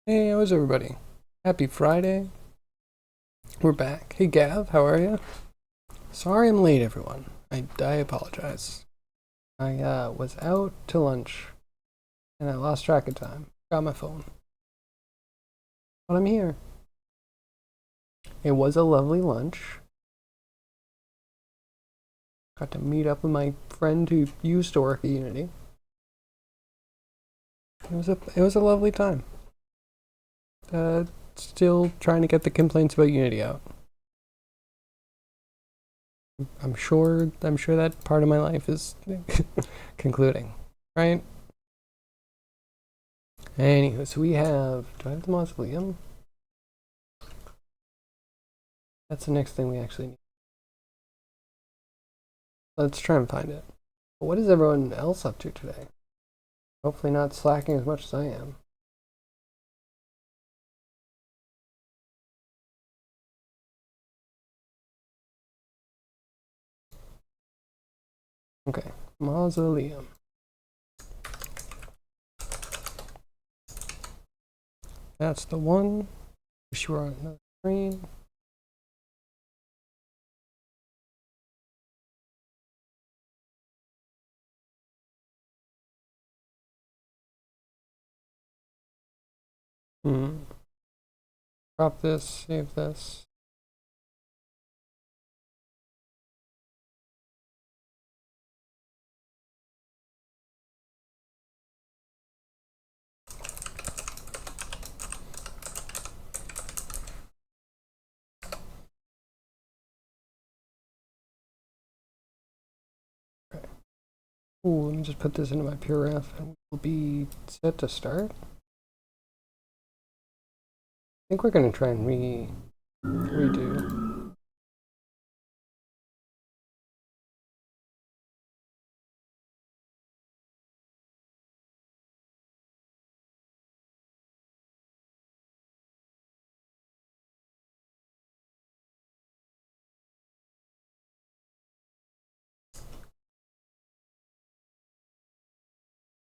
Hey, how's everybody? Happy Friday. We're back. Hey, Gav, how are you? Sorry I'm late, everyone. I apologize. I was out to lunch and I lost track of time. Got my phone. But I'm here. It was a lovely lunch. Got to meet up with my friend who used to work at Unity. It was a lovely time. Still trying to get the complaints about Unity out. I'm sure that part of my life is concluding, right? Anywho, so we have. Do I have the mausoleum? That's the next thing we actually need. Let's try and find it. What is everyone else up to today? Hopefully not slacking as much as I am. Okay, mausoleum. That's the one. Wish you were on another screen. Hmm. Drop this, save this. Okay. Ooh, let me just put this into my puref and we'll be set to start. I think we're gonna try and redo.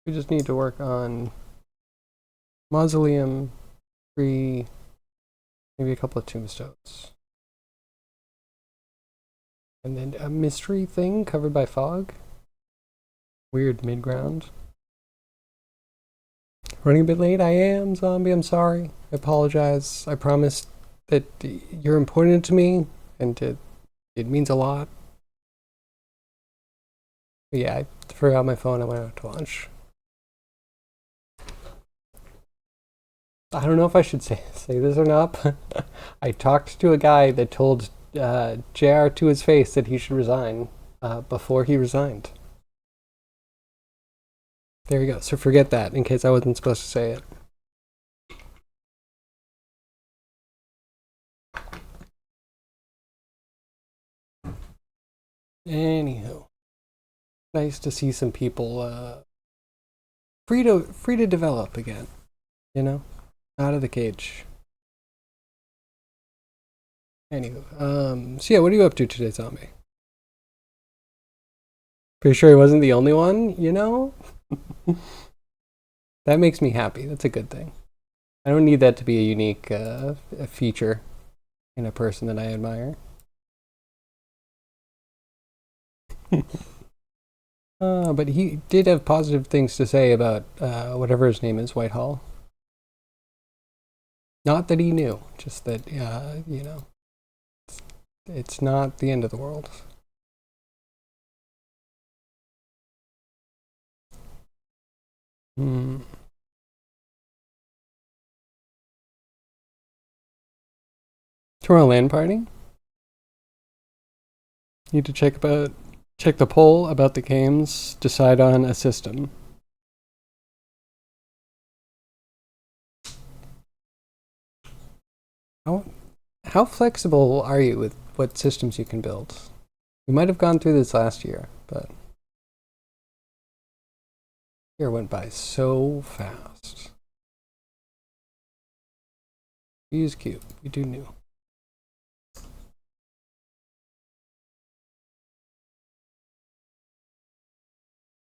We just need to work on mausoleum, tree, maybe a couple of tombstones. And then a mystery thing covered by fog. Weird mid-ground. Running a bit late, I am, zombie, I'm sorry. I apologize. I promise that you're important to me and it means a lot. But yeah, I forgot my phone, I went out to lunch. I don't know if I should say this or not, but I talked to a guy that told JR to his face that he should resign before he resigned. There you go. So forget that in case I wasn't supposed to say it. Anywho, nice to see some people free to develop again. You know, out of the cage. Anywho, so yeah, what are you up to today, zombie? Pretty sure he wasn't the only one. You know, that makes me happy. That's a good thing. I don't need that to be a unique feature in a person that I admire. But he did have positive things to say about whatever his name is, Whitehall. Not that he knew, just that it's not the end of the world. Hmm. Tomorrow land party. Need to check the poll about the games. Decide on a system. How how flexible are you with what systems you can build? We might have gone through this last year, but year went by so fast. We use Cube. We do new.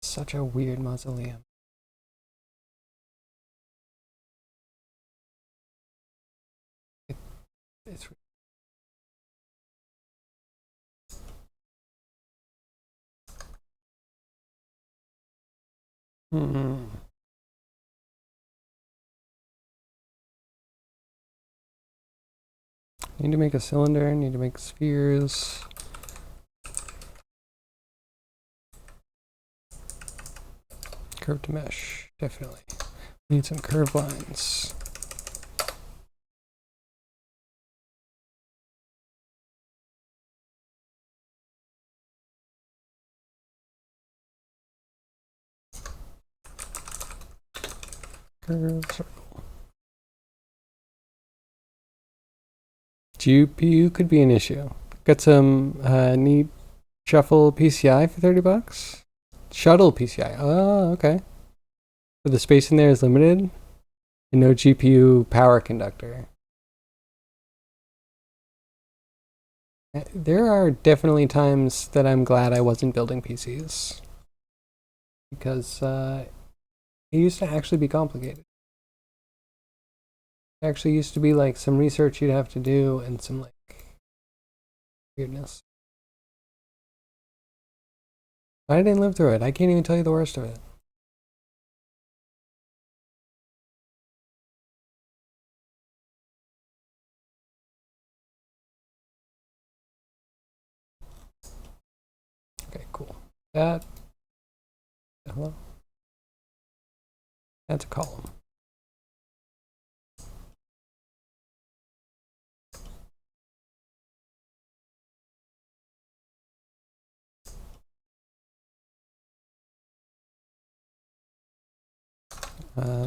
Such a weird mausoleum. 3. Need to make a cylinder, need to make spheres. Curve to mesh, definitely. Need some curved lines. Curve circle. GPU could be an issue. Got some neat shuffle PCI for $30. Shuttle PCI. Oh, okay. So the space in there is limited and no GPU power conductor. There are definitely times that I'm glad I wasn't building PCs because it used to actually be complicated. It actually used to be like some research you'd have to do and some like weirdness. I didn't live through it. I can't even tell you the worst of it. Okay, cool. That, hello? That's a column.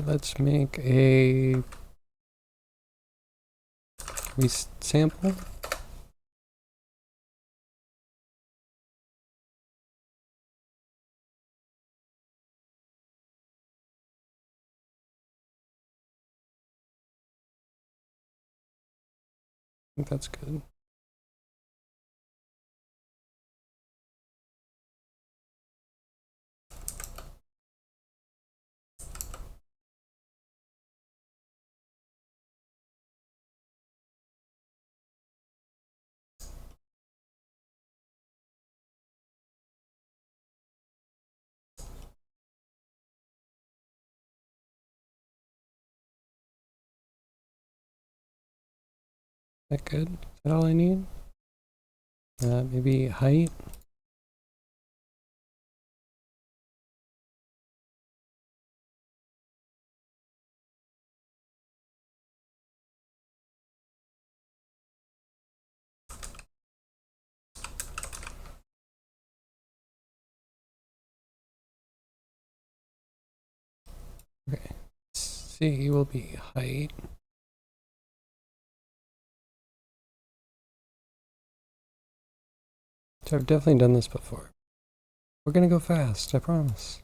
Let's make a sample. I think that's good. Is that good? Is that all I need? Maybe height. Okay. C will be height. So I've definitely done this before. We're gonna go fast, I promise.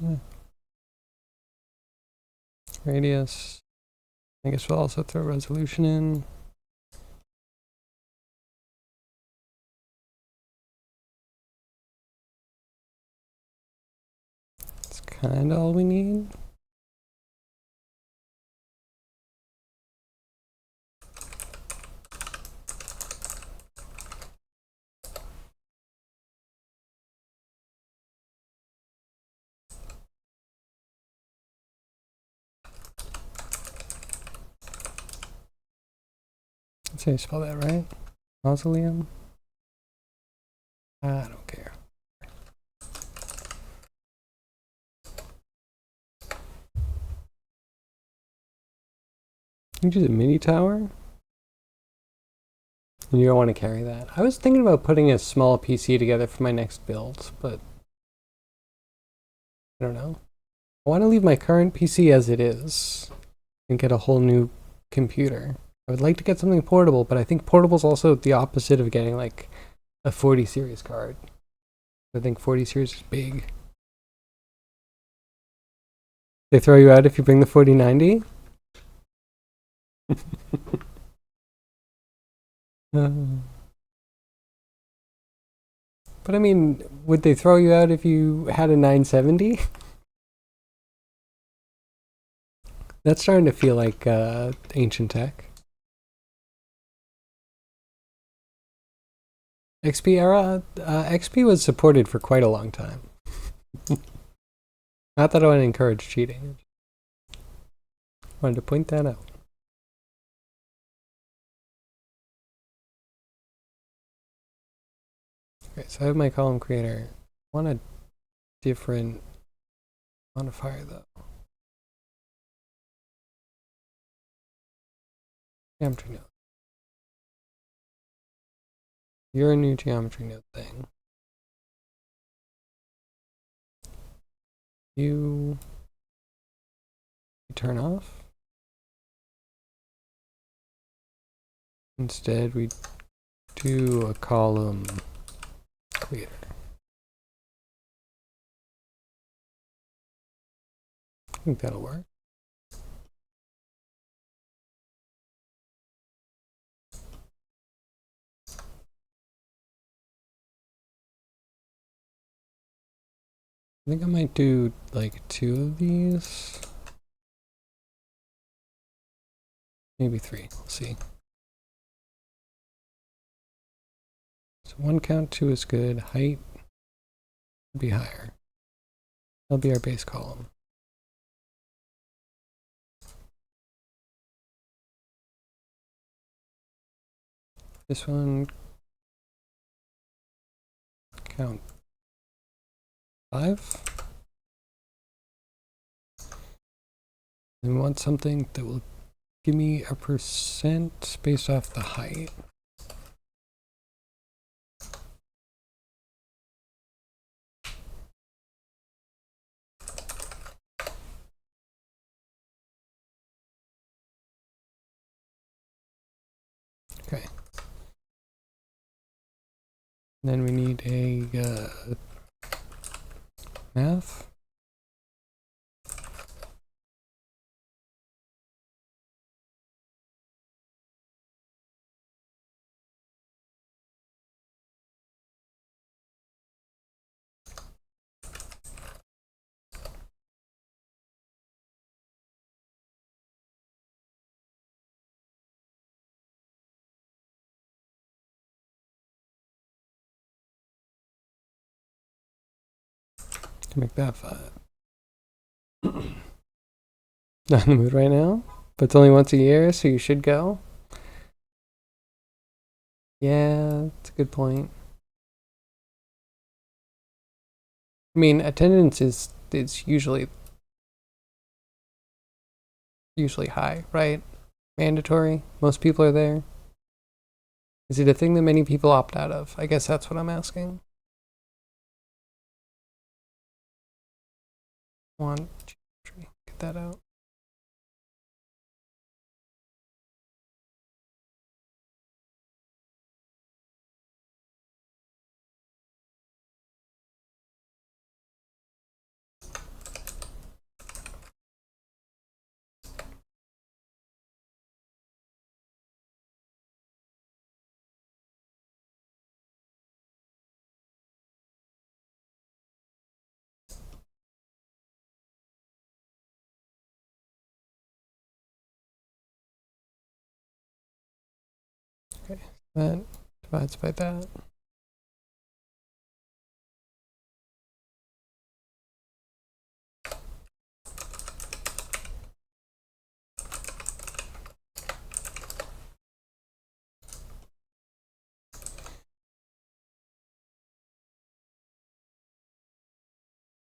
Yeah. Radius. I guess we'll also throw resolution in. That's kind of all we need. Let's say you spell that right. Mausoleum. I don't care. You do the mini tower? And you don't want to carry that. I was thinking about putting a small PC together for my next build, but I don't know. I want to leave my current PC as it is and get a whole new computer. I would like to get something portable, but I think portable is also the opposite of getting like a 40 series card. I think 40 series is big. They throw you out if you bring the 4090? But I mean, would they throw you out if you had a 970? That's starting to feel like ancient tech. XP era? XP was supported for quite a long time. Not that I want to encourage cheating. Wanted to point that out. Okay, so I have my column creator. I want a different modifier though. Geometry node. You're a new geometry node thing. You turn off. Instead, we do a column creator. I think that'll work. I think I might do like 2 of these. Maybe 3. We'll see. So 1 count, 2 is good. Height would be higher. That'll be our base column. This one, count 5. And we want something that will give me a percent based off the height. Okay. Then we need a math. To make that 5. Not in the mood right now, but it's only once a year, so you should go. Yeah, that's a good point. I mean, attendance is usually high, right? Mandatory. Most people are there. Is it a thing that many people opt out of? I guess that's what I'm asking. One, geometry. Get that out. Okay, that divides by that.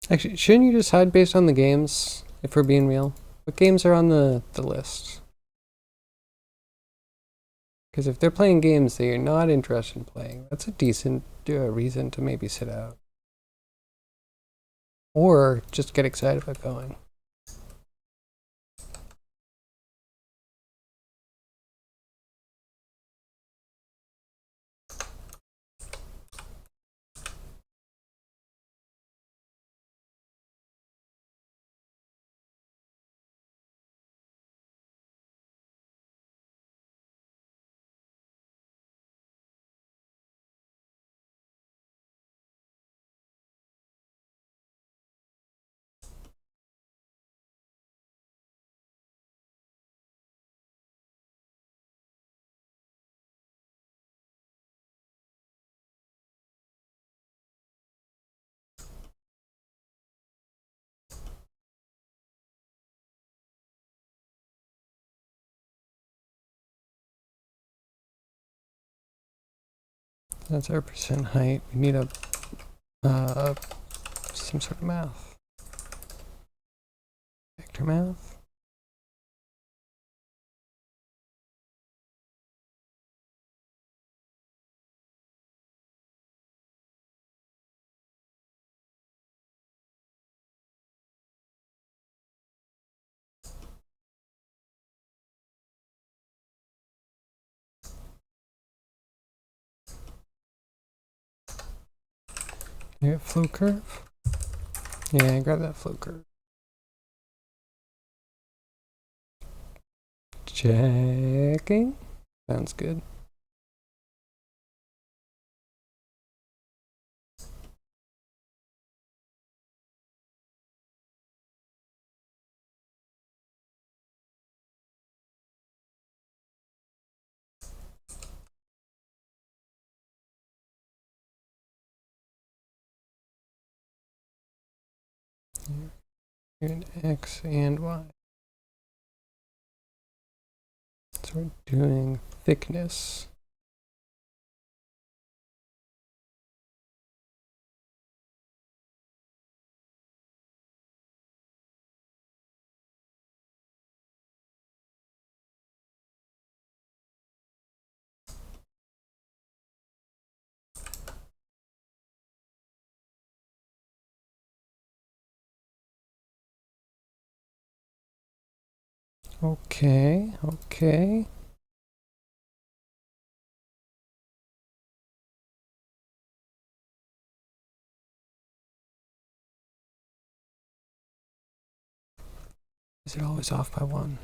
Actually, shouldn't you decide based on the games, if we're being real? What games are on the list? Because if they're playing games that you're not interested in playing, that's a decent reason to maybe sit out. Or just get excited about going. That's our percent height. We need a some sort of math. Vector math. You got flow curve? Yeah, grab that flow curve. Checking. Sounds good. And X and Y. So we're doing thickness. Okay, okay. Is it always off by 1?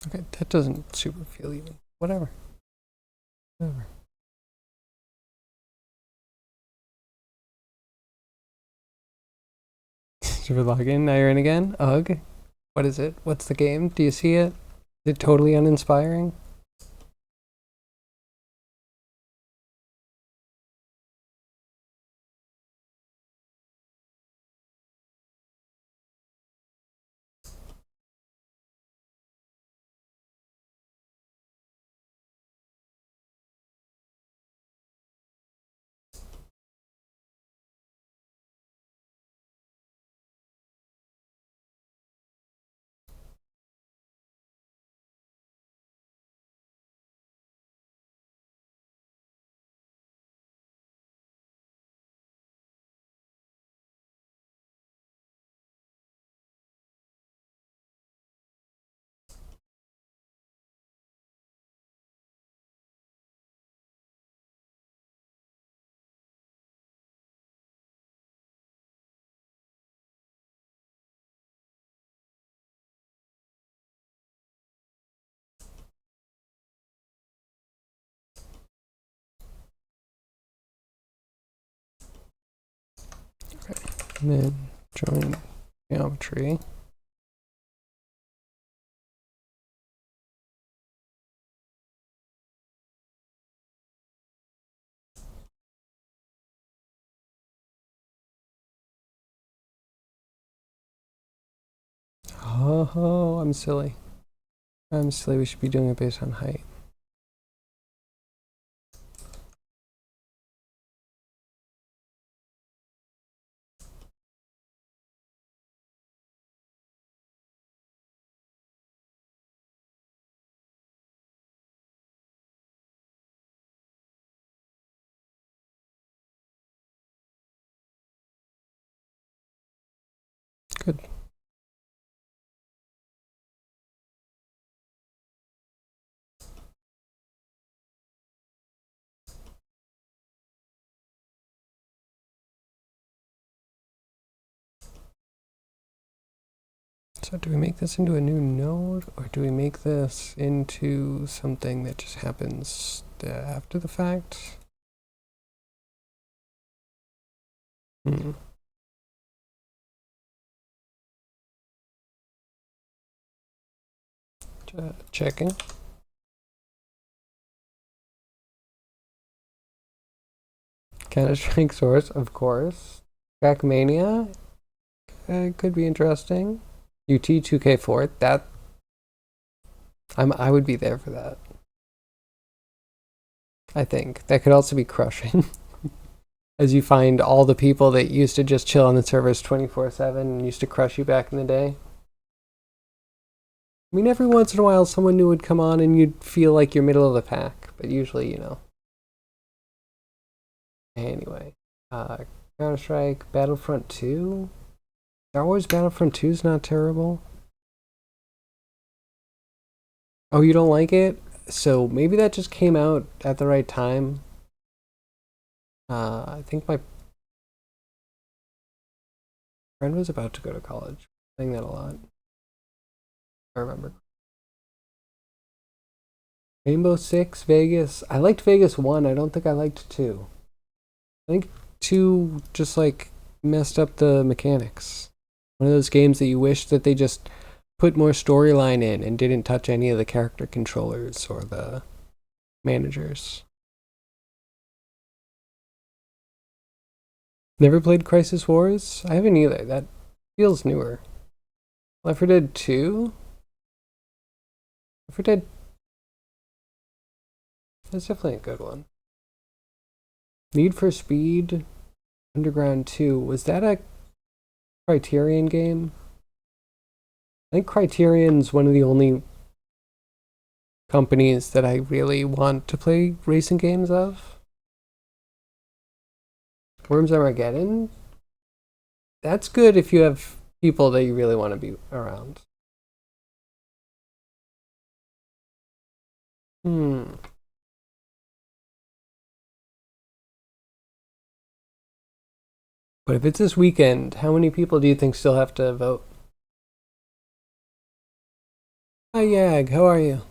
Okay, that doesn't super feel even. Whatever. Whatever. Should we log in? Now you're in again? Ugh. What is it? What's the game? Do you see it? Is it totally uninspiring? Okay. And then join geometry. Oh, I'm silly. I'm silly. We should be doing it based on height. Good. So do we make this into a new node, or do we make this into something that just happens after the fact? Hmm. Checking. Counter-Strike Source, of course. Trackmania could be interesting. UT 2K4, that I would be there for that. I think that could also be crushing. As you find all the people that used to just chill on the servers 24/7 and used to crush you back in the day. I mean, every once in a while, someone new would come on and you'd feel like you're middle of the pack, but usually, you know. Anyway, Counter-Strike, Battlefront 2. Star Wars Battlefront 2 is not terrible. Oh, you don't like it? So maybe that just came out at the right time. I think my friend was about to go to college. Playing that a lot. I remember. Rainbow Six, Vegas. I liked Vegas 1. I don't think I liked 2. I think 2 just like messed up the mechanics. One of those games that you wish that they just put more storyline in and didn't touch any of the character controllers or the managers. Never played Crisis Wars? I haven't either. That feels newer. Left 4 Dead 2? Left 4 Dead. That's definitely a good one. Need for Speed Underground 2. Was that a Criterion game? I think Criterion's one of the only companies that I really want to play racing games of. Worms Armageddon? That's good if you have people that you really want to be around. But if it's this weekend, how many people do you think still have to vote? Hi, Yag. How are you?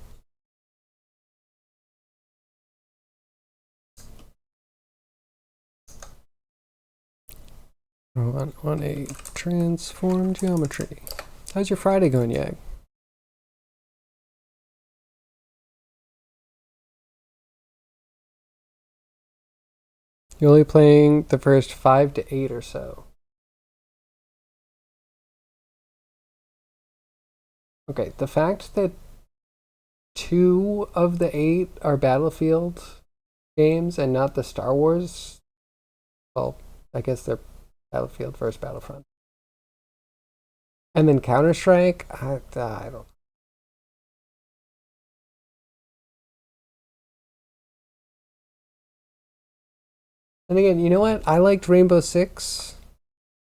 On a transform geometry. How's your Friday going, Yag? You're only playing the first 5 to 8 or so. Okay, the fact that 2 of the 8 are Battlefield games and not the Star Wars, well, I guess they're Battlefield versus Battlefront. And then Counter-Strike, I don't. And again, you know what? I liked Rainbow Six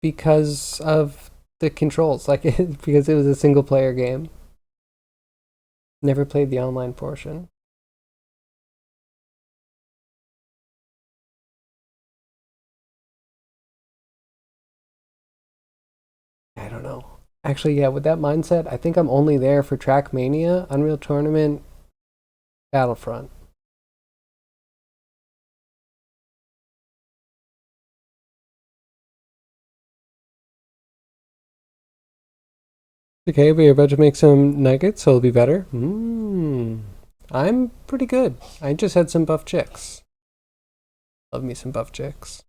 because of the controls, like because it was a single player game. Never played the online portion. I don't know. Actually, yeah, with that mindset, I think I'm only there for Trackmania, Unreal Tournament, Battlefront. Okay, but you're about to make some nuggets, so it'll be better. I'm pretty good. I just had some buff chicks. Love me some buff chicks.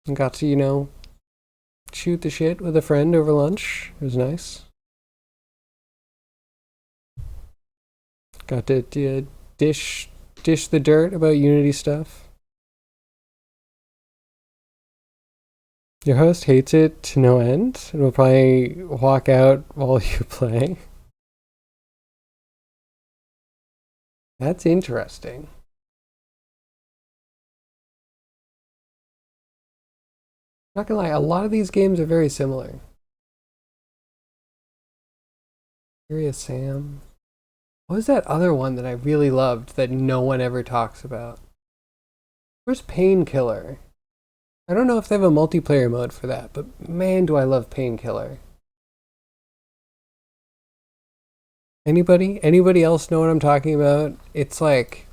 And got to, shoot the shit with a friend over lunch. It was nice. Got to dish the dirt about Unity stuff. Your host hates it to no end and will probably walk out while you play. That's interesting. Not gonna lie, a lot of these games are very similar. Curious Sam. What was that other one that I really loved that no one ever talks about? Where's Painkiller? I don't know if they have a multiplayer mode for that, but man, do I love Painkiller. Anybody else know what I'm talking about? It's like,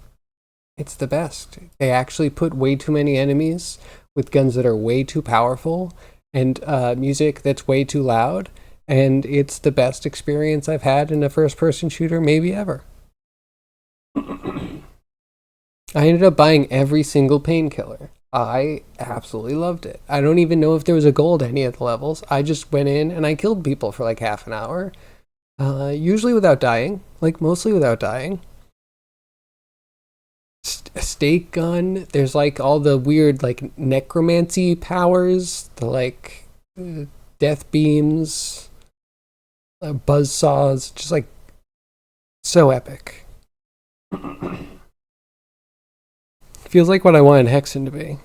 it's the best. They actually put way too many enemies with guns that are way too powerful and music that's way too loud. And it's the best experience I've had in a first-person shooter maybe ever. I ended up buying every single Painkiller. I absolutely loved it. I don't even know if there was a goal to any of the levels. I just went in and I killed people for like half an hour. Usually without dying. Like, mostly without dying. A stake gun. There's like all the weird like necromancy powers. The like death beams. Buzz saws. Just like so epic. Feels like what I wanted Hexen to be.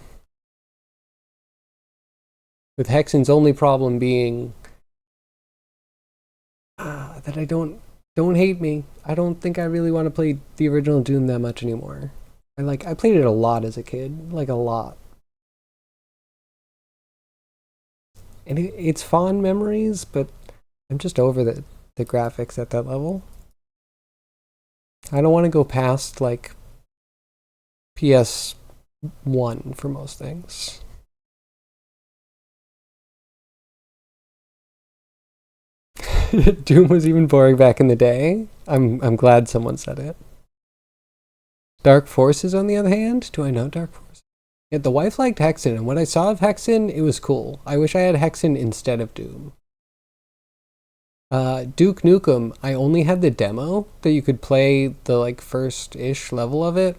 With Hexen's only problem being that I don't hate me. I don't think I really want to play the original Doom that much anymore. I played it a lot as a kid, like a lot. And it's fond memories, but I'm just over the graphics at that level. I don't want to go past like PS1 for most things. Doom was even boring back in the day. I'm glad someone said it. Dark Forces, on the other hand, do I know Dark Forces? Yeah, the wife liked Hexen, and what I saw of Hexen, it was cool. I wish I had Hexen instead of Doom. Duke Nukem, I only had the demo that you could play the like first-ish level of it,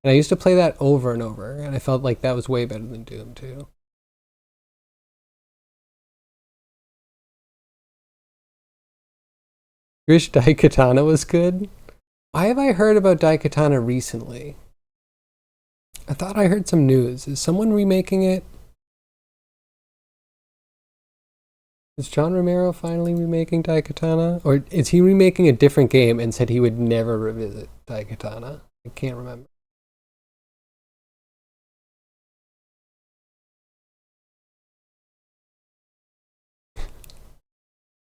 and I used to play that over and over, and I felt like that was way better than Doom too. Wish Daikatana was good. Why have I heard about Daikatana recently? I thought I heard some news. Is someone remaking it? Is John Romero finally remaking Daikatana? Or is he remaking a different game and said he would never revisit Daikatana? I can't remember.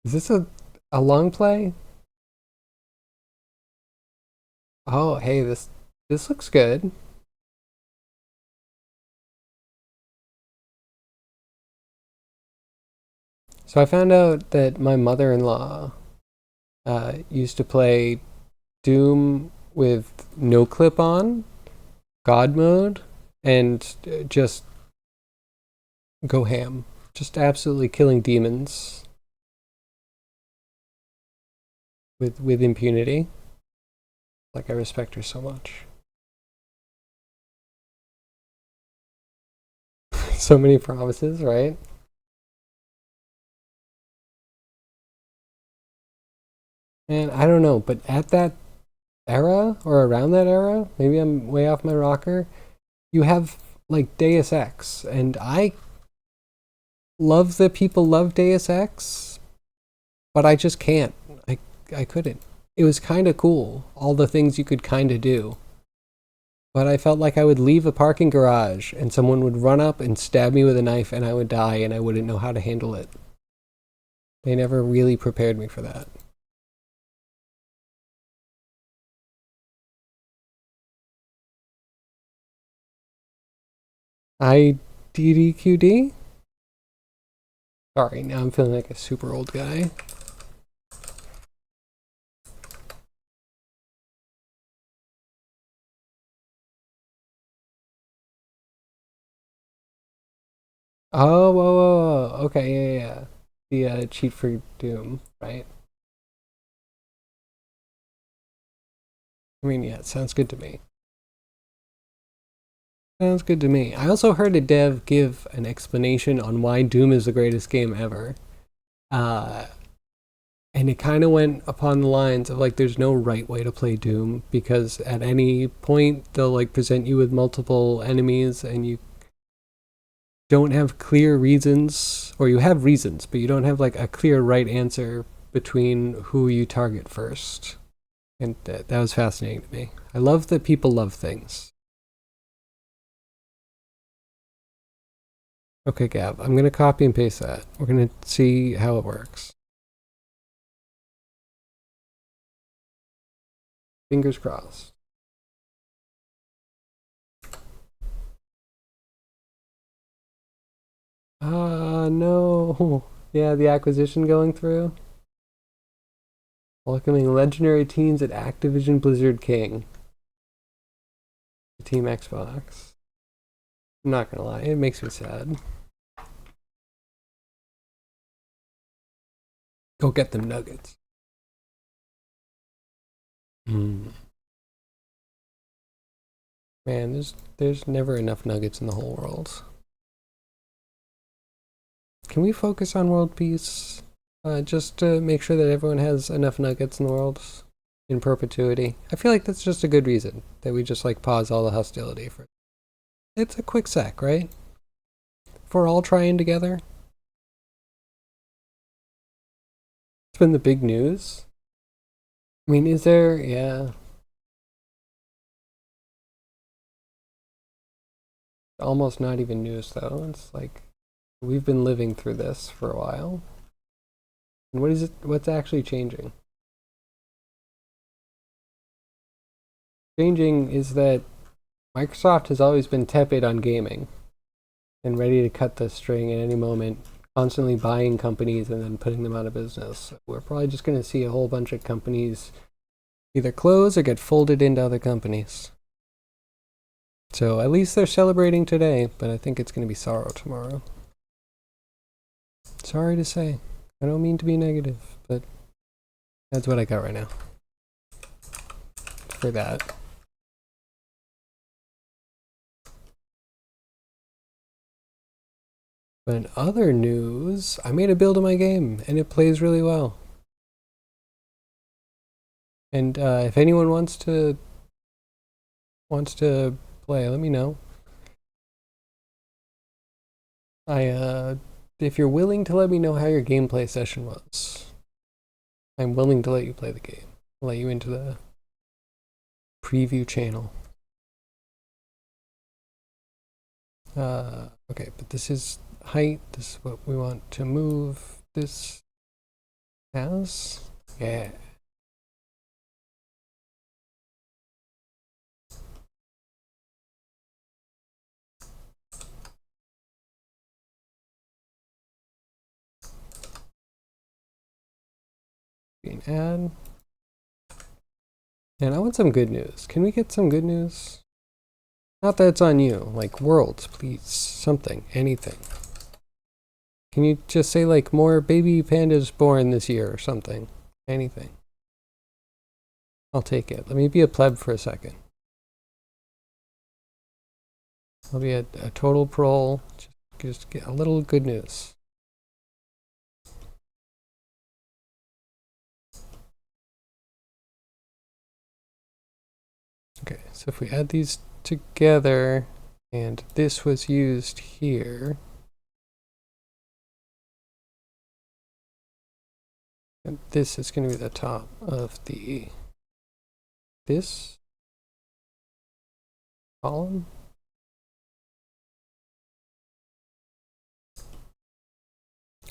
Is this a long play? Oh, hey, this looks good. So I found out that my mother-in-law used to play Doom with no clip on, God mode, and just go ham. Just absolutely killing demons with impunity. Like, I respect her so much. So many promises, right? And I don't know, but at that era or around that era, maybe I'm way off my rocker, you have like Deus Ex, and I love that people love Deus Ex, but I just can't. I couldn't. It was kind of cool, all the things you could kind of do. But I felt like I would leave a parking garage and someone would run up and stab me with a knife and I would die and I wouldn't know how to handle it. They never really prepared me for that. IDDQD? Sorry, now I'm feeling like a super old guy. Oh, whoa, whoa, whoa. Okay, yeah. The cheat for Doom, right? I mean, yeah, it sounds good to me. Sounds good to me. I also heard a dev give an explanation on why Doom is the greatest game ever. Uh, and it kind of went upon the lines of like, there's no right way to play Doom because at any point they'll like present you with multiple enemies and don't have clear reasons, or you have reasons, but you don't have like a clear right answer between who you target first. And that was fascinating to me. I love that people love things. Okay, Gab, I'm going to copy and paste that. We're going to see how it works. Fingers crossed. No. Yeah, the acquisition going through. Welcoming legendary teams at Activision Blizzard King. Team Xbox. I'm not gonna lie, it makes me sad. Go get them nuggets. Mm. Man, there's never enough nuggets in the whole world. Can we focus on world peace? Just to make sure that everyone has enough nuggets in the world in perpetuity. I feel like that's just a good reason that we just like pause all the hostility for. It's a quick sec, right? If we're all trying together. It's been the big news. I mean, is there? Yeah. Almost not even news though. It's like we've been living through this for a while. And what is it? What's actually changing? Changing is that Microsoft has always been tepid on gaming and ready to cut the string at any moment, constantly buying companies and then putting them out of business. So we're probably just going to see a whole bunch of companies either close or get folded into other companies. So at least they're celebrating today, but I think it's going to be sorrow tomorrow. Sorry to say. I don't mean to be negative, but that's what I got right now for that. But in other news, I made a build of my game, and it plays really well. And if anyone wants to play, let me know. If you're willing to let me know how your gameplay session was, I'm willing to let you play the game. I'll let you into the preview channel. Okay, but this is height. This is what we want to move this as. Yeah. Add. And I want some good news. Can we get some good news? Not that it's on you. Like worlds, please. Something. Anything. Can you just say like more baby pandas born this year or something? Anything. I'll take it. Let me be a pleb for a second. I'll be a total prole. Just get a little good news. Okay, so if we add these together and this was used here, and this is going to be the top of this column.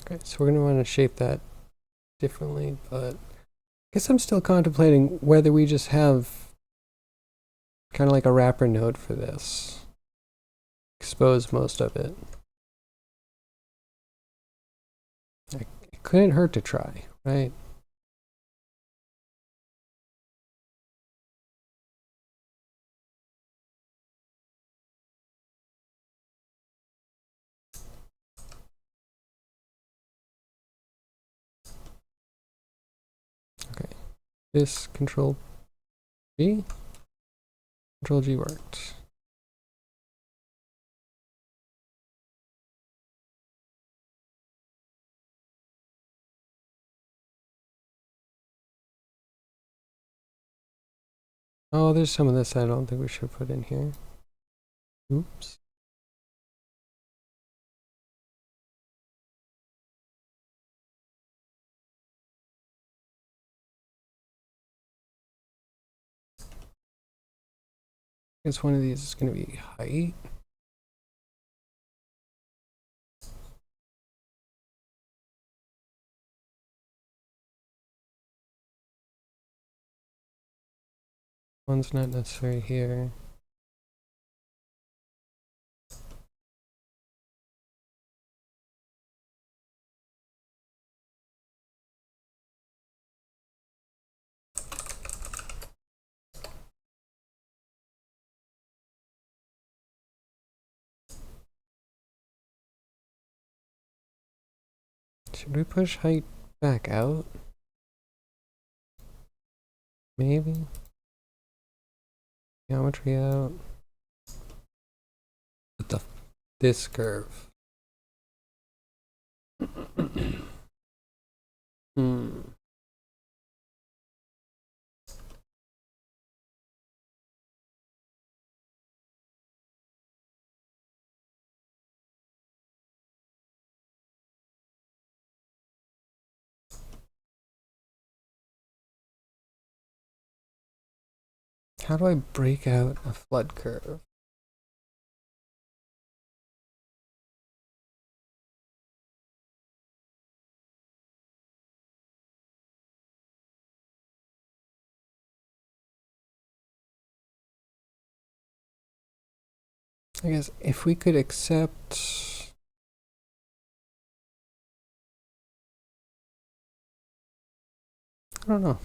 Okay, so we're going to want to shape that differently, but I guess I'm still contemplating whether we just have kind of like a wrapper node for this. Expose most of it. It couldn't hurt to try, right? Okay, this Control G worked. Oh, there's some of this I don't think we should put in here. Oops. guess one of these is going to be height. One's not necessary here. Should we push height back out? Maybe. Geometry out. What the? This curve. Hmm. How do I break out a flood curve? I guess if we could accept... I don't know.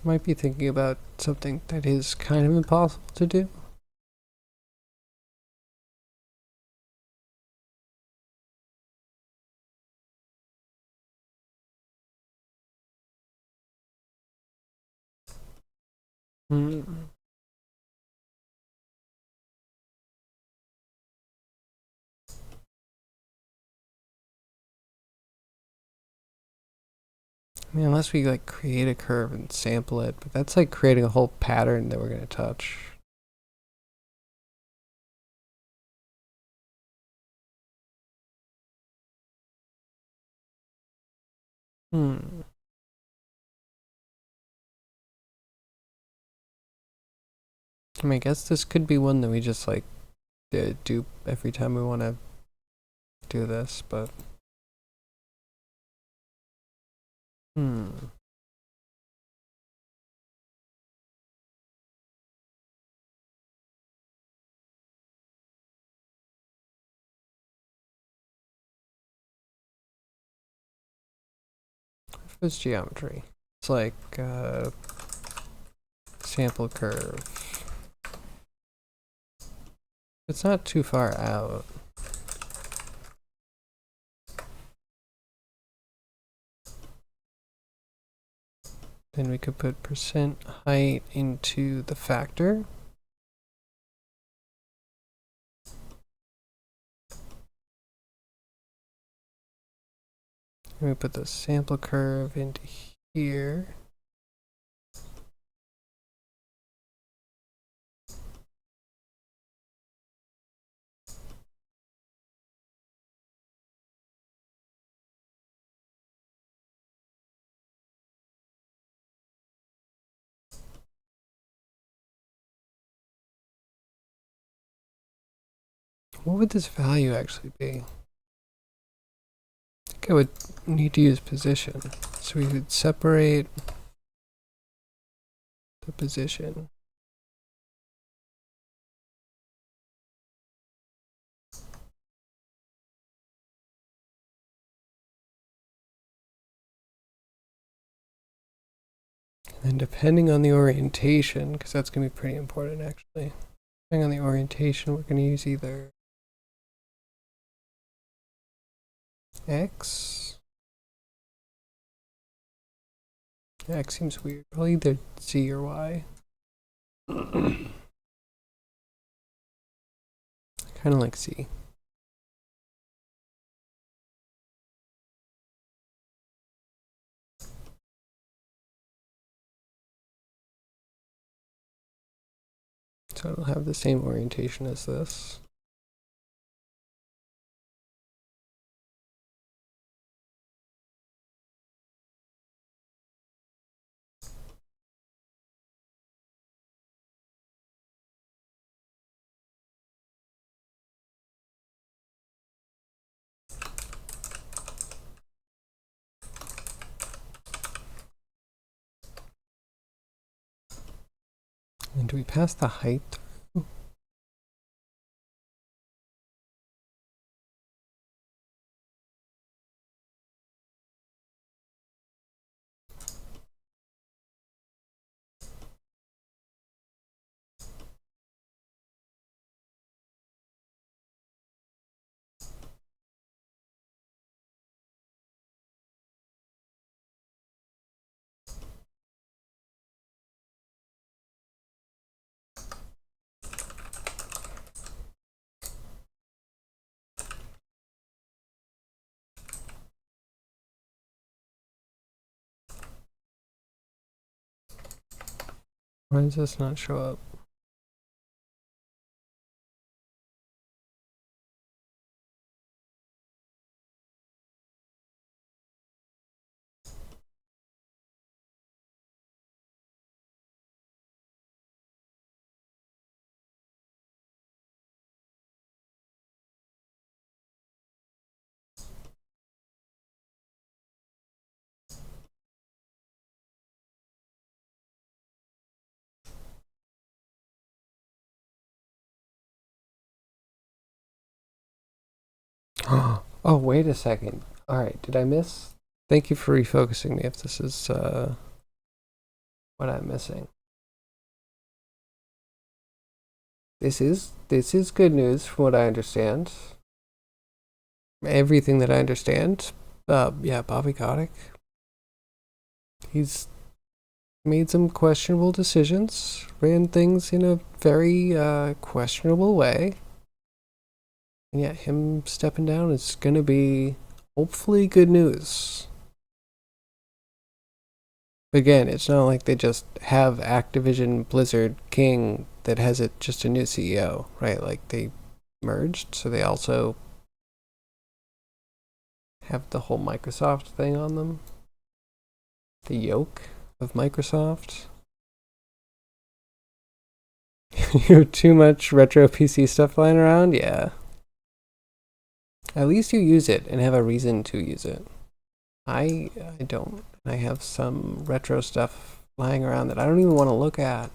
Might be thinking about something that is kind of impossible to do. Hmm. I mean, unless we like create a curve and sample it, but that's like creating a whole pattern that we're gonna touch. Hmm. I mean, I guess this could be one that we just like do every time we want to do this, but hmm. If it's geometry, it's like sample curve. It's not too far out. Then we could put percent height into the factor. And we put the sample curve into here. What would this value actually be? I think I would need to use position. So we would separate the position. And depending on the orientation, because that's going to be pretty important actually. Depending on the orientation, we're going to use either X. X seems weird. Probably either Z or Y. Kind of like Z. So So it'll have the same orientation as this. And do we pass the height? Why does this not show up? Oh, wait a second. Alright, did I miss? Thank you for refocusing me if this is what I'm missing. This is good news from what I understand. Everything that I understand. Yeah, Bobby Kotick. He's made some questionable decisions, ran things in a very questionable way. And yet him stepping down is gonna be hopefully good news. Again, it's not like they just have Activision Blizzard King that has it just a new CEO, right? Like they merged, so they also have the whole Microsoft thing on them. The yoke of Microsoft. You have too much retro PC stuff lying around? Yeah. At least you use it and have a reason to use it. I don't. I have some retro stuff lying around that I don't even want to look at.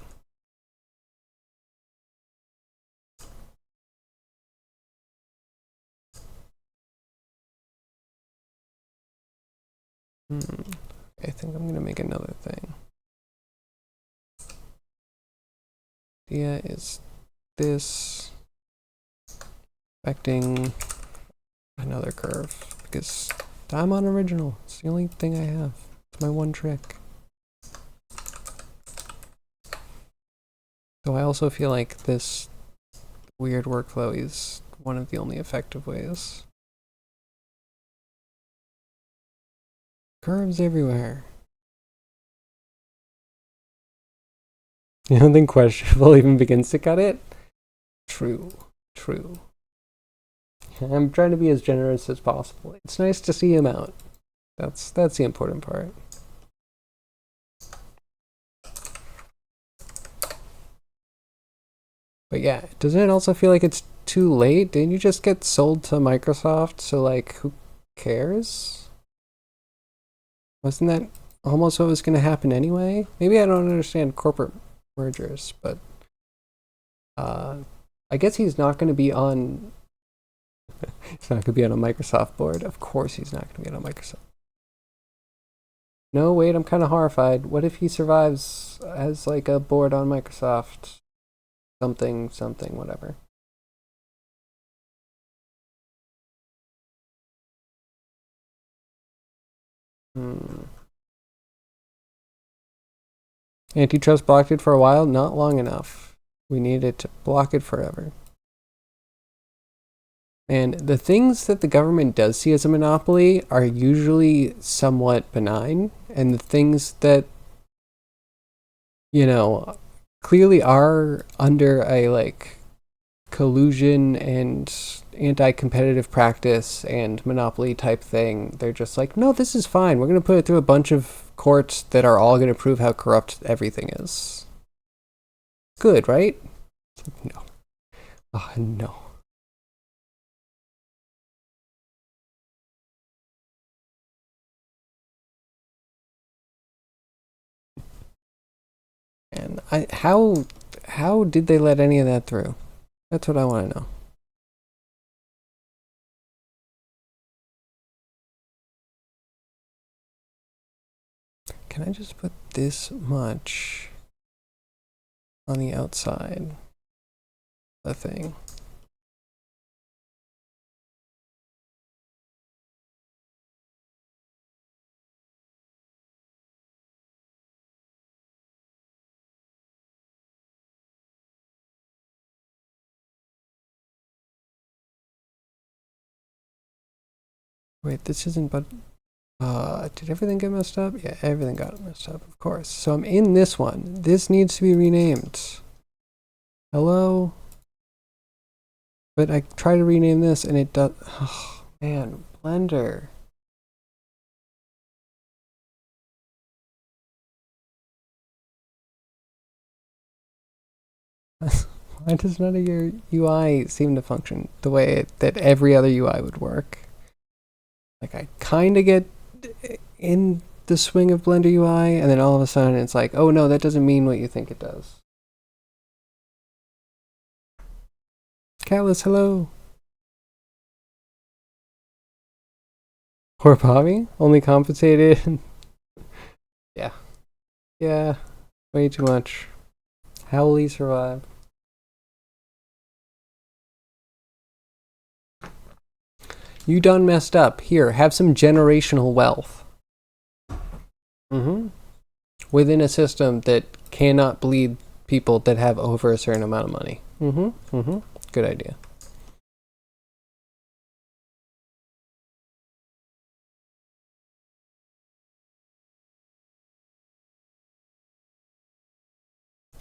I think I'm gonna make another thing. Idea is this affecting another curve because I'm on original. It's the only thing I have. It's my one trick. So I also feel like this weird workflow is one of the only effective ways. Curves everywhere. You don't think questionable even begins to cut it? True. I'm trying to be as generous as possible. It's nice to see him out. That's the important part. But yeah, doesn't it also feel like it's too late? Didn't you just get sold to Microsoft? So like, who cares? Wasn't that almost what was going to happen anyway? Maybe I don't understand corporate mergers, but I guess he's not going to be on. He's not going to be on a Microsoft board. Of course, he's not going to be on a Microsoft. No, wait, I'm kind of horrified. What if he survives as like a board on Microsoft? Something, whatever. Antitrust blocked it for a while, not long enough. We needed to block it forever. And the things that the government does see as a monopoly are usually somewhat benign. And the things that, clearly are under a like collusion and anti-competitive practice and monopoly type thing. They're just like, no, this is fine. We're going to put it through a bunch of courts that are all going to prove how corrupt everything is. Good, right? No. Oh, no. And how did they let any of that through? That's what I want to know. Can I just put this much on the outside of the thing? Wait, this isn't but did everything get messed up? Yeah, everything got messed up, of course. So I'm in this one. This needs to be renamed. Hello? But I try to rename this and it does. Oh, man, Blender. Why does none of your UI seem to function the way that every other UI would work? Like, I kind of get in the swing of Blender UI, and then all of a sudden it's like, oh no, that doesn't mean what you think it does. Catalyst, hello. Poor Bobby, only compensated. Yeah. Yeah, way too much. How will he survive? You done messed up. Here, have some generational wealth. Within a system that cannot bleed people that have over a certain amount of money. Good idea.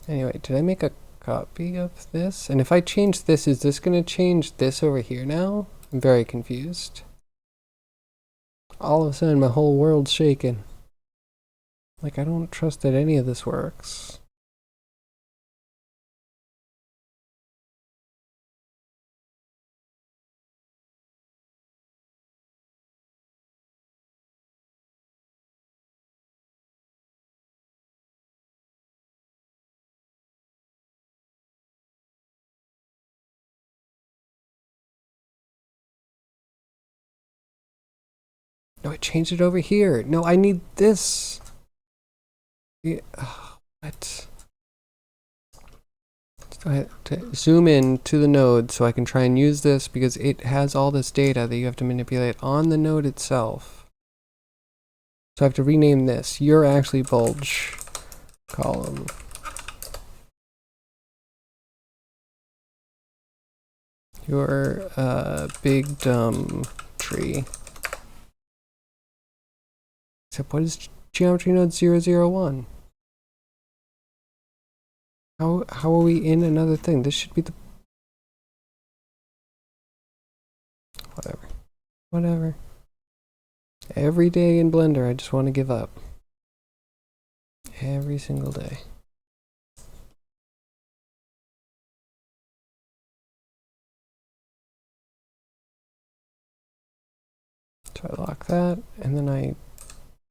Anyway, did I make a copy of this? And if I change this, is this going to change this over here now? I'm very confused. All of a sudden, my whole world's shaking. Like, I don't trust that any of this works. No, I changed it over here. No, I need this. Yeah, what? So I have to zoom in to the node so I can try and use this because it has all this data that you have to manipulate on the node itself. So I have to rename this. You're actually bulge column. You're big dumb tree. Except what is geometry node 001? How are we in another thing? This should be the... Whatever. Every day in Blender, I just want to give up. Every single day. So I lock that, and then I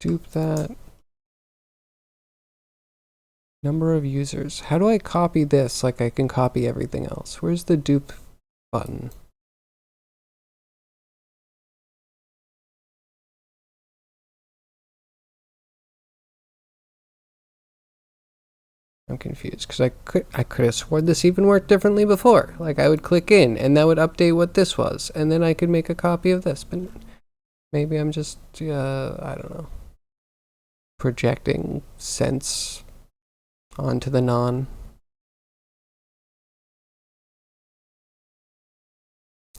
dupe that. Number of users. How do I copy this like I can copy everything else? Where's the dupe button? I'm confused because I could have sworn this even worked differently before. Like I would click in and that would update what this was, and then I could make a copy of this. But maybe I'm just I don't know, projecting sense onto the non.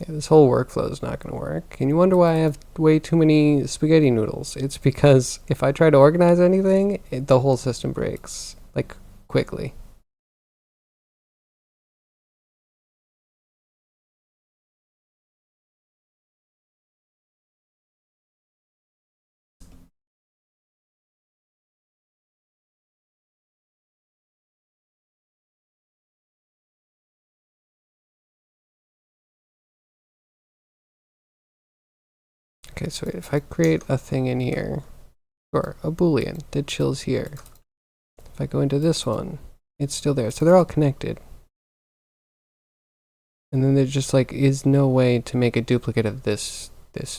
Yeah, this whole workflow is not going to work. And you wonder why I have way too many spaghetti noodles. It's because if I try to organize anything, the whole system breaks, like, quickly. Okay, so if I create a thing in here, or a boolean that chills here, if I go into this one, it's still there. So they're all connected. And then there's just like is no way to make a duplicate of this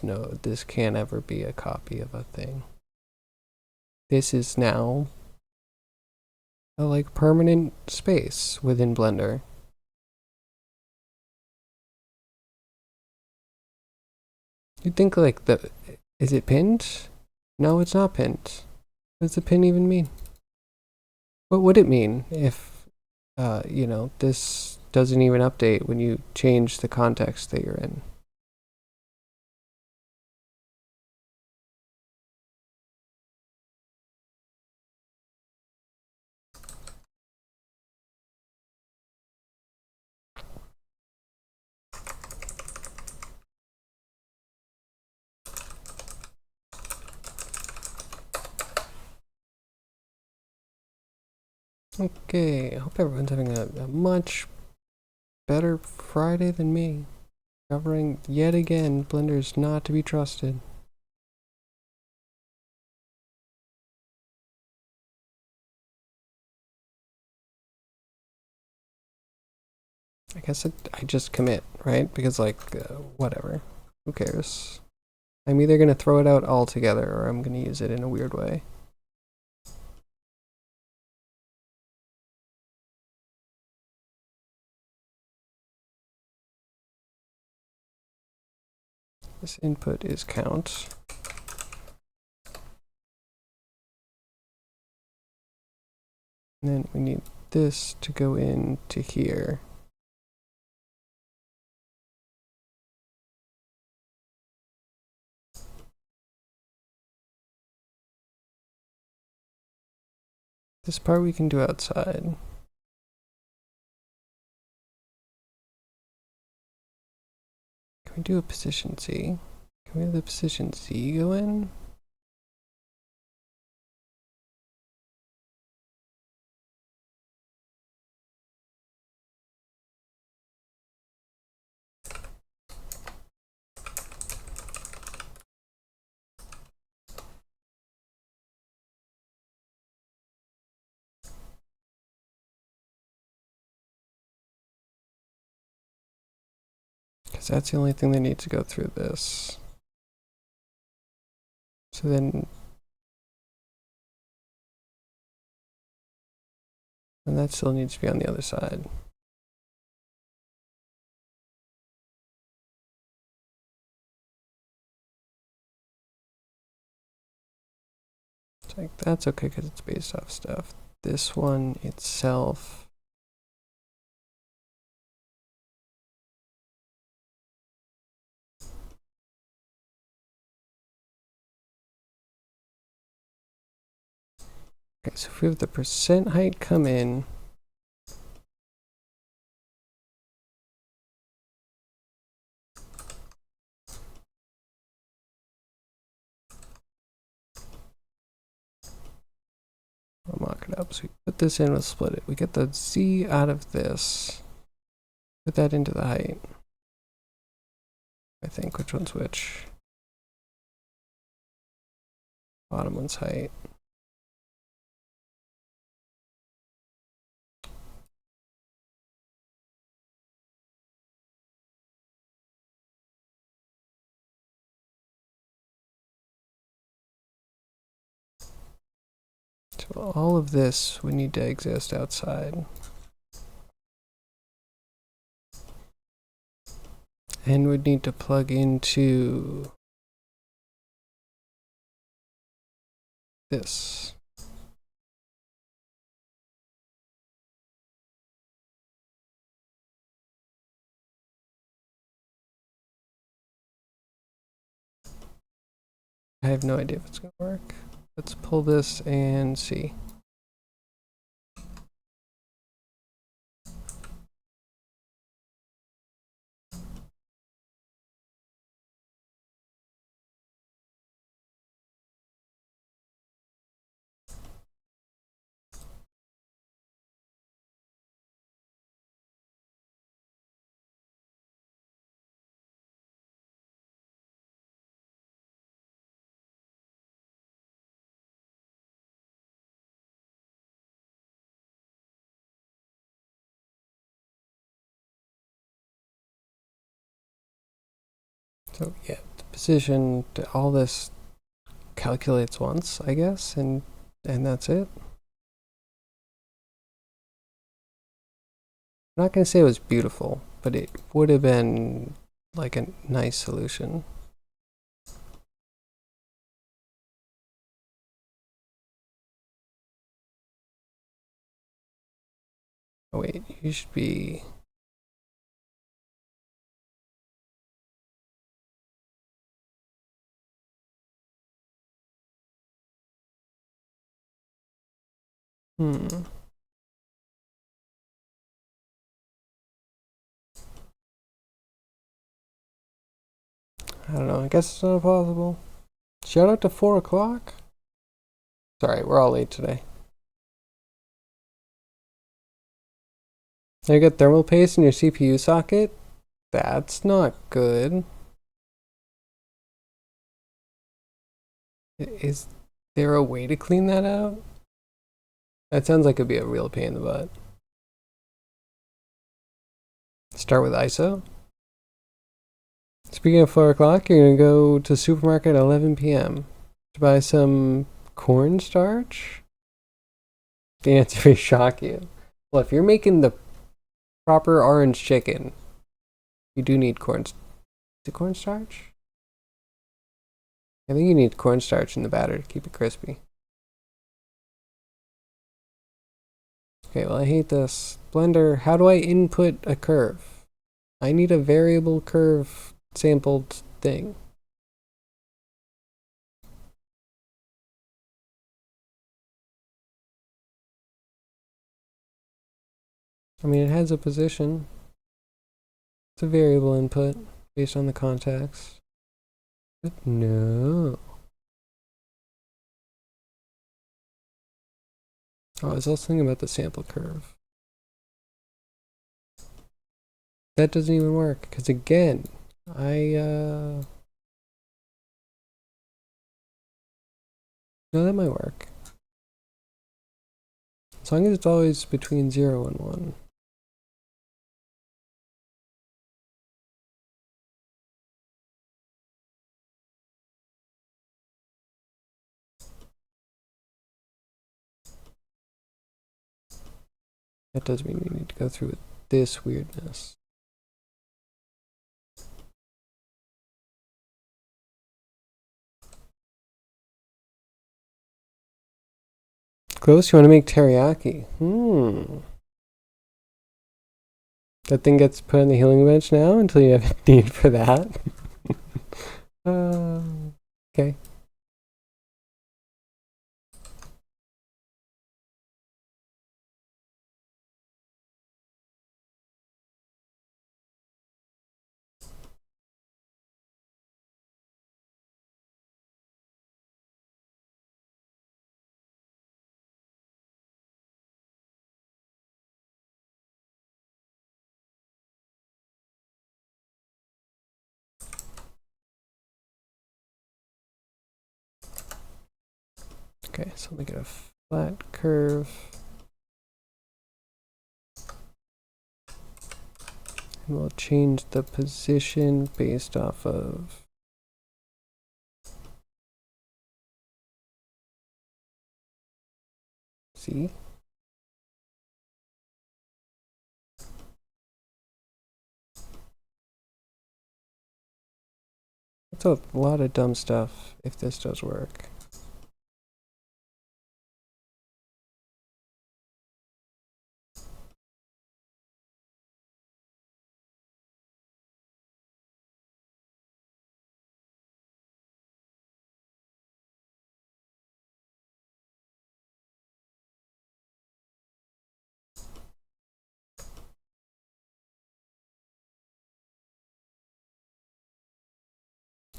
node. This can't ever be a copy of a thing. This is now a like permanent space within Blender. You'd think like is it pinned? No, it's not pinned. What does the pin even mean? What would it mean if, you know, this doesn't even update when you change the context that you're in? Okay, I hope everyone's having a much better Friday than me. Covering yet again, Blender's not to be trusted. I guess I just commit, right? Because like, whatever. Who cares? I'm either gonna throw it out altogether or I'm gonna use it in a weird way. This input is count. And then we need this to go into here. This part we can do outside. Can we do a position Z? Can we have the position Z go in? Because that's the only thing that needs to go through this. So then, and that still needs to be on the other side. It's like, that's okay because it's based off stuff. This one itself. Okay, so if we have the percent height come in, I'll mock it up. So we put this in, we'll split it. We get the Z out of this. Put that into the height. I think which one's which. Bottom one's height. So all of this would need to exist outside. And would need to plug into this. I have no idea if it's going to work. Let's pull this and see. So yeah, the position, all this calculates once, I guess, and that's it. I'm not gonna say it was beautiful, but it would have been like a nice solution. Oh wait, you should be. Hmm. I don't know. I guess it's not possible. Shout out to 4 o'clock. Sorry, we're all late today. You got thermal paste in your CPU socket? That's not good. Is there a way to clean that out? That sounds like it'd be a real pain in the butt. Start with ISO. Speaking of 4 o'clock, you're gonna go to the supermarket at 11 p.m. to buy some cornstarch? The answer may shock you. Well, if you're making the proper orange chicken, you do need cornstarch? I think you need cornstarch in the batter to keep it crispy. Okay, well, I hate this. Blender, how do I input a curve? I need a variable curve sampled thing. I mean, it has a position. It's a variable input based on the context. But no. Oh, I was also thinking about the sample curve. That doesn't even work, because again, no, that might work. As long as it's always between 0 and 1. That does mean we need to go through with this weirdness. Close, you want to make teriyaki? That thing gets put on the healing bench now until you have a need for that. Okay. Okay, so make it a flat curve. And we'll change the position based off of see? That's a lot of dumb stuff if this does work.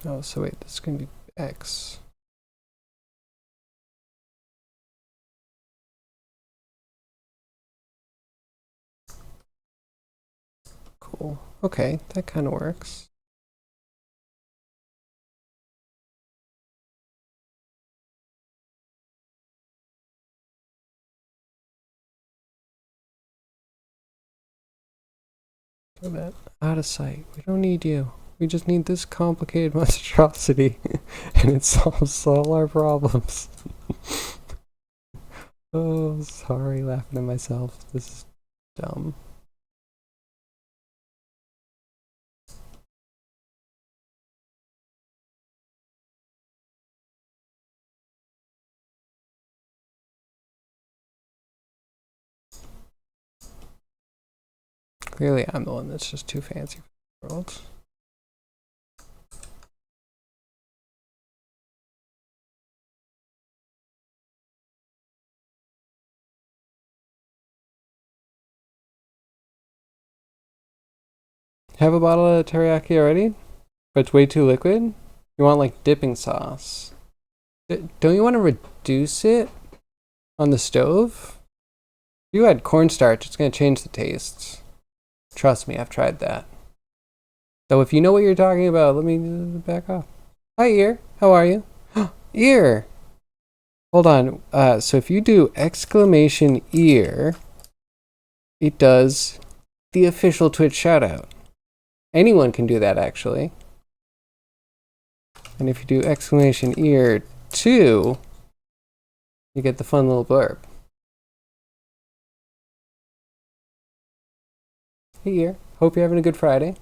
Oh, so wait, this is going to be X. Cool. Okay, that kind of works. Go that out of sight. We don't need you. We just need this complicated monstrosity and it solves all our problems. Oh, sorry, laughing at myself. This is dumb. Clearly I'm the one that's just too fancy for the world. Have a bottle of teriyaki already? But it's way too liquid? You want like dipping sauce. Don't you want to reduce it on the stove? If you add cornstarch, it's going to change the taste. Trust me, I've tried that. Though if you know what you're talking about, let me back off. Hi, Ear. How are you? Ear! Hold on. So if you do exclamation ear, it does the official Twitch shoutout. Anyone can do that, actually. And if you do exclamation ear 2, you get the fun little blurb. Hey, Ear. Hope you're having a good Friday.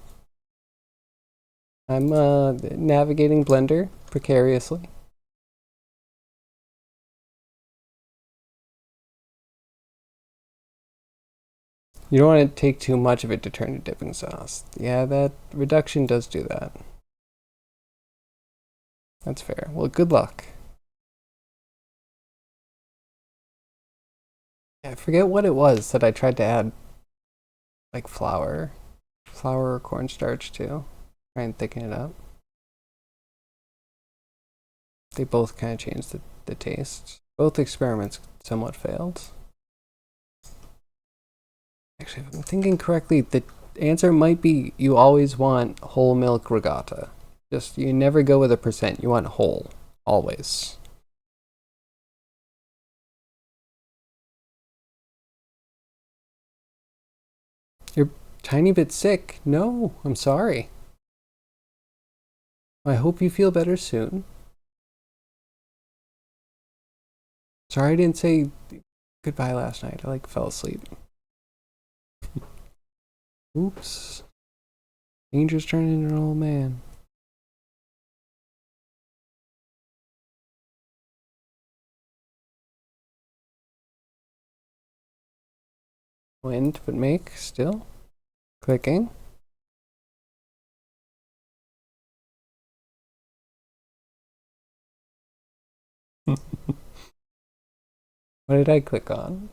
I'm navigating Blender precariously. You don't want to take too much of it to turn to dipping sauce. Yeah, that reduction does do that. That's fair. Well, good luck. I forget what it was that I tried to add, like flour or cornstarch to try and thicken it up. They both kind of changed the taste. Both experiments somewhat failed. Actually, if I'm thinking correctly, the answer might be you always want whole milk regatta. Just, you never go with a percent. You want whole. Always. You're a tiny bit sick. No, I'm sorry. I hope you feel better soon. Sorry I didn't say goodbye last night. I fell asleep. Oops. Angel's turning into an old man. Wind, but make still. Clicking. What did I click on?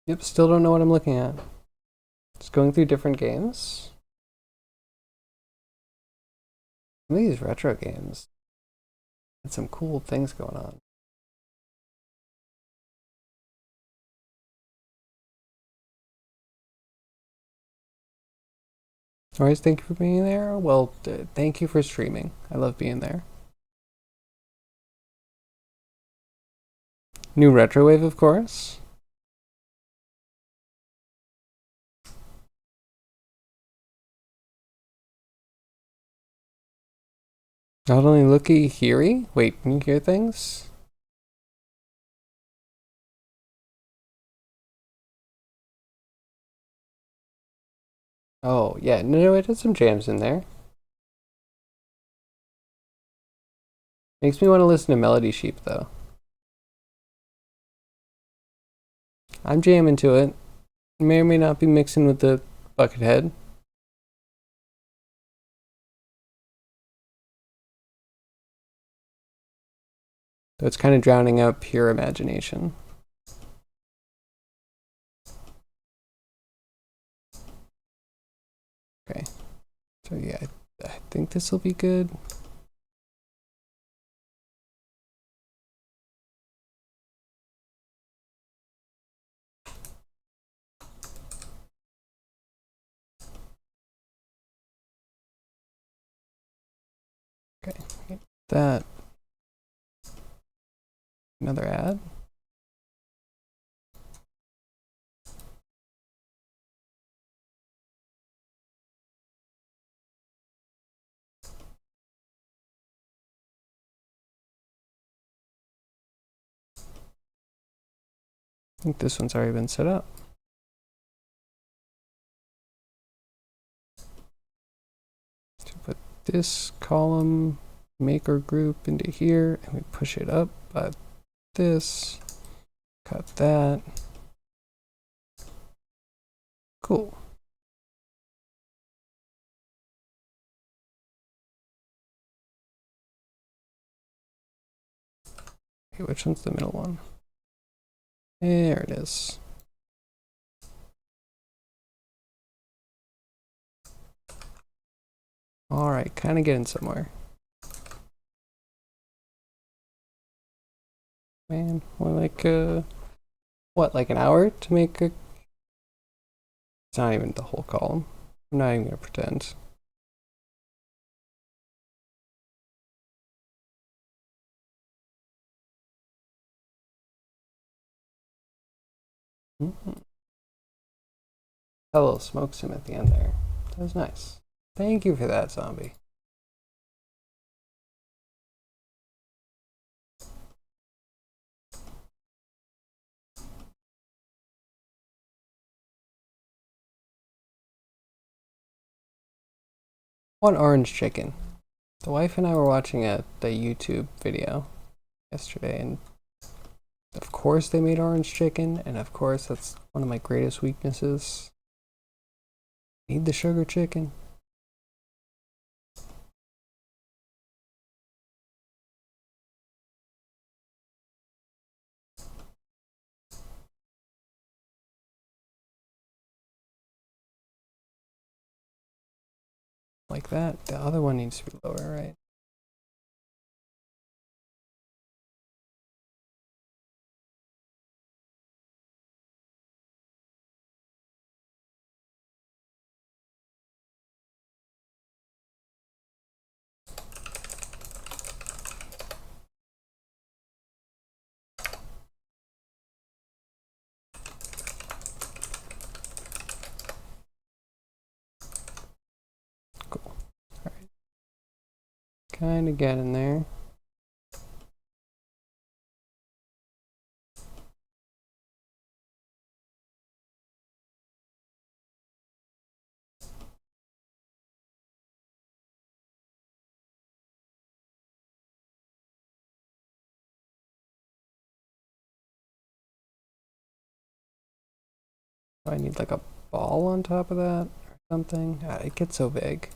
Yep, still don't know what I'm looking at. Just going through different games. Some of these retro games had some cool things going on. Alright, thank you for being there. Well, thank you for streaming. I love being there. New retro wave, of course. Not only looky, heary. Wait, can you hear things? Oh, yeah. No, it has some jams in there. Makes me want to listen to Melody Sheep, though. I'm jamming to it. May or may not be mixing with the Buckethead. So it's kind of drowning out pure imagination. Okay. So yeah, I think this will be good. Okay. that? Another ad? I think this one's already been set up. So put this column maker group into here, and we push it up by this. Cut that. Cool. Okay, which one's the middle one? There it is. All right, kind of getting somewhere. Man, well, like what, like an hour to make a? It's not even the whole column. I'm not even gonna pretend. Hello, smokes him at the end there. That was nice. Thank you for that, zombie. One orange chicken. The wife and I were watching the YouTube video yesterday, and of course they made orange chicken, and of course that's one of my greatest weaknesses. Need the sugar chicken. Like that. The other one needs to be lower, right? Cool. Alright. Kind of getting there. I need like a ball on top of that or something. It gets so big.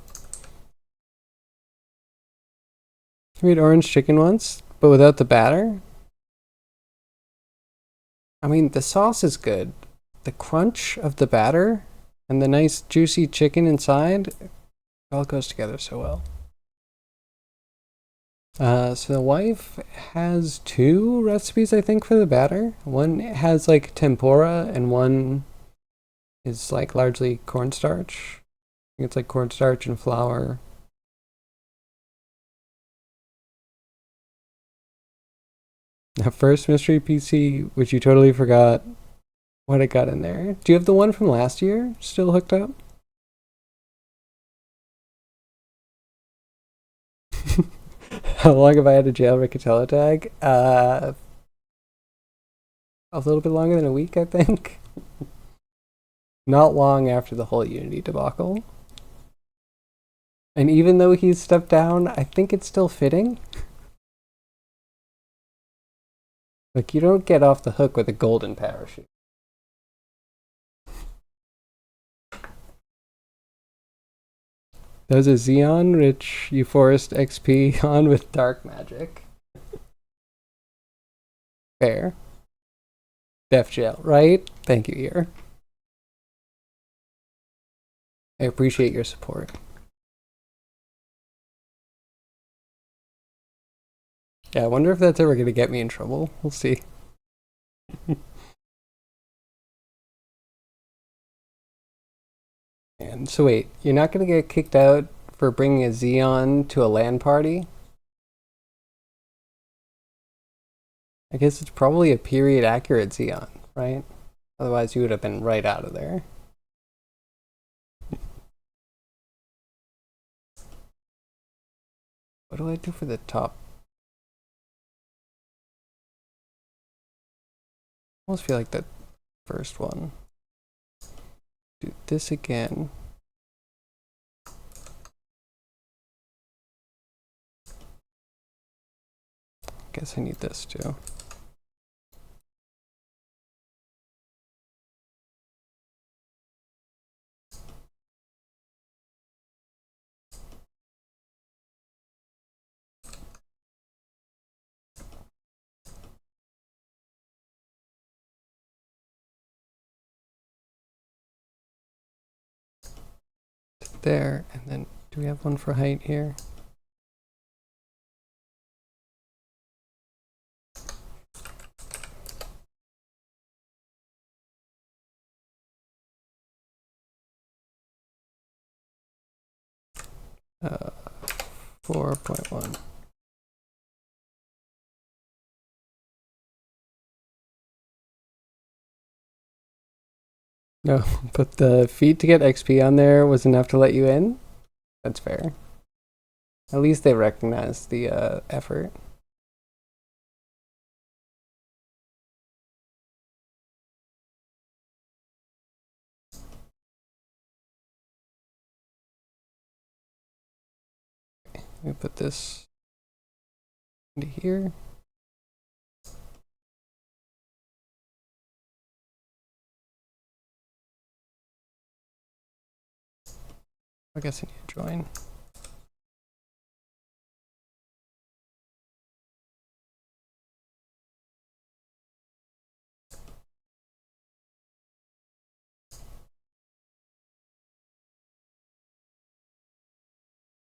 I made orange chicken once, but without the batter. I mean, the sauce is good. The crunch of the batter and the nice juicy chicken inside, it all goes together so well. So the wife has two recipes, I think, for the batter. One has like tempura, and one is like largely cornstarch. I think it's like cornstarch and flour. Now, first mystery PC, which you totally forgot what I got in there. Do you have the one from last year still hooked up? How long have I had a jailbreak a teletag? A little bit longer than a week, I think. Not long after the whole Unity debacle. And even though he's stepped down, I think it's still fitting. Like, you don't get off the hook with a golden parachute. There's a Xeon Rich Euforest XP on with Dark Magic. Fair. Def Jail, right? Thank you, here. I appreciate your support. Yeah, I wonder if that's ever going to get me in trouble. We'll see. And so wait, you're not going to get kicked out for bringing a Xeon to a LAN party? I guess it's probably a period accurate Xeon, right? Otherwise you would have been right out of there. What do I do for the top? I almost feel like that first one. Do this again. Guess I need this too. There, and then do we have one for height here? Uh, 4.1. No, but the feat to get XP on there was enough to let you in? That's fair. At least they recognize the effort. Let me put this into here. I guess I need to join.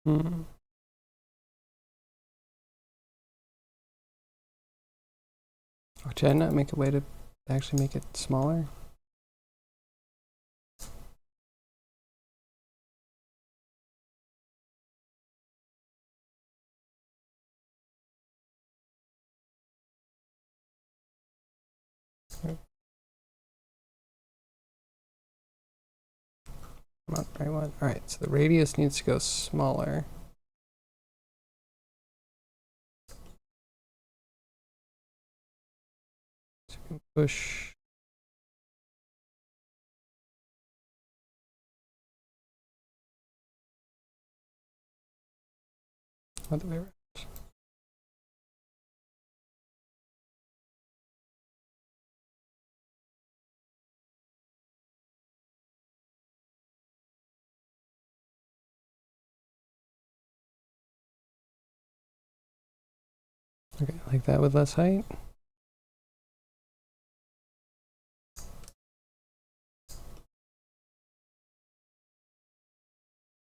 Hmm. Oh, did I not make a way to actually make it smaller? Come on, right one. Alright, so the radius needs to go smaller. So we can push. Other way around. Okay, like that with less height.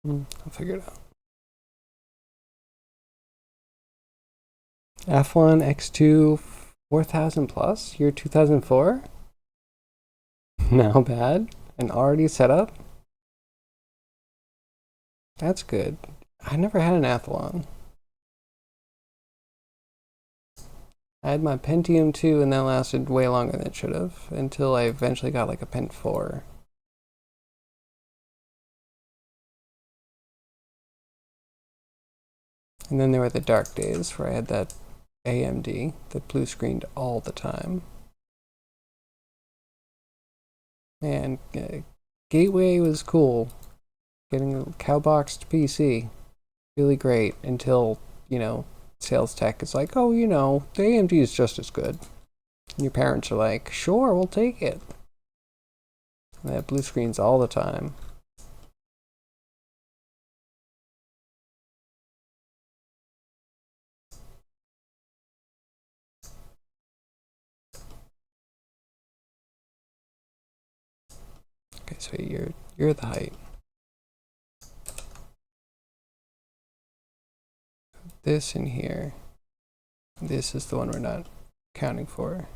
I'll figure it out. F1, X2, 4,000 plus? Year 2004? Now bad? And already set up? That's good. I never had an Athlon. I had my Pentium 2 and that lasted way longer than it should have until I eventually got like a Pent 4. And then there were the dark days where I had that AMD that blue screened all the time. And Gateway was cool. Getting a cowboxed PC, really great until, sales tech is like, oh, the AMD is just as good. And your parents are like, sure, we'll take it. And they have blue screens all the time. Okay, so you're the height. This in here. This is the one we're not counting for.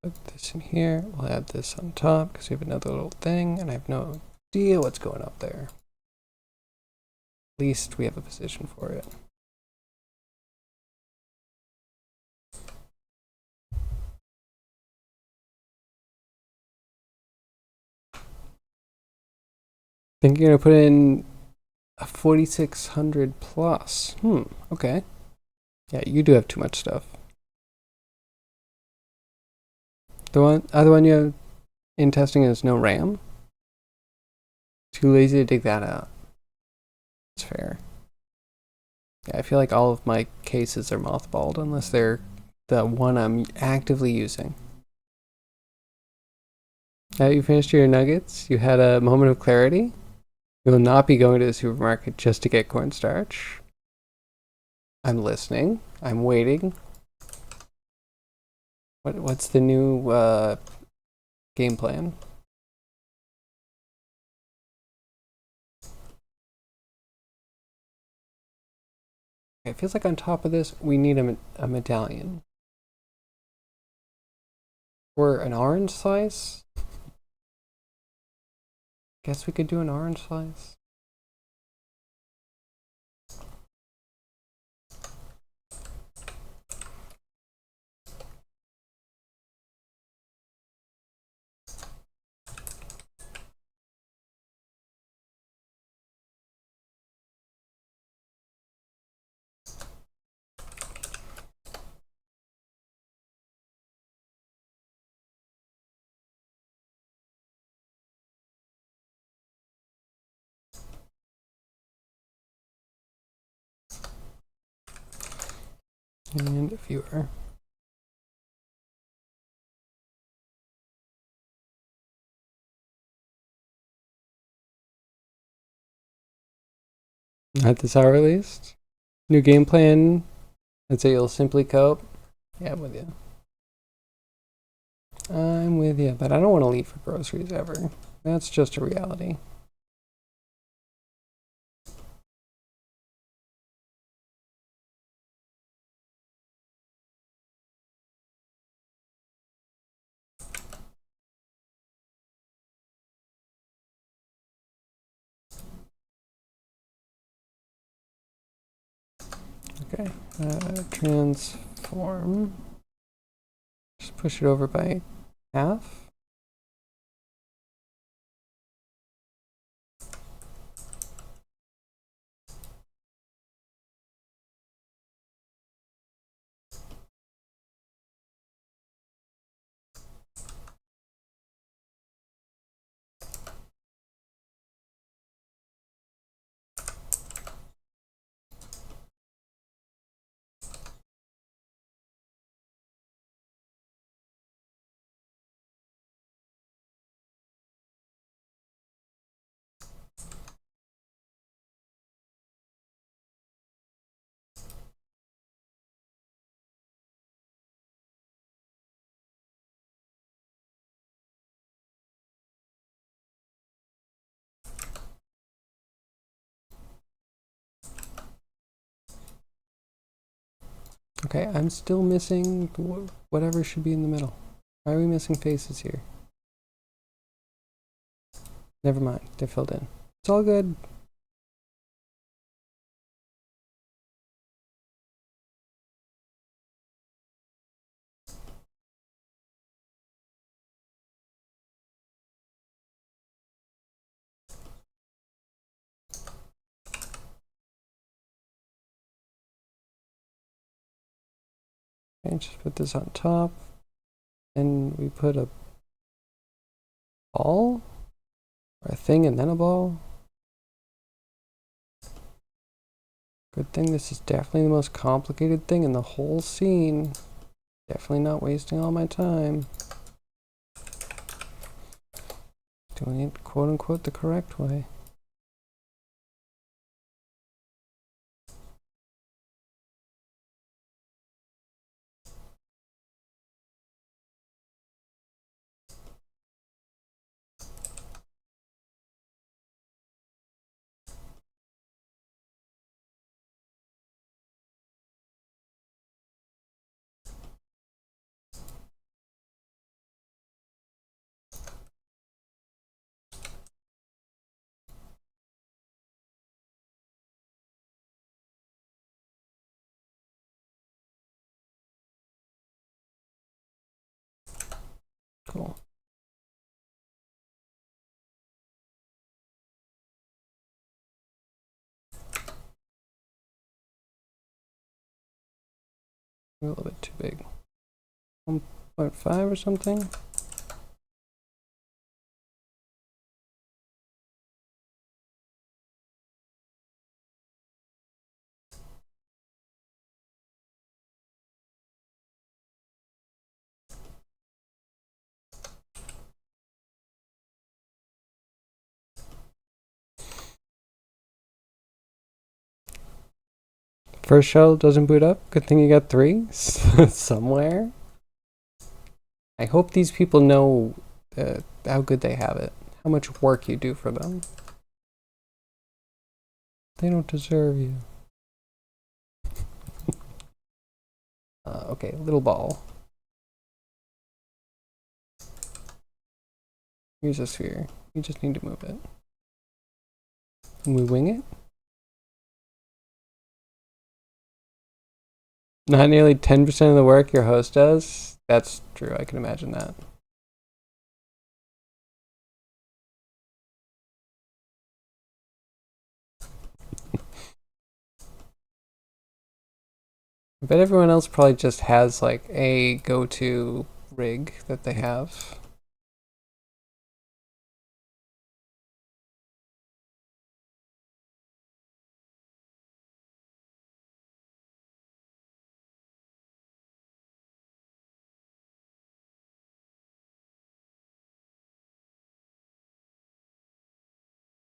Put this in here. We'll add this on top because we have another little thing, and I have no idea what's going up there. At least we have a position for it. Think you're gonna put in a 4600 plus. Okay. Yeah, you do have too much stuff. The other one you have in testing is no RAM. Too lazy to dig that out. That's fair. Yeah, I feel like all of my cases are mothballed unless they're the one I'm actively using. Now you finished your nuggets? You had a moment of clarity? You will not be going to the supermarket just to get cornstarch. I'm listening. I'm waiting. What's the new game plan? It feels like on top of this, we need a medallion. Or an orange slice? Guess we could do an orange slice. And a viewer. At this hour at least. New game plan. Let's say you'll simply cope. Yeah, I'm with you. I'm with you, but I don't want to leave for groceries ever. That's just a reality. Okay, transform. Just push it over by half. Okay, I'm still missing whatever should be in the middle. Why are we missing faces here? Never mind, they're filled in. It's all good. Okay, just put this on top. And we put a ball? Or a thing and then a ball? Good thing this is definitely the most complicated thing in the whole scene. Definitely not wasting all my time. Doing it quote unquote the correct way. Cool. A little bit too big. 1.5 or something. First shell doesn't boot up. Good thing you got 3 somewhere. I hope these people know how good they have it, how much work you do for them. They don't deserve you. Okay, little ball. Here's a sphere. You just need to move it. Can we wing it? Not nearly 10% of the work your host does? That's true, I can imagine that. I bet everyone else probably just has like a go-to rig that they have.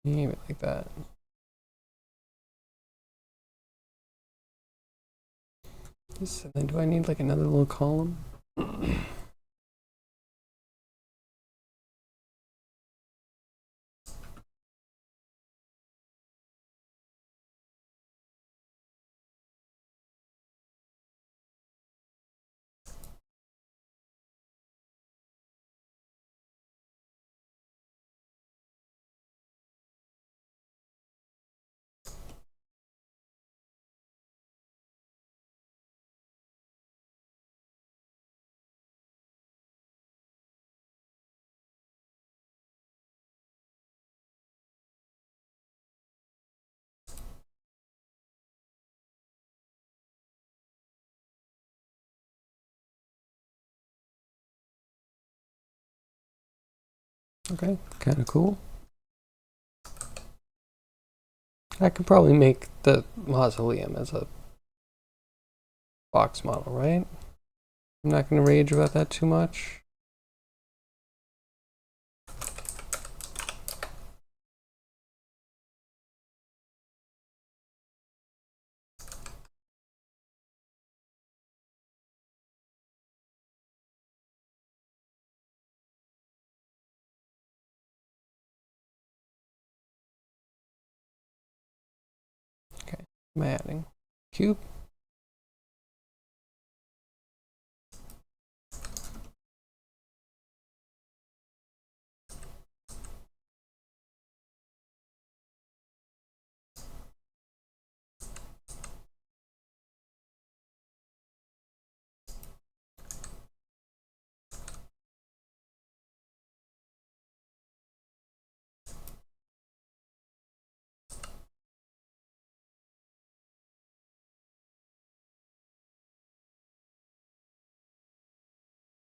Maybe like that. And then do I need like another little column? Okay, kind of cool. I could probably make the mausoleum as a box model, right? I'm not going to rage about that too much. Okay, am I adding? Cube?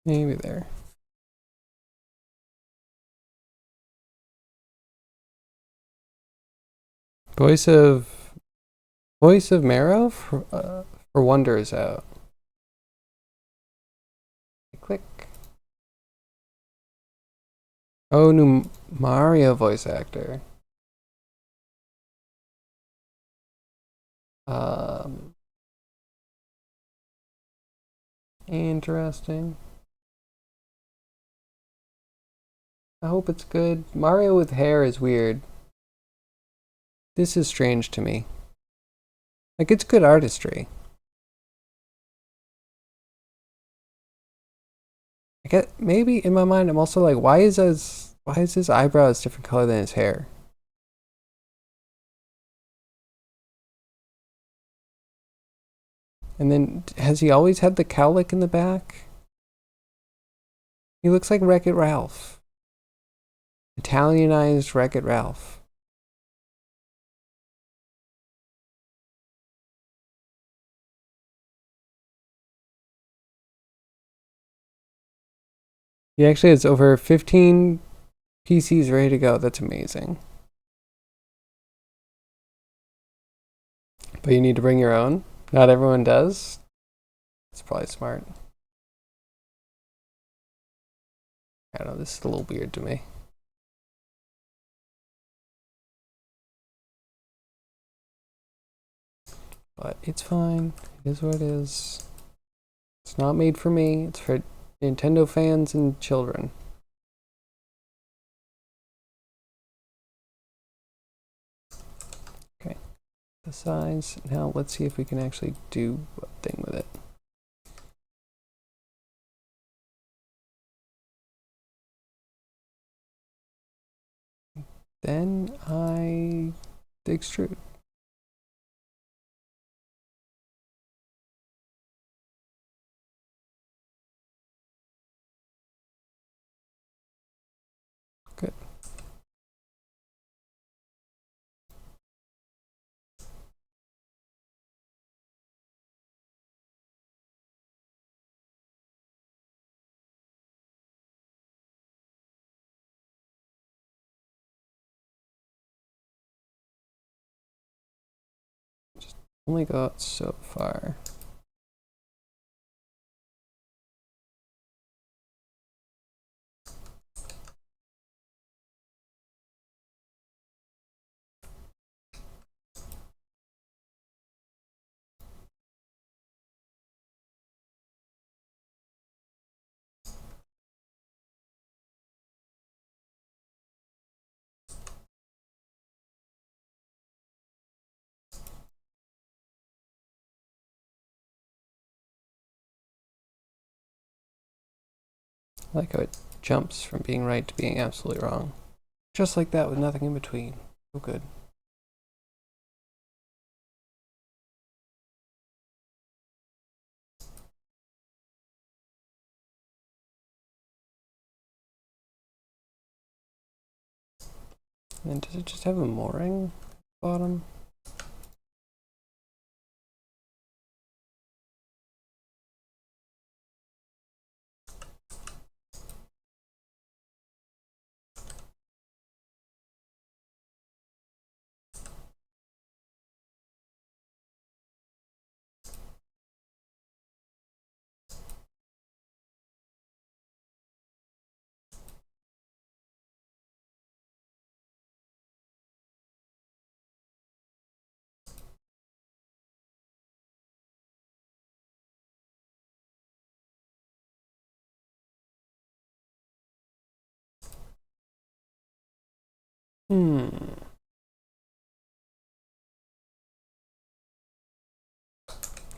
Maybe there. Voice of Marrow for Wonder is out. Click. Oh, new Mario voice actor. Interesting. I hope it's good. Mario with hair is weird. This is strange to me. Like, it's good artistry. I get maybe in my mind I'm also like, why is his eyebrows different color than his hair? And then has he always had the cowlick in the back? He looks like Wreck-It Ralph. Italianized Wreck-It Ralph. He actually has over 15 PCs ready to go. That's amazing. But you need to bring your own. Not everyone does. It's probably smart. I don't know, this is a little weird to me. But it's fine. It is what it is. It's not made for me. It's for Nintendo fans and children. Okay. The size. Now let's see if we can actually do a thing with it. Then I extrude. Good. Just only go out so far. I like how it jumps from being right to being absolutely wrong. Just like that with nothing in between. So good. And does it just have a mooring bottom?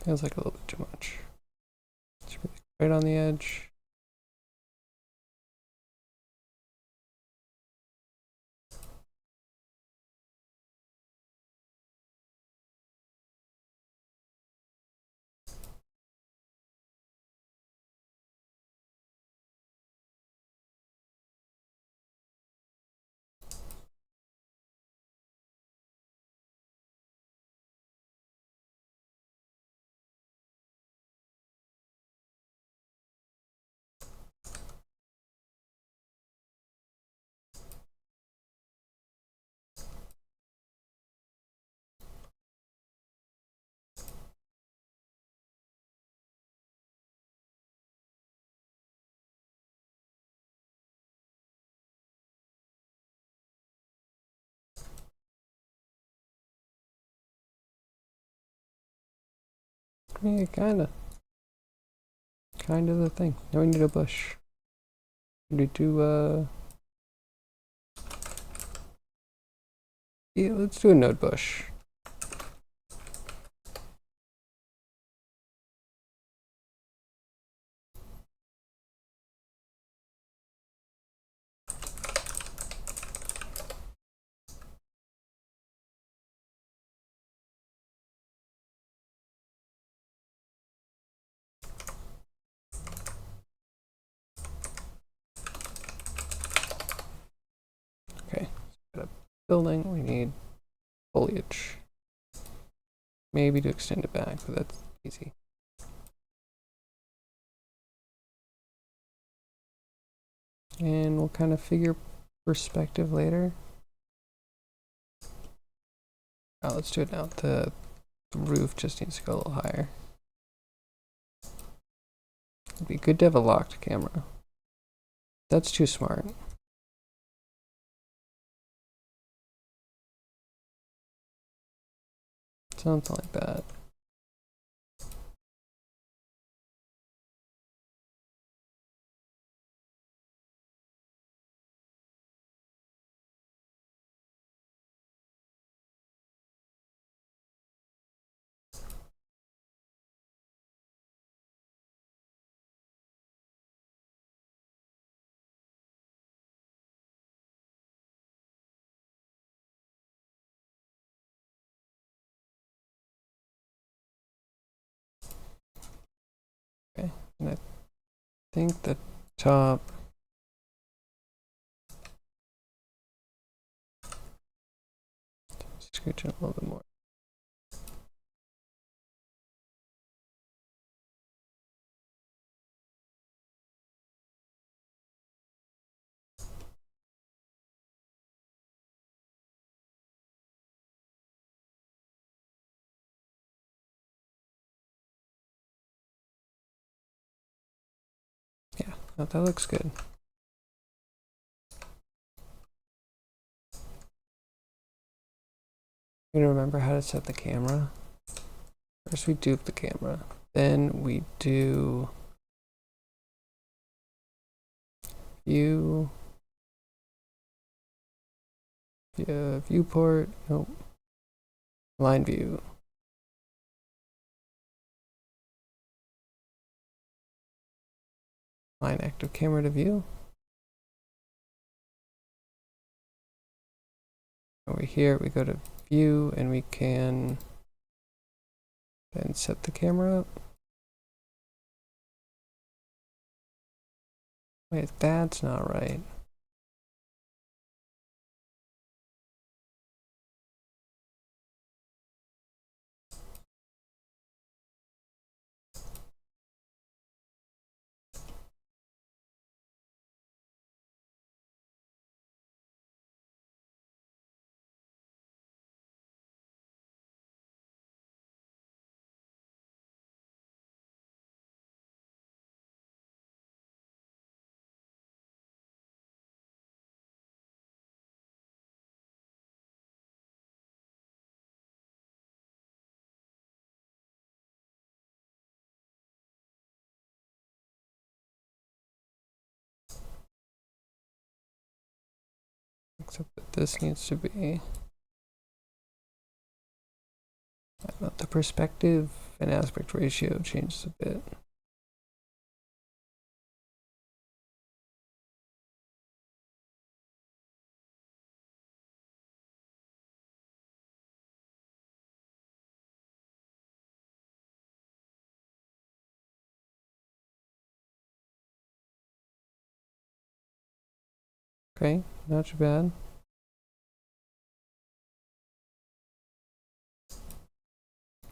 Feels like a little bit too much. It's really right on the edge. Yeah, kinda. Kinda the thing. Now we need a bush. We need to, yeah, let's do a node bush. building. We need foliage. Maybe to extend it back, but that's easy. And we'll kind of figure perspective later. Oh, let's do it now. The roof just needs to go a little higher. It'd be good to have a locked camera. That's too smart. Something like that. Okay, and I think the top scooch in a little bit more. Yeah, no, that looks good. You gonna remember how to set the camera? First we dupe the camera, then we do view, viewport, nope, line view. Line active camera to view. Over here we go to view and we can then set the camera up. Wait, that's not right. Except that this needs to be, I don't know, the perspective and aspect ratio changes a bit. Okay, not too bad.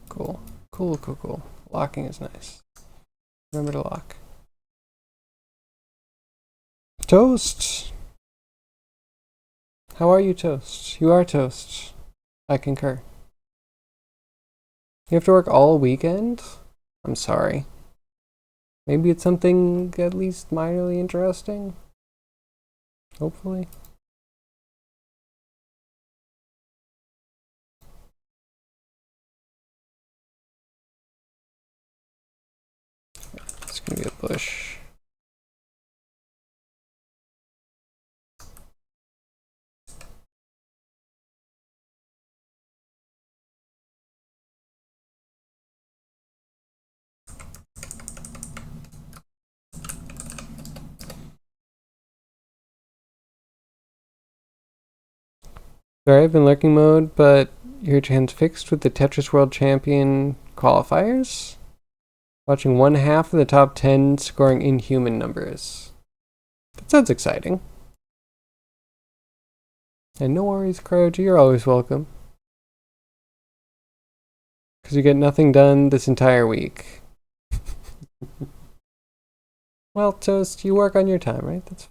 Cool. Cool, cool, cool. Locking is nice. Remember to lock. Toast! How are you, Toast? You are Toast. I concur. You have to work all weekend? I'm sorry. Maybe it's something at least minorly interesting? Hopefully. It's gonna be a bush. Sorry, I've been lurking mode, but you're transfixed with the Tetris World Champion qualifiers? Watching one half of the top 10 scoring inhuman numbers. That sounds exciting. And no worries, Crouch, you're always welcome. Because you get nothing done this entire week. Well, Toast, you work on your time, right?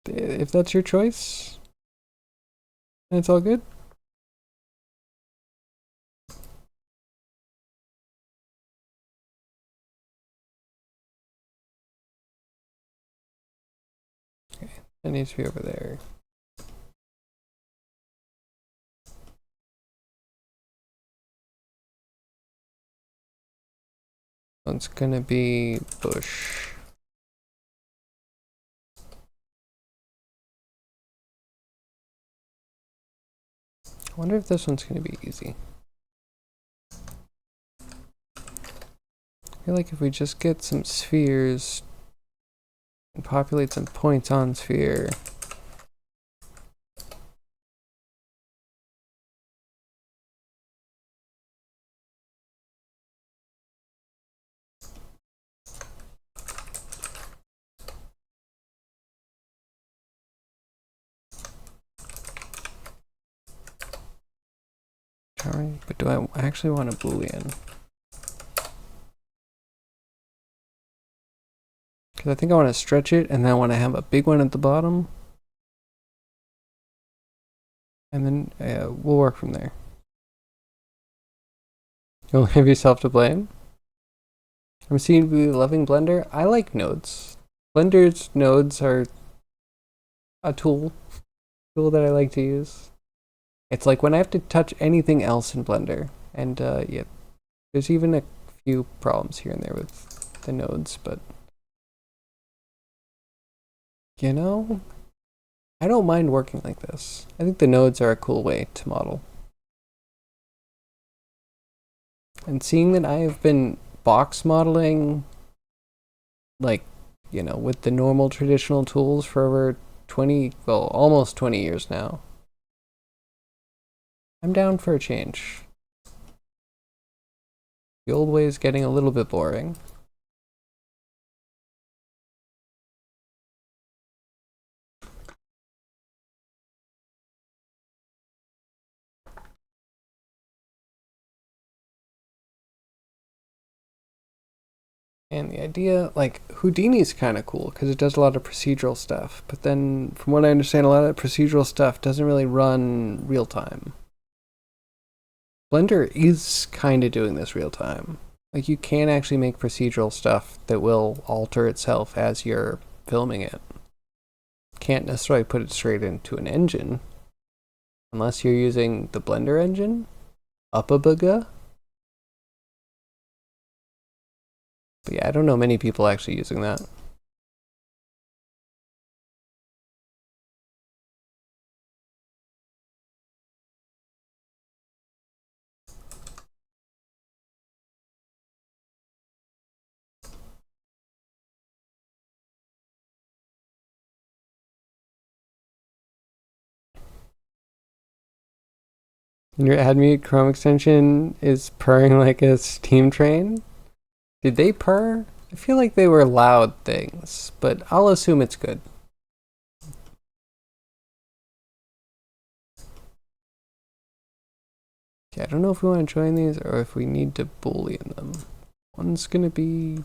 If that's your choice, then it's all good. Okay, that needs to be over there. It's gonna be bush. I wonder if this one's gonna be easy. I feel like if we just get some spheres and populate some points on sphere. Alright, but do I actually want a Boolean? Because I think I want to stretch it and then I want to have a big one at the bottom. And then we'll work from there. You'll have yourself to blame. I'm seeing you loving Blender. I like nodes. Blender's nodes are a tool that I like to use. It's like when I have to touch anything else in Blender. And yeah, there's even a few problems here and there with the nodes, but you know, I don't mind working like this. I think the nodes are a cool way to model. And seeing that I have been box modeling, like, you know, with the normal traditional tools for over 20, well, almost 20 years now, I'm down for a change. The old way is getting a little bit boring. And the idea, like, Houdini's kind of cool because it does a lot of procedural stuff. But then, from what I understand, a lot of procedural stuff doesn't really run real time. Blender is kind of doing this real time. Like, you can actually make procedural stuff that will alter itself as you're filming it. Can't necessarily put it straight into an engine unless you're using the Blender engine. Uppabuga. But yeah, I don't know many people actually using that. And your add mute Chrome extension is purring like a steam train? Did they purr? I feel like they were loud things, but I'll assume it's good. Okay, I don't know if we want to join these or if we need to boolean them. One's gonna be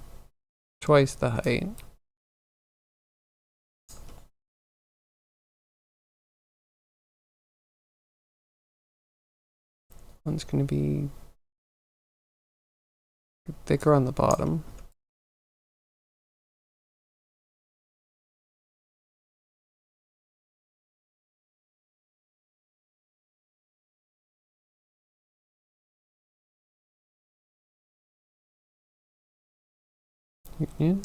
twice the height. One's gonna be thicker on the bottom. Union.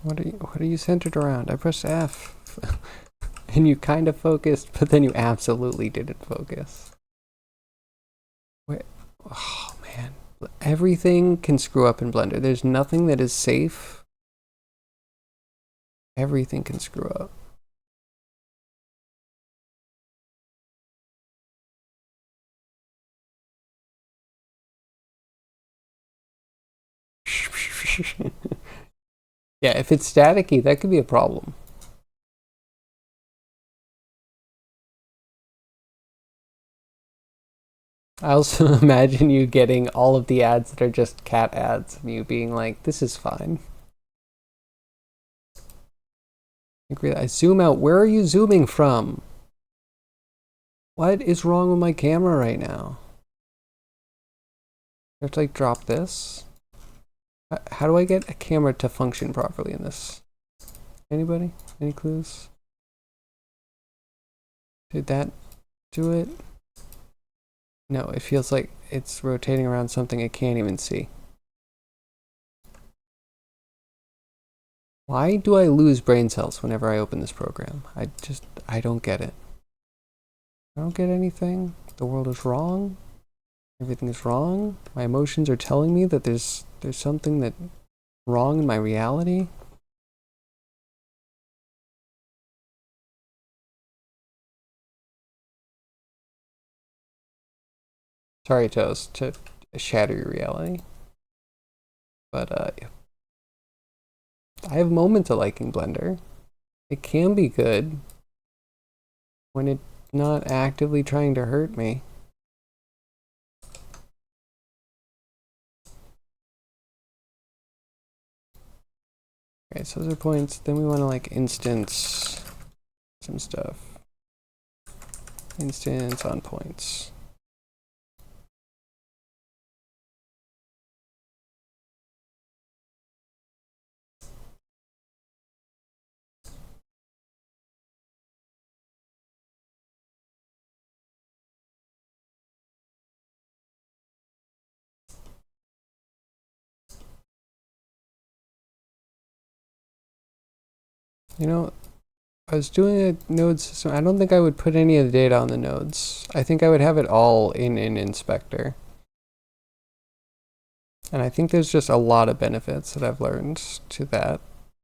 What are you centered around? I pressed F. And you kind of focused, but then you absolutely didn't focus. Wait. Oh man. Everything can screw up in Blender. There's nothing that is safe. Everything can screw up. Yeah, if it's staticky, that could be a problem. I also imagine you getting all of the ads that are just cat ads and you being like, this is fine. I zoom out. Where are you zooming from? What is wrong with my camera right now? I have to like drop this. How do I get a camera to function properly in this? Anybody? Any clues? Did that do it? No, it feels like it's rotating around something I can't even see. Why do I lose brain cells whenever I open this program? I don't get it. I don't get anything. The world is wrong. Everything is wrong. My emotions are telling me that there's something that wrong in my reality. Sorry, Toast, to shatter your reality. But I have moments of liking Blender. It can be good when it's not actively trying to hurt me. Okay, so those are points. Then we want to like instance some stuff. Instance on points. You know, I was doing a node system. I don't think I would put any of the data on the nodes. I think I would have it all in an inspector. And I think there's just a lot of benefits that I've learned to that,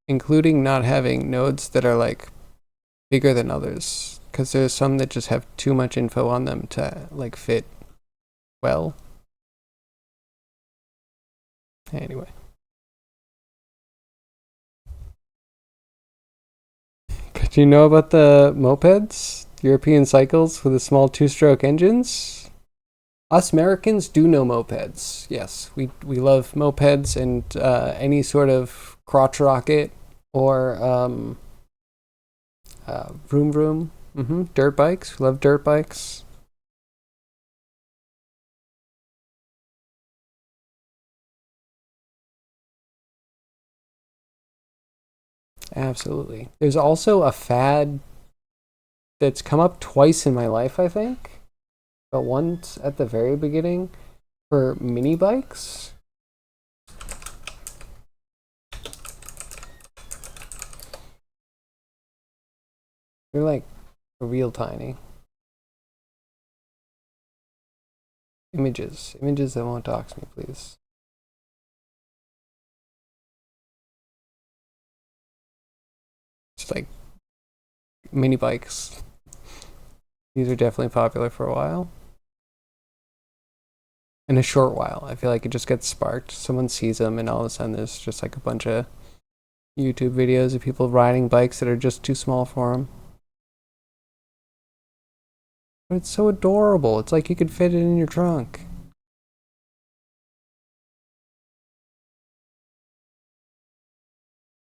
including not having nodes that are like bigger than others, because there's some that just have too much info on them to like fit well. Anyway. Did you know about the mopeds? European cycles with the small two-stroke engines? Us Americans do know mopeds. Yes, we love mopeds and any sort of crotch rocket or vroom vroom. Dirt bikes. We love dirt bikes. Absolutely. There's also a fad that's come up twice in my life, I think, but once at the very beginning for mini bikes. They're like real tiny. Images that won't dox me, please. It's like mini bikes. These are definitely popular for a while. In a short while, I feel like it just gets sparked. Someone sees them, and all of a sudden, there's just like a bunch of YouTube videos of people riding bikes that are just too small for them. But it's so adorable. It's like you could fit it in your trunk.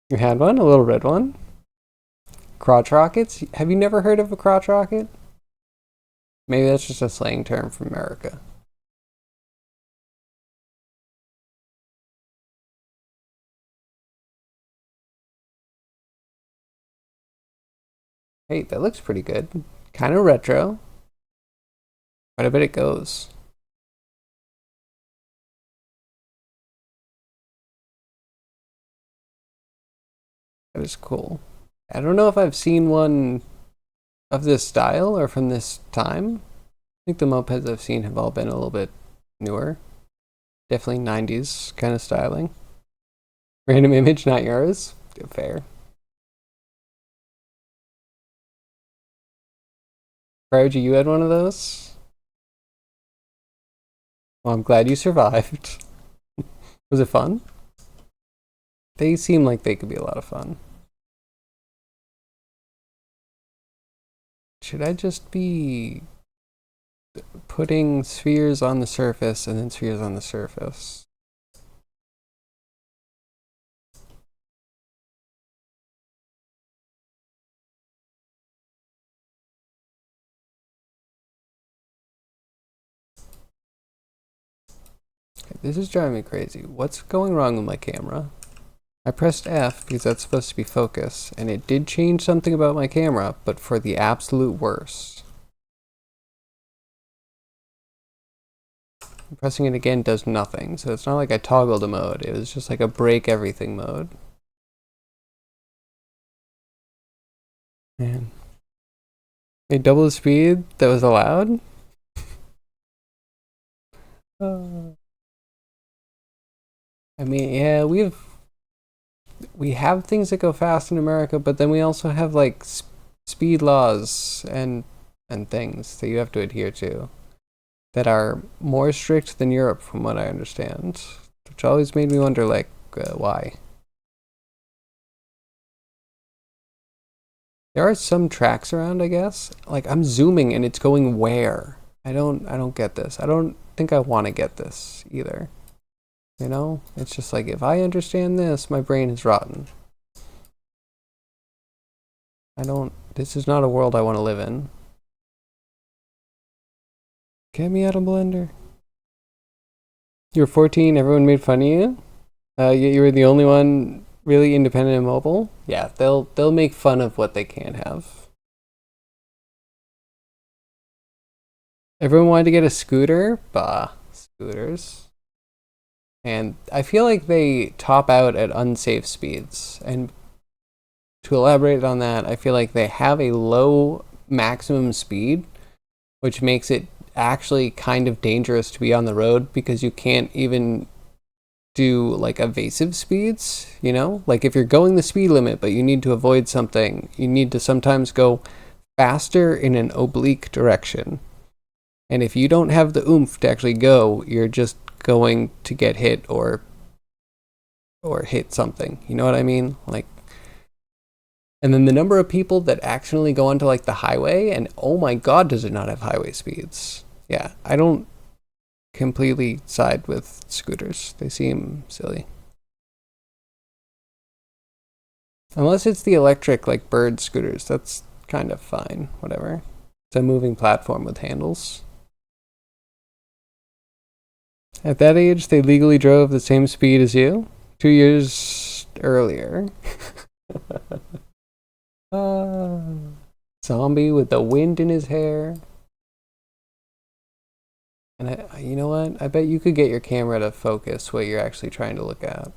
You had one? A little red one? Crotch rockets? Have you never heard of a crotch rocket? Maybe that's just a slang term from America. Hey, that looks pretty good. Kind of retro. But I bet it goes. That is cool. I don't know if I've seen one of this style or from this time. I think the mopeds I've seen have all been a little bit newer. Definitely 90s kind of styling. Random image, not yours. Fair. Prodigy, you had one of those? Well, I'm glad you survived. Was it fun? They seem like they could be a lot of fun. Should I just be putting spheres on the surface and then spheres on the surface? Okay, this is driving me crazy. What's going wrong with my camera? I pressed F because that's supposed to be focus, and it did change something about my camera, but for the absolute worst. Pressing it again does nothing, so it's not like I toggled a mode. It was just like a break everything mode. Man. A double the speed that was allowed? I mean, yeah, we have things that go fast in America, but then we also have like speed laws and things that you have to adhere to that are more strict than Europe, from what I understand, which always made me wonder, like, why. There are some tracks around, I guess. Like, I'm zooming and it's going where? I don't get this. I don't think I want to get this either. You know? It's just like, if I understand this, my brain is rotten. This is not a world I want to live in. Get me out of Blender. You were 14, everyone made fun of you? Yet you were the only one really independent and mobile? Yeah, they'll make fun of what they can't have. Everyone wanted to get a scooter? Bah, scooters. And I feel like they top out at unsafe speeds. And to elaborate on that, I feel like they have a low maximum speed, which makes it actually kind of dangerous to be on the road because you can't even do like evasive speeds, you know? Like if you're going the speed limit but you need to avoid something, you need to sometimes go faster in an oblique direction. And if you don't have the oomph to actually go, you're just going to get hit or hit something. You know what I mean? Like, and then the number of people that accidentally go onto like the highway and oh my god, does it not have highway speeds? Yeah, I don't completely side with scooters. They seem silly. Unless it's the electric like bird scooters, that's kind of fine. Whatever. It's a moving platform with handles. At that age, they legally drove the same speed as you 2 years earlier. Zombie with the wind in his hair. And you know what? I bet you could get your camera to focus what you're actually trying to look at.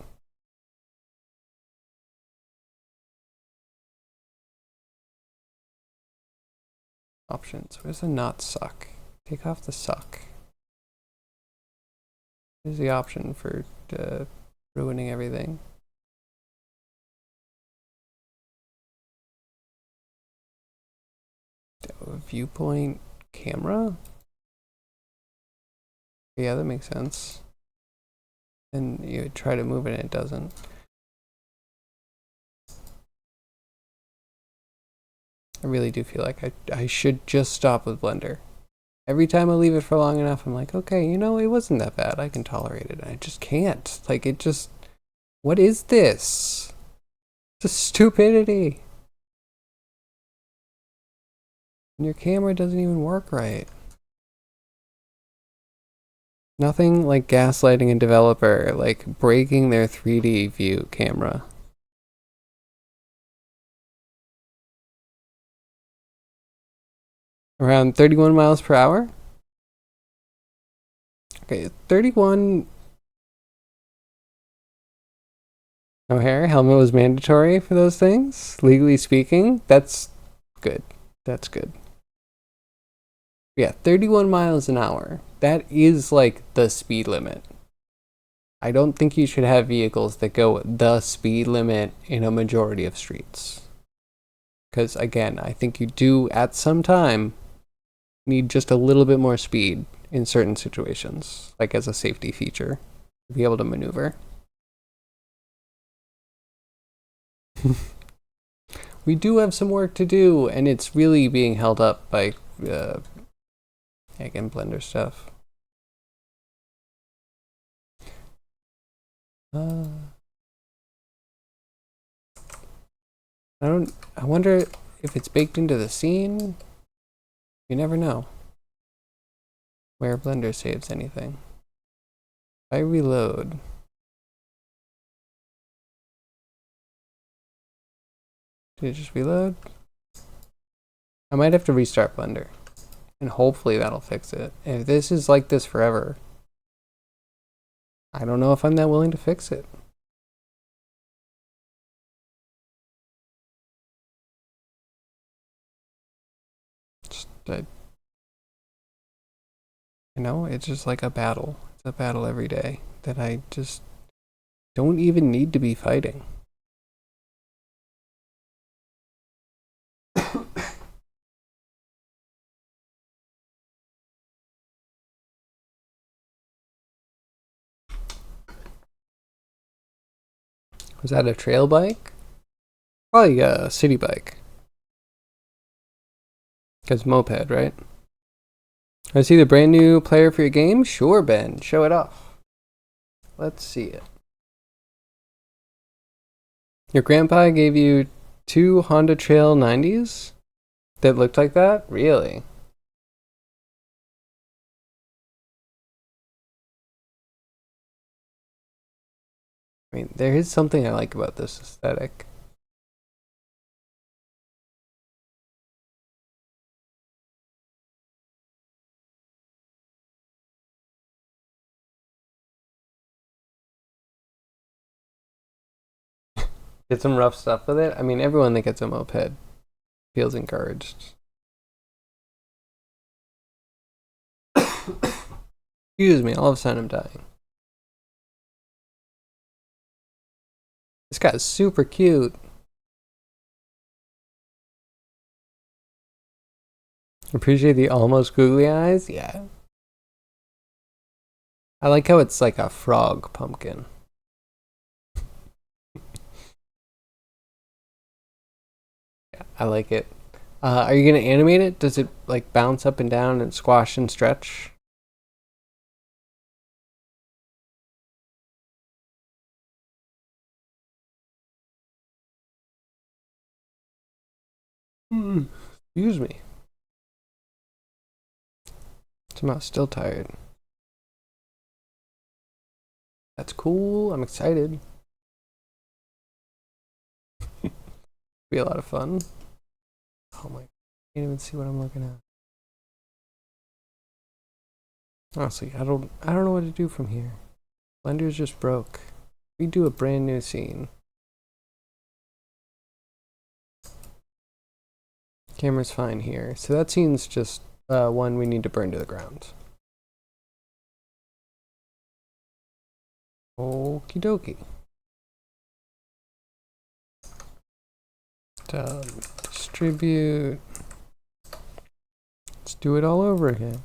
Options. Where's the not suck? Take off the suck. Here's the option for ruining everything. Viewpoint camera? Yeah, that makes sense. And you try to move it and it doesn't. I really do feel like I should just stop with Blender. Every time I leave it for long enough, I'm like, okay, you know, it wasn't that bad. I can tolerate it. I just can't. Like, it just... What is this? It's a stupidity. And your camera doesn't even work right. Nothing like gaslighting a developer, like breaking their 3D view camera. Around 31 miles per hour? Okay, 31... No hair, helmet was mandatory for those things, legally speaking. That's good. That's good. Yeah, 31 miles an hour. That is like the speed limit. I don't think you should have vehicles that go the speed limit in a majority of streets. Because again, I think you do at some time need just a little bit more speed in certain situations, like as a safety feature, to be able to maneuver. We do have some work to do, and it's really being held up by, again, Blender stuff. I wonder if it's baked into the scene. You never know where Blender saves anything. If I reload. Did it just reload? I might have to restart Blender. And hopefully that'll fix it. If this is like this forever, I don't know if I'm that willing to fix it. You know, it's just like a battle. It's a battle every day that I just don't even need to be fighting. Was that a trail bike? Probably a city bike. Because moped, right? I see the brand new player for your game? Sure, Ben. Show it off. Let's see it. Your grandpa gave you 2 Honda Trail 90s that looked like that? Really? I mean, there is something I like about this aesthetic. Did some rough stuff with it. I mean, everyone that gets a moped feels encouraged. Excuse me, all of a sudden I'm dying. This guy's super cute. Appreciate the almost googly eyes? Yeah. I like how it's like a frog pumpkin. Yeah, I like it. Are you gonna animate it? Does it like bounce up and down and squash and stretch? Excuse me. Somehow still tired. That's cool. I'm excited. Be a lot of fun. Oh my! I can't even see what I'm looking at. Honestly, I don't know what to do from here. Blender's just broke. We do a brand new scene. Camera's fine here. So that scene's just one we need to burn to the ground. Okie dokie. Distribute. Let's do it all over again.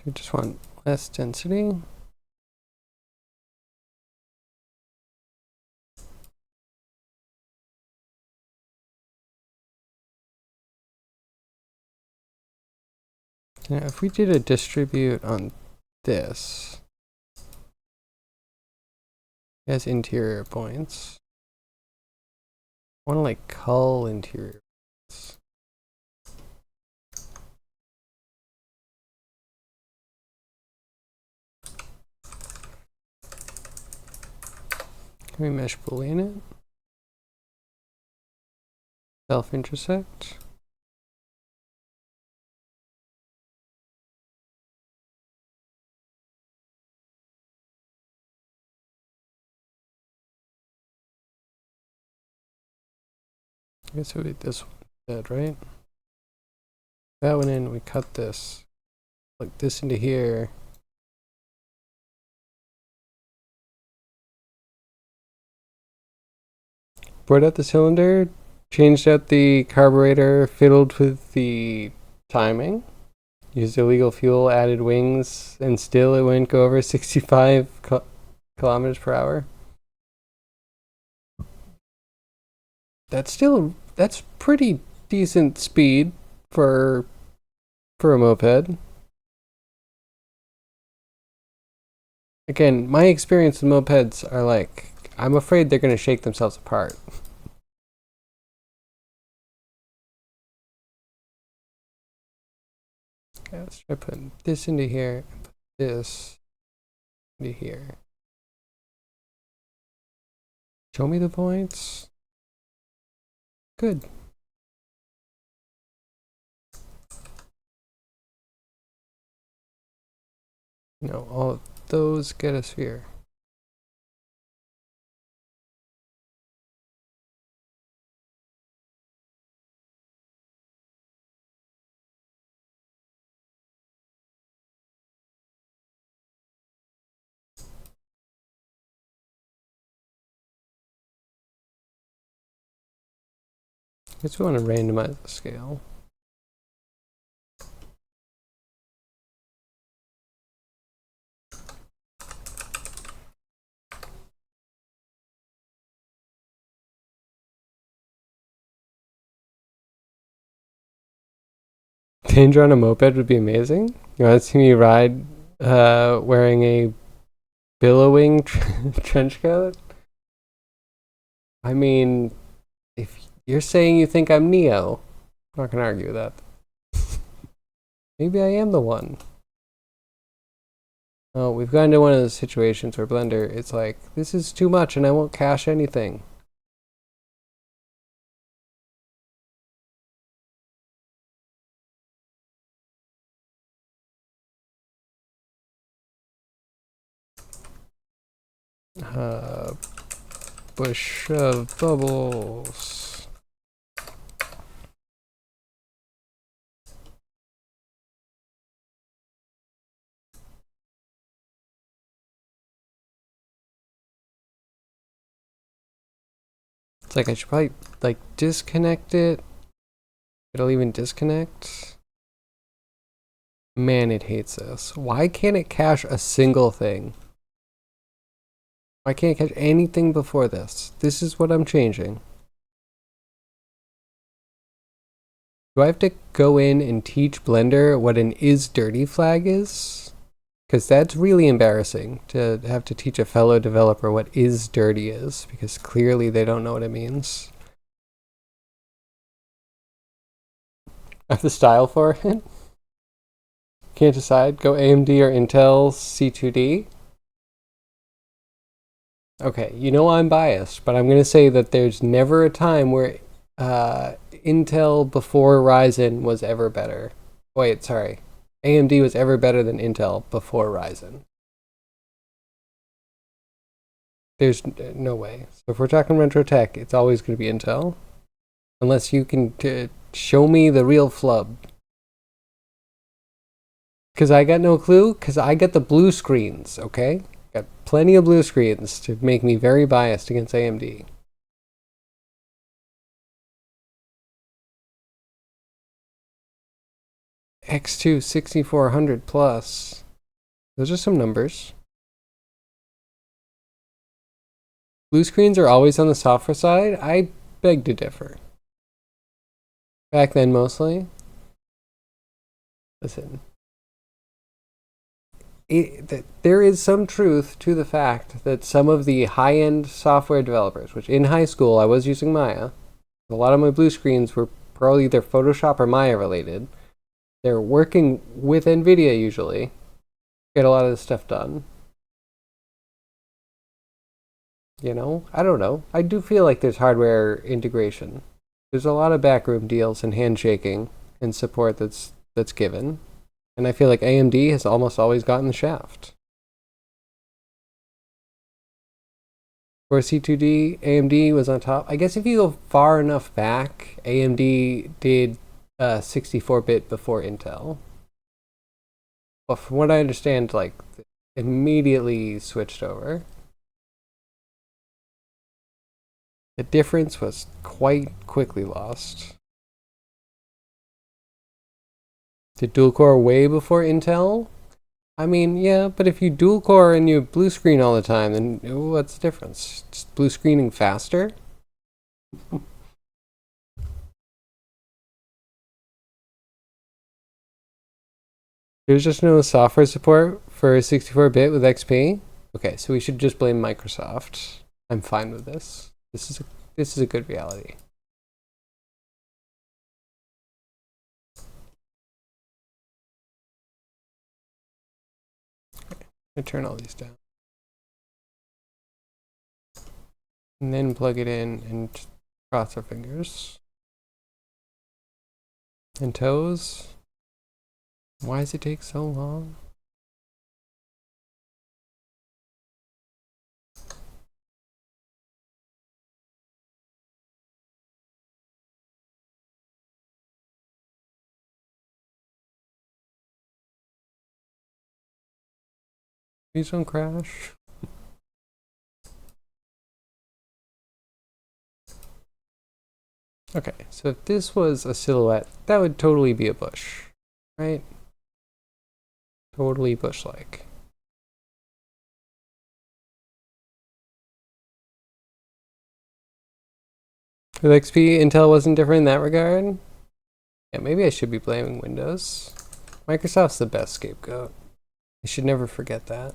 We just want less density. Now, if we did a distribute on this as interior points, I want to like cull interior points. Can we mesh boolean it? Self-intersect. I guess it would be this one instead, right? That one in, we cut this. Plug this into here. Brought out the cylinder, changed out the carburetor, fiddled with the timing, used illegal fuel, added wings, and still it wouldn't go over 65 kilometers per hour. That's pretty decent speed for a moped. Again, my experience with mopeds are like, I'm afraid they're going to shake themselves apart. Okay, let's try putting this into here and put this into here. Show me the points. Good. No, all of those get us here. I guess we want to randomize the scale. Danger on a moped would be amazing. You want to see me ride wearing a billowing trench coat? I mean, if you're saying you think I'm Neo, I'm not going to argue with that. Maybe I am the one. Oh, we've gotten to one of those situations where Blender, it's like, this is too much and I won't cache anything. Bush of bubbles. It's like I should probably like disconnect it. It'll even disconnect. Man, it hates this. Why can't it cache a single thing? I can't catch anything before this. This is what I'm changing. Do I have to go in and teach Blender what an is dirty flag is? Because that's really embarrassing to have to teach a fellow developer what is dirty is, because clearly they don't know what it means. I have the style for it. Can't decide. Go AMD or Intel C2D. Okay, you know I'm biased, but I'm going to say that there's never a time where Intel before Ryzen was ever better. Wait, sorry. AMD was ever better than Intel before Ryzen. There's no way. So if we're talking retro tech, it's always going to be Intel. Unless you can show me the real flub. Because I got no clue, because I got the blue screens, okay? Got plenty of blue screens to make me very biased against AMD. X2 6400 plus. Those are some numbers. Blue screens are always on the software side. I beg to differ. Back then, mostly. Listen. There is some truth to the fact that some of the high-end software developers, which in high school I was using Maya, a lot of my blue screens were probably either Photoshop or Maya related. They're working with NVIDIA usually, get a lot of this stuff done. You know, I don't know. I do feel like there's hardware integration. There's a lot of backroom deals and handshaking and support that's given, and I feel like AMD has almost always gotten the shaft. For C2D, AMD was on top. I guess if you go far enough back, AMD did 64-bit before Intel. But from what I understand, like immediately switched over. The difference was quite quickly lost. Did dual core way before Intel? I mean, yeah, but if you dual core and you blue screen all the time, then what's the difference? Just blue screening faster? There's just no software support for 64-bit with XP. Okay, so we should just blame Microsoft. I'm fine with this. This is a good reality. I turn all these down. And then plug it in and cross our fingers. And toes. Why does it take so long? Please don't crash. Okay, so if this was a silhouette, that would totally be a bush, right? Totally bush-like. With XP, Intel wasn't different in that regard. Yeah, maybe I should be blaming Windows. Microsoft's the best scapegoat. I should never forget that.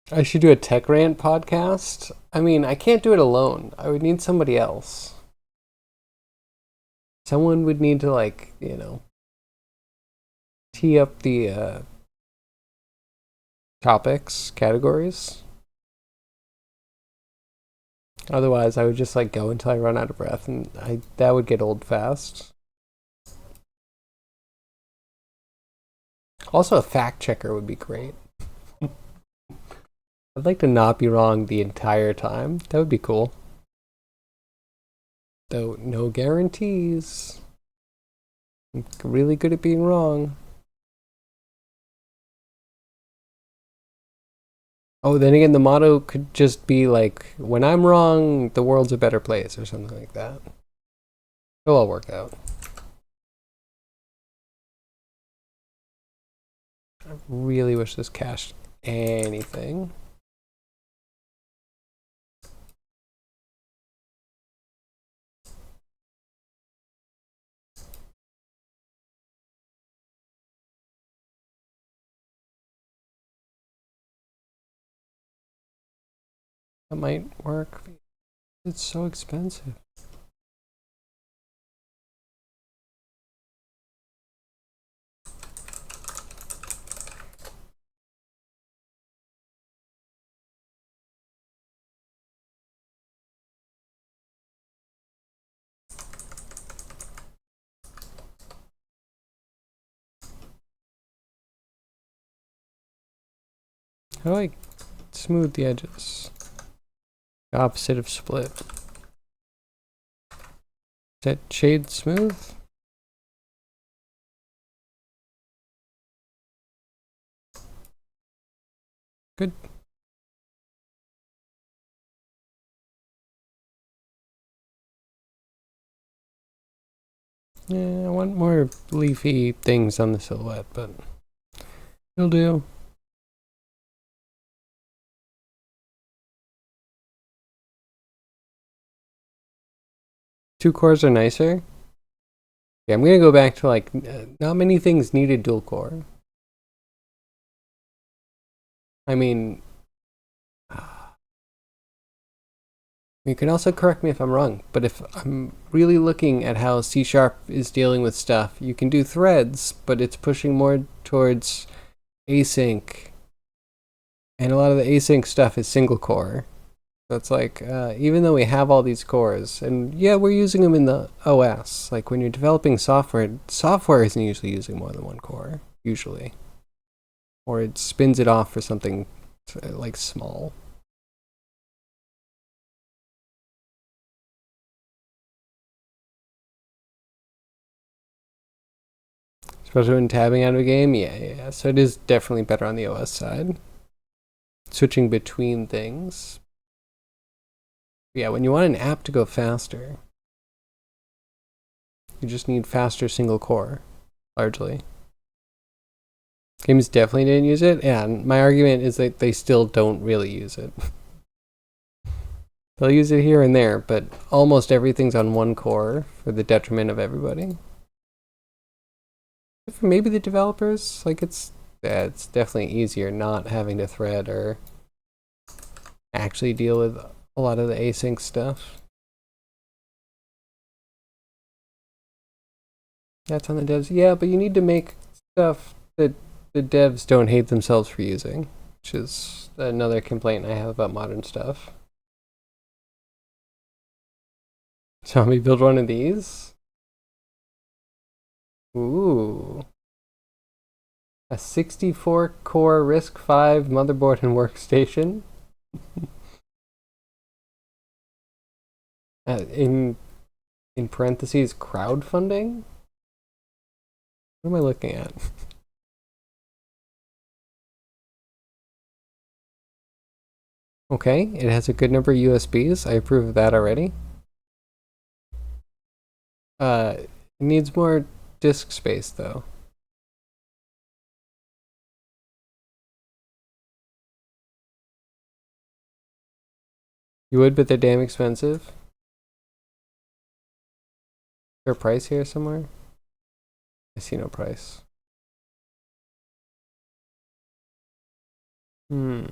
I should do a tech rant podcast. I mean, I can't do it alone. I would need somebody else. Someone would need to, like, tee up the topics, categories. Otherwise, I would just like go until I run out of breath, and that would get old fast. Also, a fact checker would be great. I'd like to not be wrong the entire time. That would be cool. Though, no guarantees. I'm really good at being wrong. Oh, then again, the motto could just be like, when I'm wrong, the world's a better place, or something like that. It'll all work out. I really wish this cached anything. That might work. It's so expensive. How do I smooth the edges? The opposite of split. Is that shade smooth? Good. Yeah, I want more leafy things on the silhouette, but it'll do. Two cores are nicer. Yeah, I'm gonna go back to like not many things needed dual core. I mean, you can also correct me if I'm wrong, but if I'm really looking at how C# is dealing with stuff, you can do threads, but it's pushing more towards async, and a lot of the async stuff is single core. So it's like, even though we have all these cores, and yeah, we're using them in the OS, like when you're developing software, software isn't usually using more than one core, usually. Or it spins it off for something like small. Especially when tabbing out of a game, yeah. So it is definitely better on the OS side. Switching between things. Yeah, when you want an app to go faster, you just need faster single core, largely. Games definitely didn't use it, and my argument is that they still don't really use it. They'll use it here and there, but almost everything's on one core for the detriment of everybody. For maybe the developers, like it's definitely easier not having to thread or actually deal with a lot of the async stuff. That's on the devs. Yeah, but you need to make stuff that the devs don't hate themselves for using, which is another complaint I have about modern stuff. So let me build one of these. Ooh. A 64 core RISC-V motherboard and workstation. In parentheses, crowdfunding? What am I looking at? Okay, it has a good number of USBs. I approve of that already. It needs more disk space though. You would, but they're damn expensive. Is there a price here somewhere? I see no price. Hmm.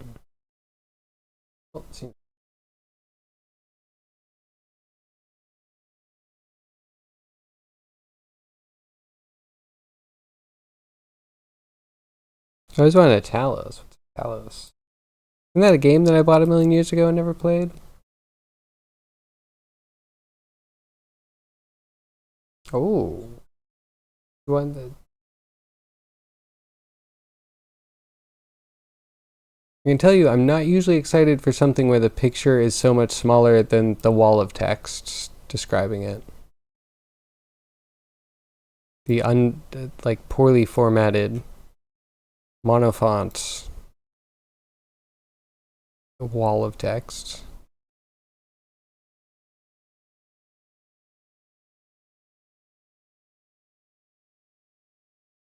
Oh, see. I always wanted a Talos. What's a Talos? Isn't that a game that I bought a million years ago and never played? Oh. You want the... I can tell you, I'm not usually excited for something where the picture is so much smaller than the wall of text describing it. The like poorly formatted monofont wall of text.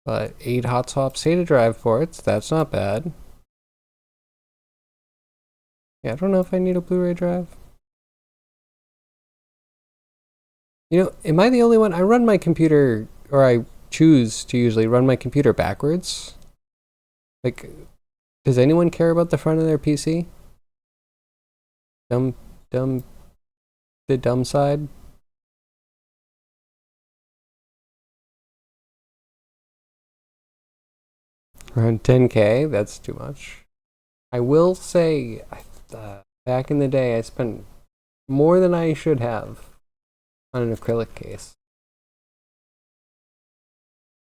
But 8 hot swap SATA drive ports, that's not bad. Yeah, I don't know if I need a Blu-ray drive. You know, am I the only one? I run my computer, or I choose to usually run my computer backwards. Like, does anyone care about the front of their PC? Dumb, the dumb side? Around 10K, that's too much. I will say, back in the day, I spent more than I should have on an acrylic case.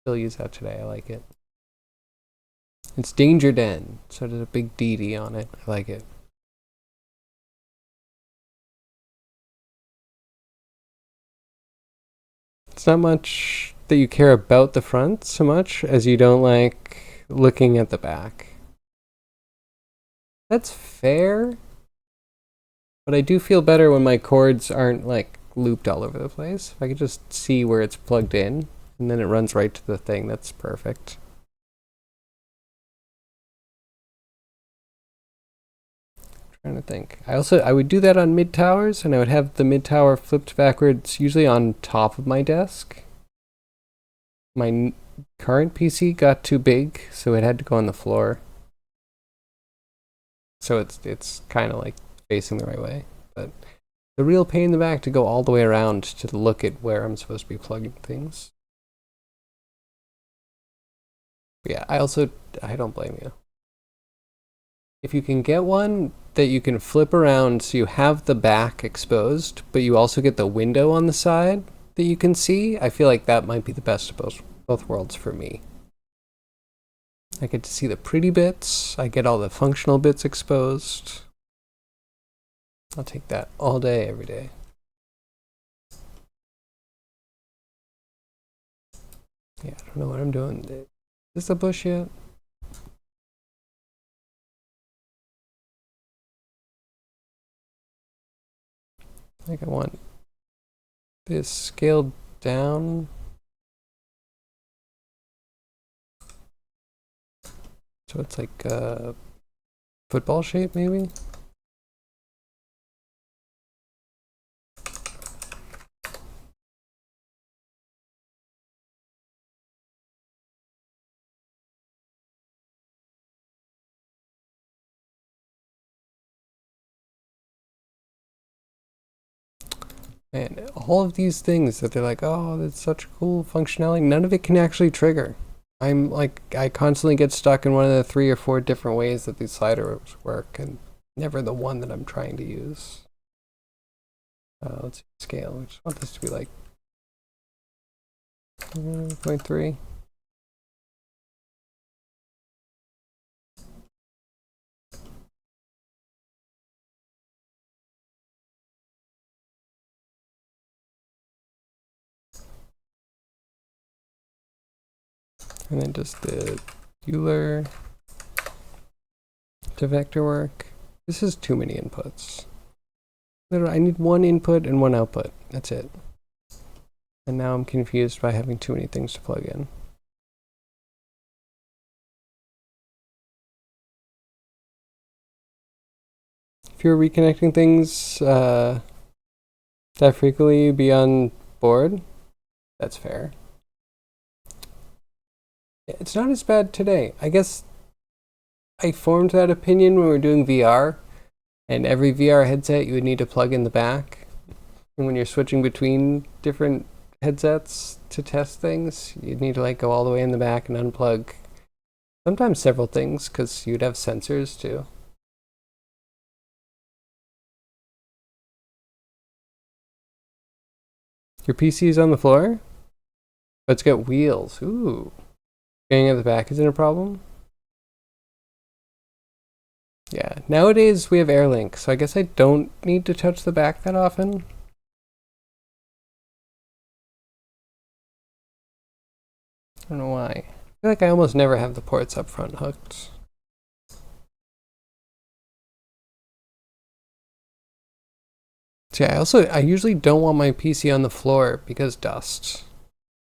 Still use that today, I like it. It's Danger Den, so there's a big DD on it. I like it. It's not much that you care about the front so much as you don't like looking at the back. That's fair, but I do feel better when my cords aren't like looped all over the place. If I could just see where it's plugged in and then it runs right to the thing, that's perfect. Trying to think. I would do that on mid towers, and I would have the mid tower flipped backwards, usually on top of my desk. My current PC got too big, so it had to go on the floor. So it's kind of like facing the right way, but the real pain in the back to go all the way around to look at where I'm supposed to be plugging things. But yeah, I don't blame you. If you can get one that you can flip around so you have the back exposed, but you also get the window on the side that you can see, I feel like that might be the best of both worlds for me. I get to see the pretty bits, I get all the functional bits exposed. I'll take that all day, every day. Yeah, I don't know what I'm doing. Is this a bush yet? I think I want this scaled down. So it's like football shape, maybe? And all of these things that they're like, oh, that's such cool functionality, none of it can actually trigger. I'm like, I constantly get stuck in one of the 3 or 4 different ways that these sliders work, and never the one that I'm trying to use. Let's see, scale. We just want this to be like 0.3. And then just the Euler to vector work. This is too many inputs. Literally, I need 1 input and 1 output. That's it. And now I'm confused by having too many things to plug in. If you're reconnecting things that frequently, you'd be on board. That's fair. It's not as bad today. I guess I formed that opinion when we were doing VR, and every VR headset you would need to plug in the back. And when you're switching between different headsets to test things, you'd need to like go all the way in the back and unplug sometimes several things, because you'd have sensors too. Your PC's on the floor? But it's got wheels. Ooh. Getting at the back isn't a problem? Yeah, nowadays we have AirLink, so I guess I don't need to touch the back that often. I don't know why. I feel like I almost never have the ports up front hooked. So yeah, I usually don't want my PC on the floor because dust.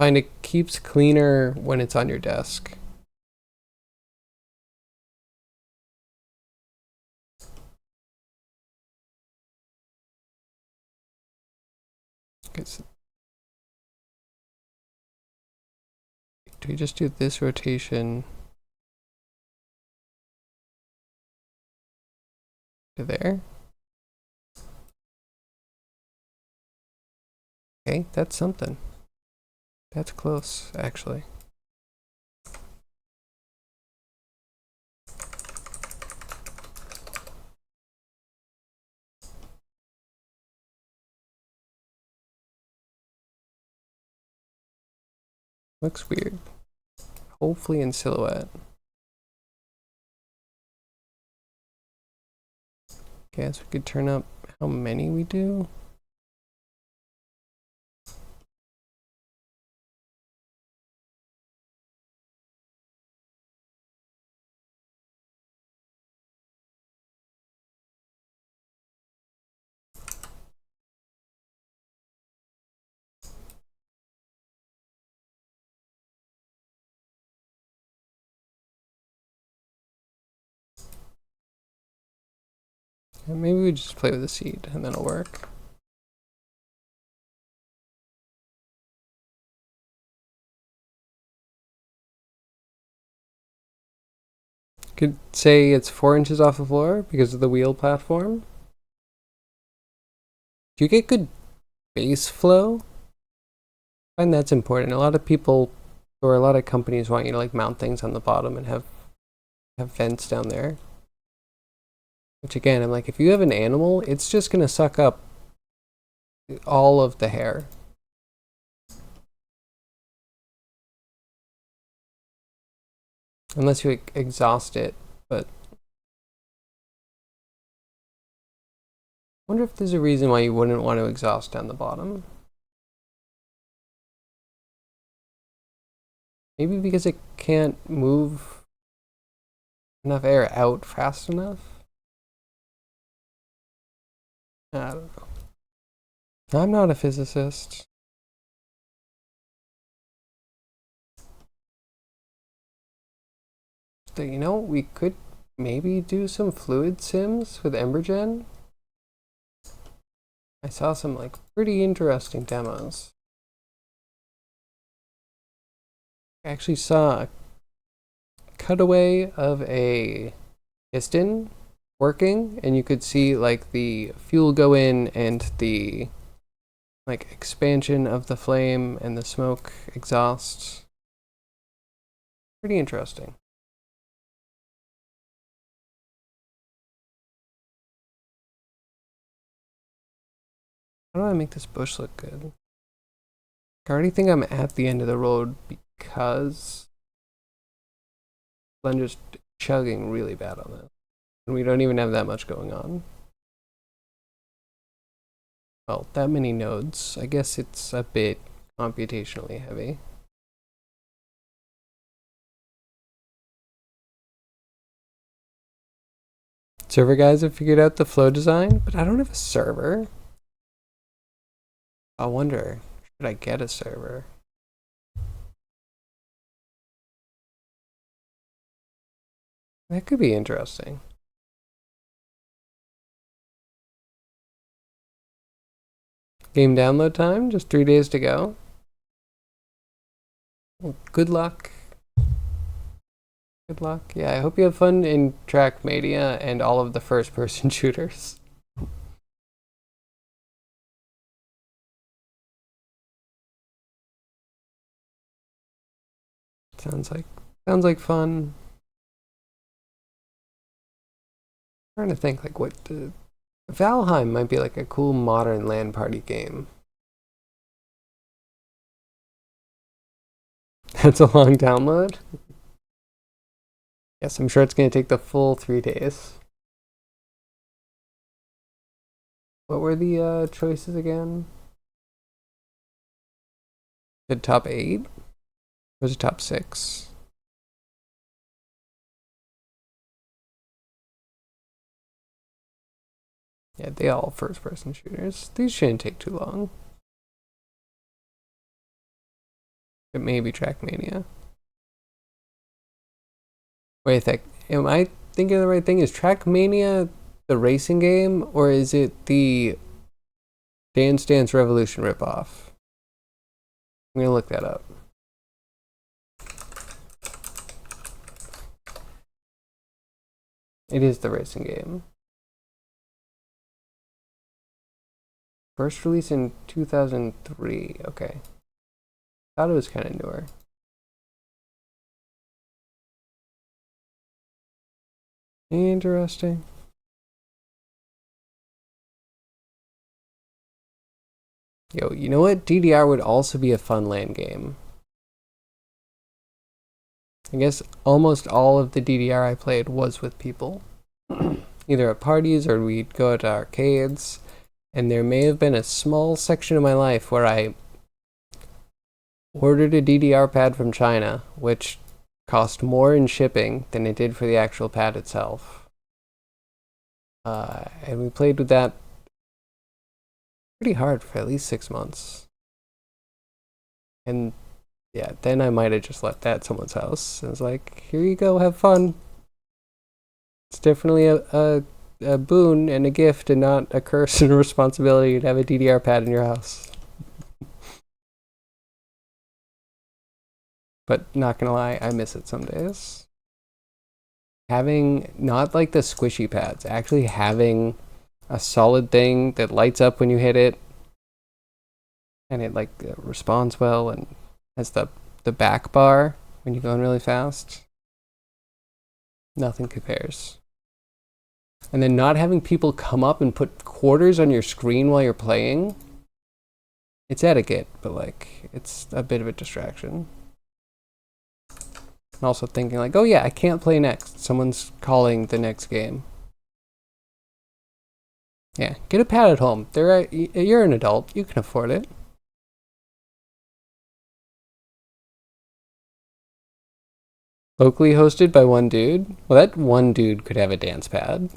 I find it keeps cleaner when it's on your desk. Okay, so do we just do this rotation to there? Okay, that's something. That's close, actually. Looks weird. Hopefully in silhouette. Guess we could turn up how many we do. And maybe we just play with the seed and then it'll work. Could say it's 4 inches off the floor because of the wheel platform. Do you get good base flow? I find that's important. A lot of people or a lot of companies want you to like mount things on the bottom and have vents down there. Which again, I'm like, if you have an animal, it's just gonna suck up all of the hair. Unless you exhaust it, but I wonder if there's a reason why you wouldn't want to exhaust down the bottom. Maybe because it can't move enough air out fast enough? I don't know. I'm not a physicist. So, you know, we could maybe do some fluid sims with Embergen. I saw some like pretty interesting demos. I actually saw a cutaway of a piston working, and you could see like the fuel go in and the like expansion of the flame and the smoke exhaust. Pretty interesting. How do I make this bush look good? I already think I'm at the end of the road because I'm just chugging really bad on this. And we don't even have that much going on. Well, that many nodes. I guess it's a bit computationally heavy. Server guys have figured out the flow design, but I don't have a server. I wonder, should I get a server? That could be interesting. Game download time, just 3 days to go. Well, good luck. Good luck. Yeah, I hope you have fun in Trackmania and all of the first-person shooters. Sounds like fun. I'm trying to think like what Valheim might be like a cool modern LAN party game. That's a long download. Yes, I'm sure it's going to take the full 3 days. What were the choices again? The top 8? Or was it top 6? Yeah, they all first-person shooters. These shouldn't take too long. It may be Trackmania. Wait a sec. Am I thinking of the right thing? Is Trackmania the racing game, or is it the Dance Dance Revolution ripoff? I'm gonna look that up. It is the racing game. First release in 2003. Okay. Thought it was kind of newer. Interesting. Yo, you know what? DDR would also be a fun LAN game. I guess almost all of the DDR I played was with people. Either at parties or we'd go to arcades. And there may have been a small section of my life where I ordered a DDR pad from China, which cost more in shipping than it did for the actual pad itself. And we played with that pretty hard for at least 6 months. And yeah, then I might have just left that at someone's house. And it's like, here you go, have fun. It's definitely a boon and a gift and not a curse and a responsibility to have a DDR pad in your house. But not gonna lie, I miss it some days. having not like the squishy pads, actually having a solid thing that lights up when you hit it, and it like responds well and has the back bar when you're going really fast. Nothing compares. And then not having people come up and put quarters on your screen while you're playing. It's etiquette, but like it's a bit of a distraction. And also thinking like, oh yeah, I can't play next. Someone's calling the next game. Yeah, get a pad at home. You're an adult. You can afford it. Locally hosted by one dude? Well, that one dude could have a dance pad.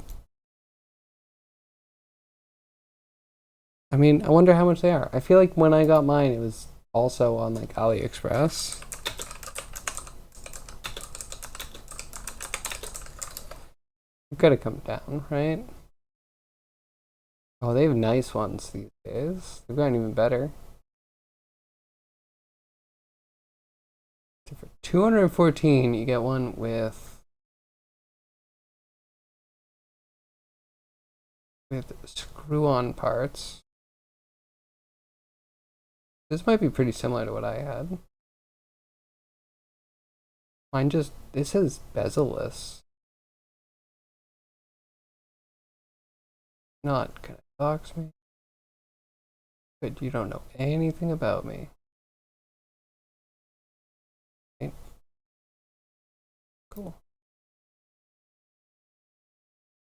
I mean, I wonder how much they are. I feel like when I got mine, it was also on like AliExpress. You've got to come down, right? Oh, they have nice ones these days. They've gotten even better. For 214, you get one with screw-on parts. This might be pretty similar to what I had. Mine just, this says bezel-less. Not gonna dox me. But you don't know anything about me. Okay. Cool.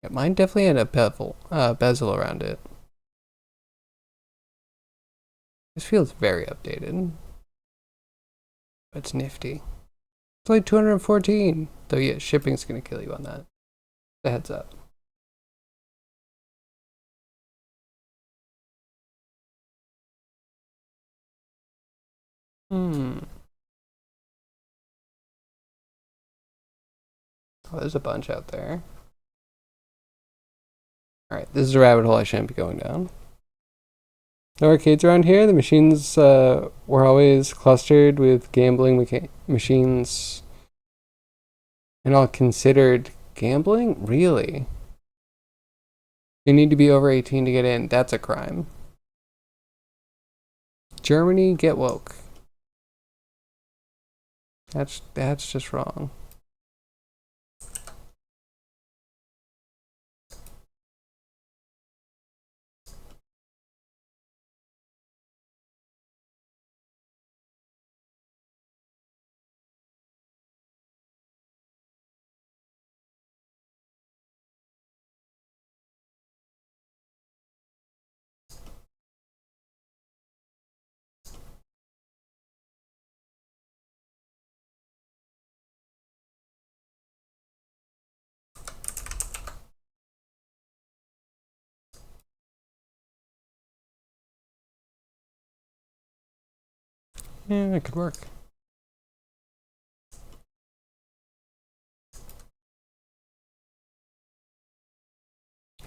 Yeah, mine definitely had a bezel around it. This feels very updated. But it's nifty. It's like 214. Though yeah, shipping's gonna kill you on that. The heads up. Oh, there's a bunch out there. Alright, this is a rabbit hole I shouldn't be going down. No arcades around here. The machines were always clustered with gambling machines and all considered gambling? Really? You need to be over 18 to get in. That's a crime. Germany, get woke. That's just wrong. Yeah, it could work.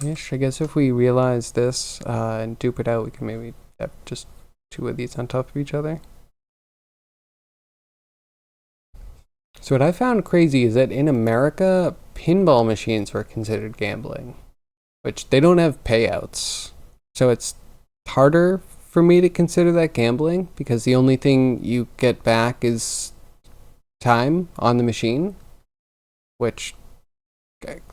Ish. I guess if we realize this and dupe it out, we can maybe have just two of these on top of each other. So what I found crazy is that in America, pinball machines were considered gambling, which they don't have payouts. So it's harder for me to consider that gambling because the only thing you get back is time on the machine, which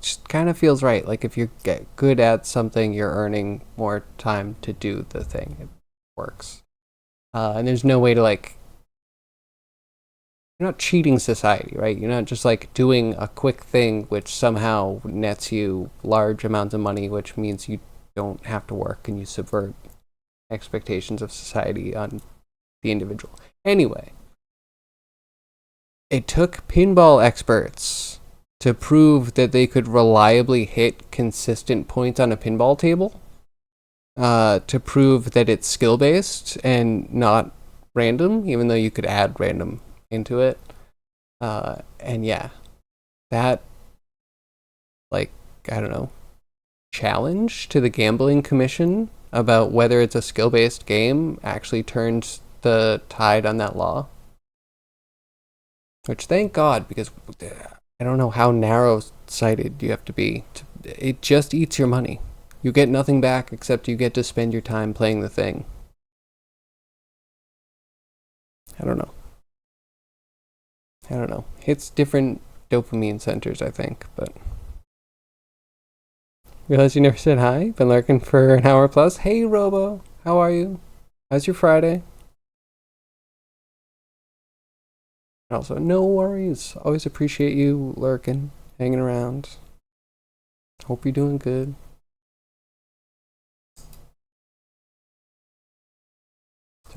just kind of feels right. Like if you get good at something, you're earning more time to do the thing. It works. And there's no way to like, you're not cheating society, right? You're not just like doing a quick thing which somehow nets you large amounts of money, which means you don't have to work and you subvert expectations of society on the individual. Anyway, it took pinball experts to prove that they could reliably hit consistent points on a pinball table, to prove that it's skill-based and not random, even though you could add random into it. And yeah, that, like, I don't know, challenge to the Gambling Commission about whether it's a skill-based game actually turns the tide on that law. Which, thank God, because I I don't know how narrow-sighted you have to be. It just eats your money. You get nothing back except you get to spend your time playing the thing. I don't know. I don't know. Hits different dopamine centers, I think, but... Realize you never said hi? Been lurking for an hour plus? Hey, Robo! How are you? How's your Friday? Also, no worries. Always appreciate you lurking, hanging around. Hope you're doing good.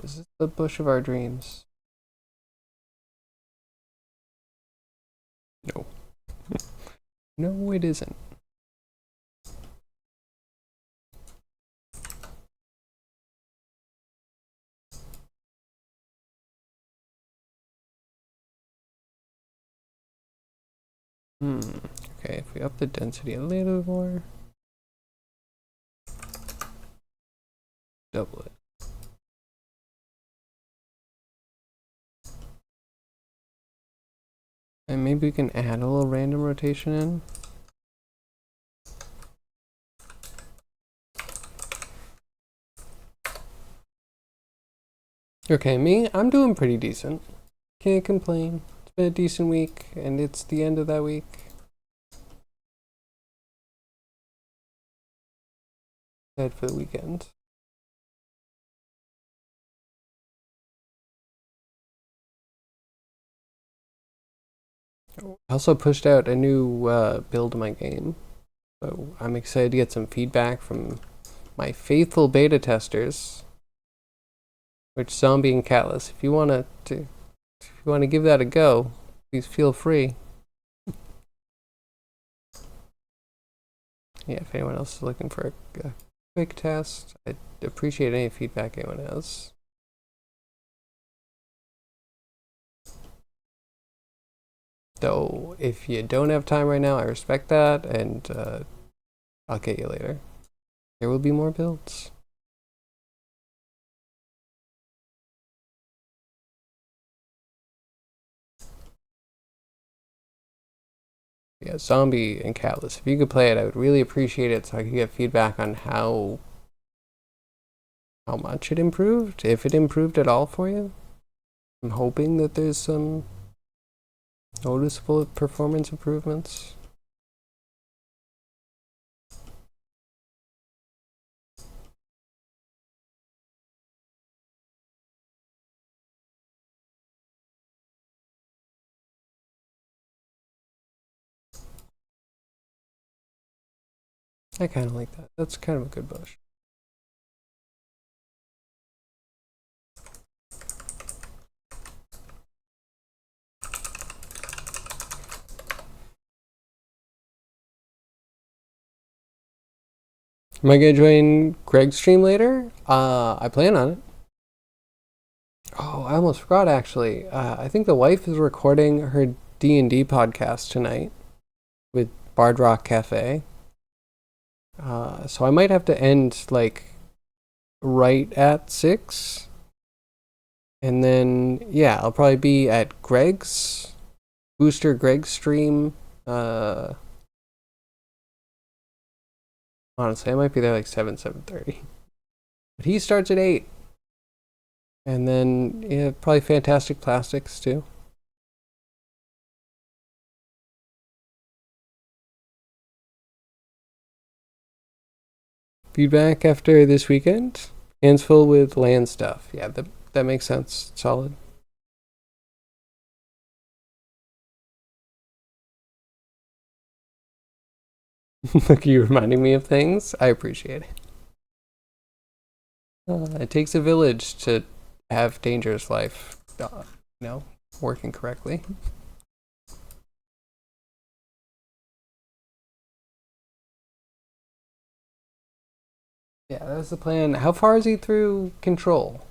This is the bush of our dreams. No. No, it isn't. Okay, if we up the density a little more. Double it. And maybe we can add a little random rotation in. Okay, me, I'm doing pretty decent. Can't complain. It's been a decent week, and it's the end of that week. Head for the weekend. I also pushed out a new build of my game, so I'm excited to get some feedback from my faithful beta testers. Which Zombie and Catless, if you want to give that a go, please feel free. Yeah, if anyone else is looking for a quick test, I'd appreciate any feedback anyone has. Though, if you don't have time right now, I respect that, and I'll get you later. There will be more builds. Yeah, Zombie and Catless, if you could play it, I would really appreciate it so I could get feedback on how much it improved, if it improved at all for you. I'm hoping that there's some noticeable performance improvements. I kind of like that. That's kind of a good bush. Am I gonna join Greg's stream later? I plan on it. Oh, I almost forgot actually. I think the wife is recording her D&D podcast tonight with Bard Rock Cafe. So I might have to end like right at 6. And then yeah, I'll probably be at Greg's Greg's stream. Honestly, I might be there like 7:30. But he starts at 8. And then yeah, probably Fantastic Plastics too. Feedback after this weekend? Hands full with land stuff. Yeah, that makes sense. Solid. Look, you reminding me of things. I appreciate it. It takes a village to have Dangerous Life, working correctly. Yeah, that's the plan. How far is he through Control?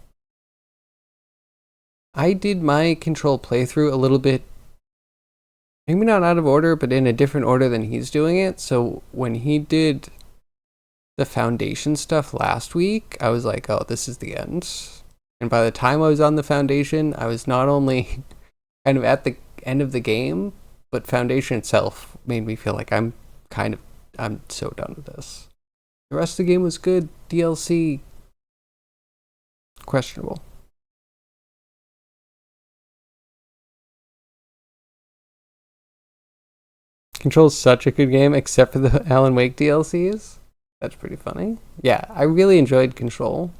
I did my Control playthrough a little bit, maybe not out of order, but in a different order than he's doing it. So when he did the foundation stuff last week, I was like, oh, this is the end. And by the time I was on the foundation, I was not only kind of at the end of the game, but Foundation itself made me feel like I'm so done with this. The rest of the game was good. DLC, questionable. Control's such a good game, except for the Alan Wake DLCs. That's pretty funny. Yeah, I really enjoyed Control.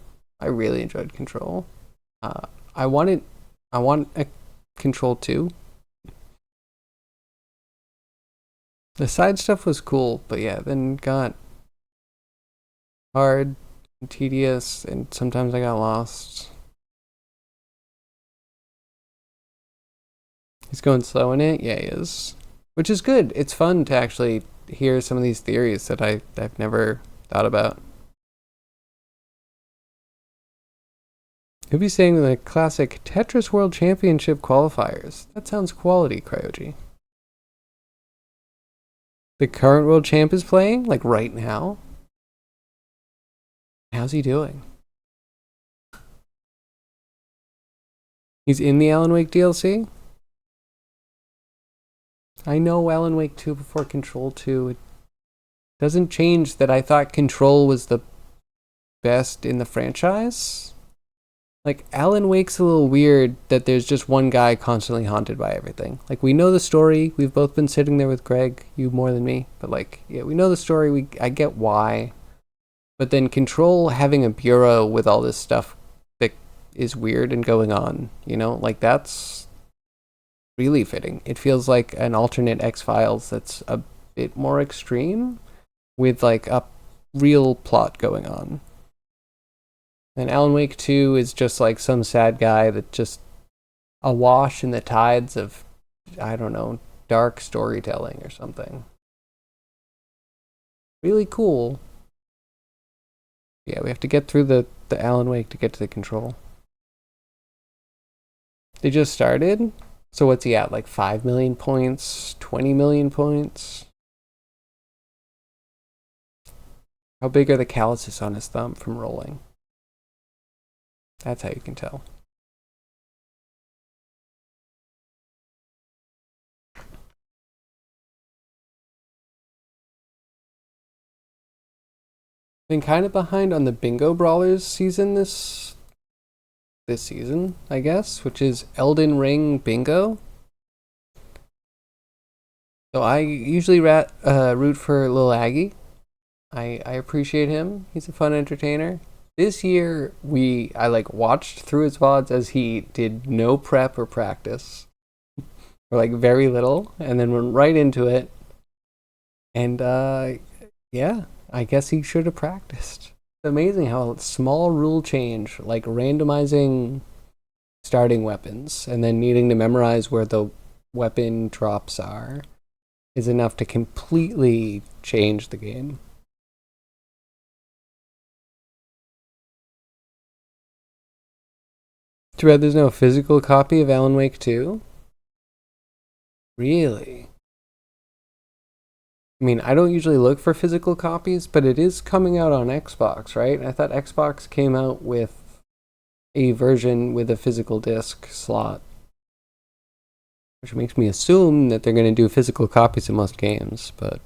Uh, I wanted, I want a Control 2. The side stuff was cool, but yeah, then got hard and tedious, and sometimes I got lost. He's going slow in it? Yeah, he is. Which is good. It's fun to actually hear some of these theories that I've never thought about. He'll be saying the classic Tetris World Championship qualifiers. That sounds quality, Cryogy. The current world champ is playing, like right now. How's he doing? He's in the Alan Wake DLC? I know Alan Wake 2 before Control 2. It doesn't change that I thought Control was the best in the franchise. Like, Alan Wake's a little weird that there's just one guy constantly haunted by everything. Like, we know the story. We've both been sitting there with Greg, you more than me. But, like, yeah, we know the story. I get why. But then Control having a bureau with all this stuff that is weird and going on, you know? Like, that's really fitting. It feels like an alternate X-Files that's a bit more extreme with, like, a real plot going on. And Alan Wake 2 is just like some sad guy that just awash in the tides of, I don't know, dark storytelling or something. Really cool. Yeah, we have to get through the Alan Wake to get to the Control. They just started? So what's he at, like 5 million points? 20 million points? How big are the calluses on his thumb from rolling? That's how you can tell. Been kind of behind on the Bingo Brawlers season this season, I guess, which is Elden Ring Bingo. So I usually root for Lil Aggie. I appreciate him. He's a fun entertainer. This year, I like watched through his VODs as he did no prep or practice, or like very little, and then went right into it. And yeah, I guess he should have practiced. It's amazing how a small rule change, like randomizing starting weapons and then needing to memorize where the weapon drops are, is enough to completely change the game. Too bad there's no physical copy of Alan Wake 2. Really? I mean, I don't usually look for physical copies, but it is coming out on Xbox, right? I thought Xbox came out with a version with a physical disc slot, which makes me assume that they're going to do physical copies of most games, but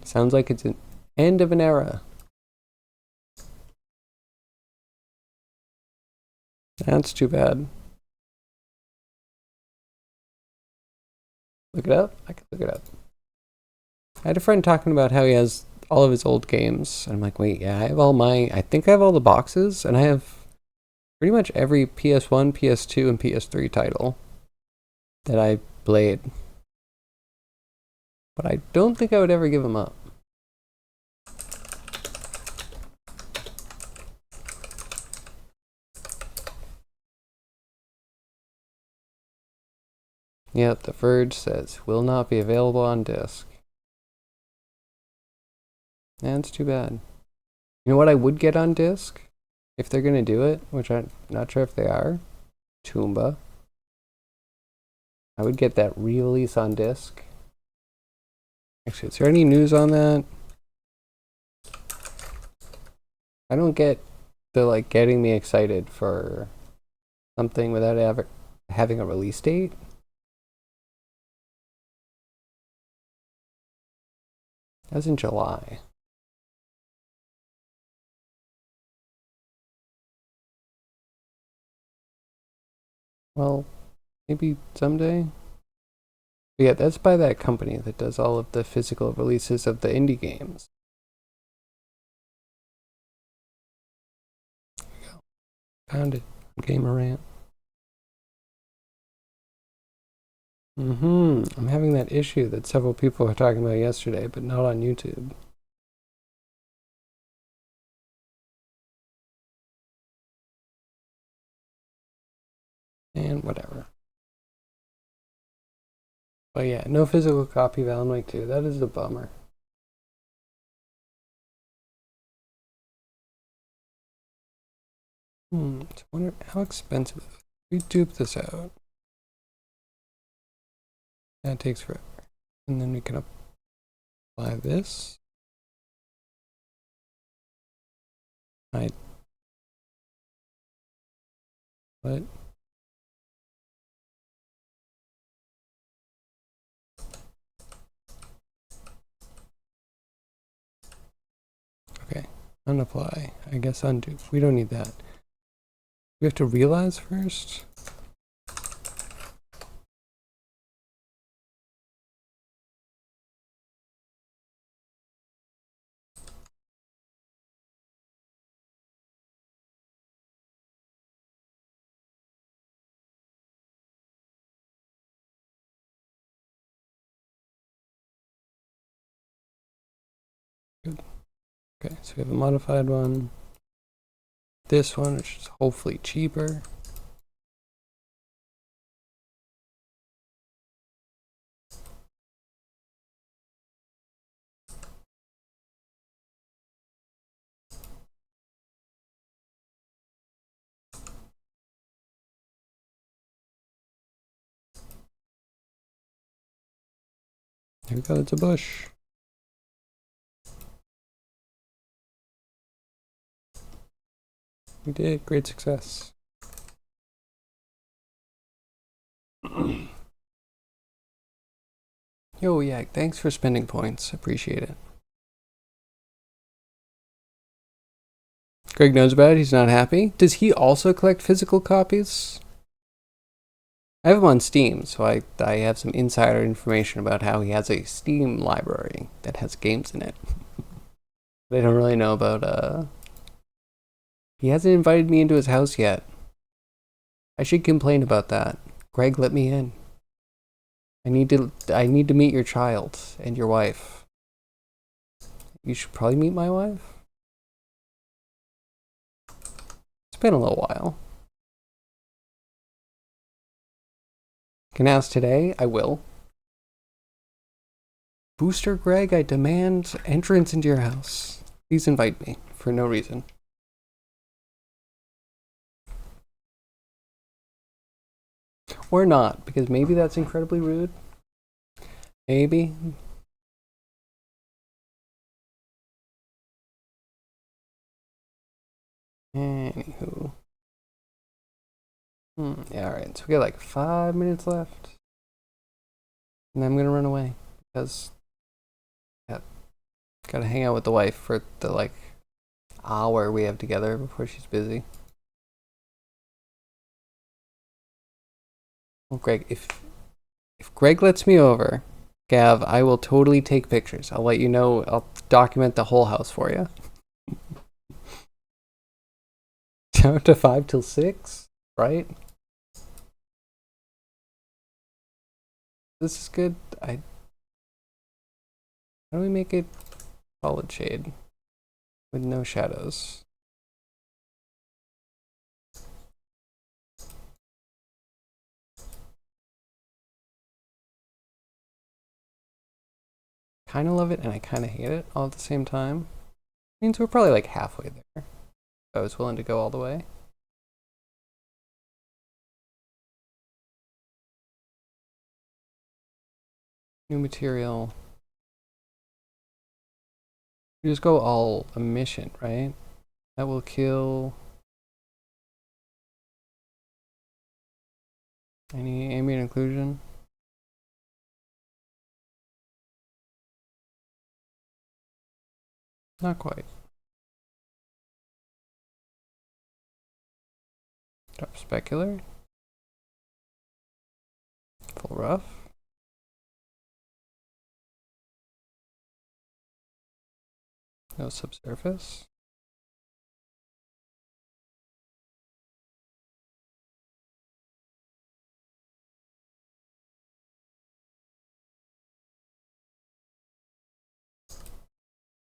sounds like it's an end of an era. That's too bad. Look it up? I can look it up. I had a friend talking about how he has all of his old games. And I'm like, wait, yeah, I think I have all the boxes, and I have pretty much every PS1, PS2, and PS3 title that I played. But I don't think I would ever give them up. Yep, The Verge says, will not be available on disc. That's too bad. You know what I would get on disc? If they're going to do it, which I'm not sure if they are. Toomba. I would get that re-release on disc. Actually, is there any news on that? I don't get the, like, getting me excited for something without ever having a release date. That was in July. Well, maybe someday. But yeah, that's by that company that does all of the physical releases of the indie games. There we go. Found it. Gamer Rant. I'm having that issue that several people were talking about yesterday, but not on YouTube. And whatever. But yeah, no physical copy of Alan Wake 2. That is a bummer. I wonder how expensive it is. We dupe this out. That takes forever. And then we can apply this. What? Okay, unapply. I guess undo. We don't need that. We have to realize first. Good. Okay, so we have a modified one. This one, which is hopefully cheaper. Here we go, it's a bush. We did, great success. Yo, yeah, thanks for spending points. Appreciate it. Greg knows about it. He's not happy. Does he also collect physical copies? I have him on Steam, so I have some insider information about how he has a Steam library that has games in it. But I don't really know about, he hasn't invited me into his house yet. I should complain about that. Greg, let me in. I need to meet your child and your wife. You should probably meet my wife. It's been a little while. Can ask today, I will. Booster Greg, I demand entrance into your house. Please invite me for no reason. Or not, because maybe that's incredibly rude. Maybe. Anywho. Yeah, alright, so we got like 5 minutes left. And I'm gonna run away because I gotta hang out with the wife for the like hour we have together before she's busy. Well, Greg, if Greg lets me over, Gav, I will totally take pictures. I'll let you know. I'll document the whole house for you. Down to 5 till 6, right? This is good. How do we make it solid shade with no shadows? Kind of love it and I kind of hate it all at the same time. Means we're probably like halfway there. If I was willing to go all the way. New material. We just go all emission, right? That will kill. Any ambient occlusion? Not quite. Drop specular. Full rough. No subsurface.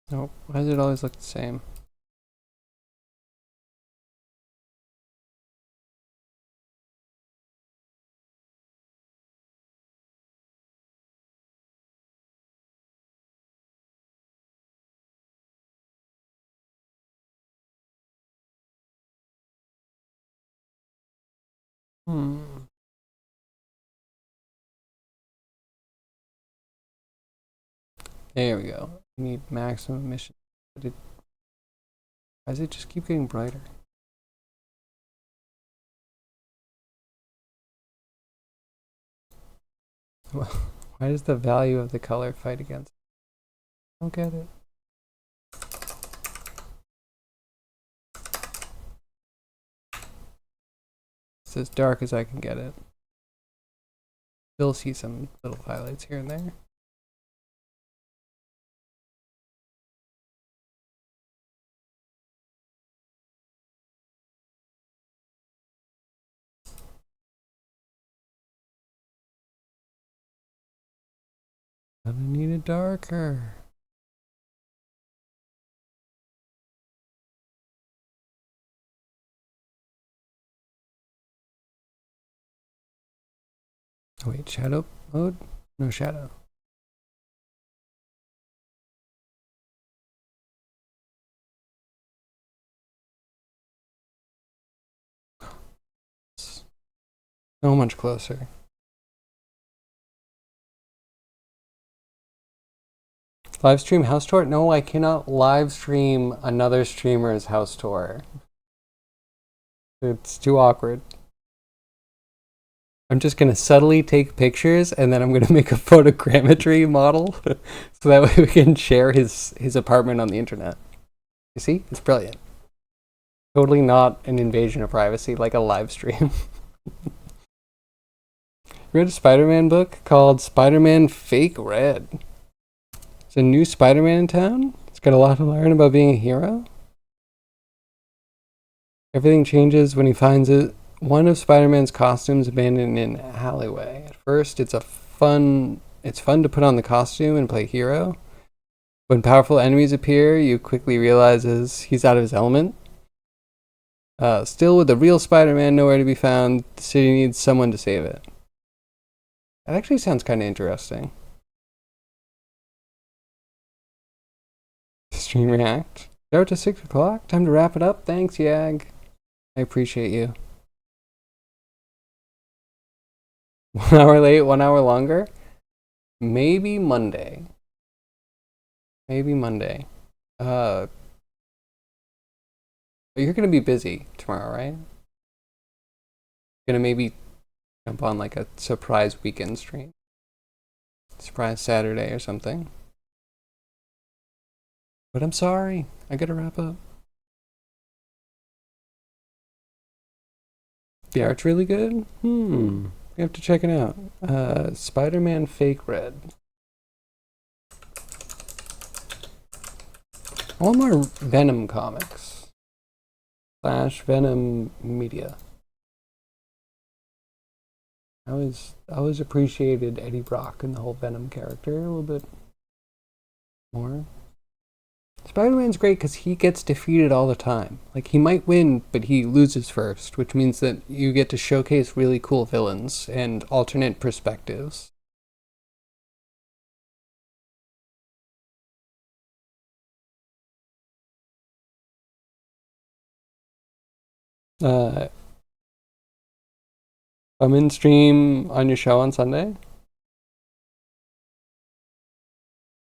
Nope. Why does it always look the same? There we go. We need maximum emission. Why does it just keep getting brighter? Why does the value of the color fight against it? I don't get it. It's as dark as I can get it. Still see some little highlights here and there. I need it darker. Wait, shadow mode? No shadow. So much closer. Live stream house tour? No, I cannot live stream another streamer's house tour. It's too awkward. I'm just gonna subtly take pictures and then I'm gonna make a photogrammetry model so that way we can share his apartment on the internet. You see? It's brilliant. Totally not an invasion of privacy like a live stream. Read a Spider-Man book called Spider-Man Fake Red. It's a new Spider-Man in town. It's got a lot to learn about being a hero. Everything changes when he finds one of Spider-Man's costumes abandoned in an alleyway. At first, it's fun to put on the costume and play hero. When powerful enemies appear, you quickly realize he's out of his element. Still, with the real Spider-Man nowhere to be found, the city needs someone to save it. That actually sounds kind of interesting. Stream react. Start to 6 o'clock. Time to wrap it up. Thanks, Yag. I appreciate you. 1 hour late, 1 hour longer? Maybe Monday. Maybe Monday. But you're gonna be busy tomorrow, right? Gonna maybe jump on like a surprise weekend stream. Surprise Saturday or something. But I'm sorry. I gotta wrap up. The art's really good? We have to check it out. Spider-Man Fake Red. I want more Venom comics. / Venom media. I always appreciated Eddie Brock and the whole Venom character a little bit more. Spider-Man's great because he gets defeated all the time. Like, he might win, but he loses first, which means that you get to showcase really cool villains and alternate perspectives. I'm in stream on your show on Sunday.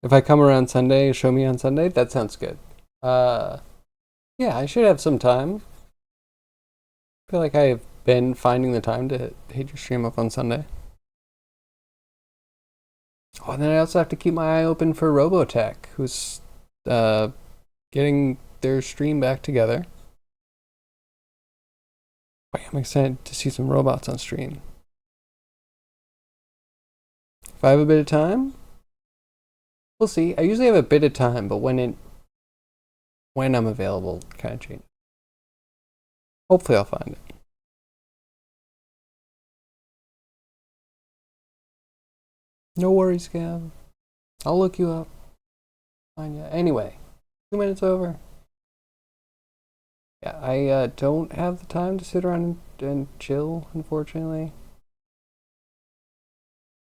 If I come around Sunday, show me on Sunday. That sounds good. Yeah, I should have some time. I feel like I have been finding the time to hit your stream up on Sunday. Oh, and then I also have to keep my eye open for Robotech, who's getting their stream back together. I'm excited to see some robots on stream. If I have a bit of time, we'll see. I usually have a bit of time, but when I'm available, it kind of changes. Hopefully I'll find it. No worries, Gav. I'll look you up. Find you. Anyway, 2 minutes over. Yeah, I don't have the time to sit around and chill, unfortunately.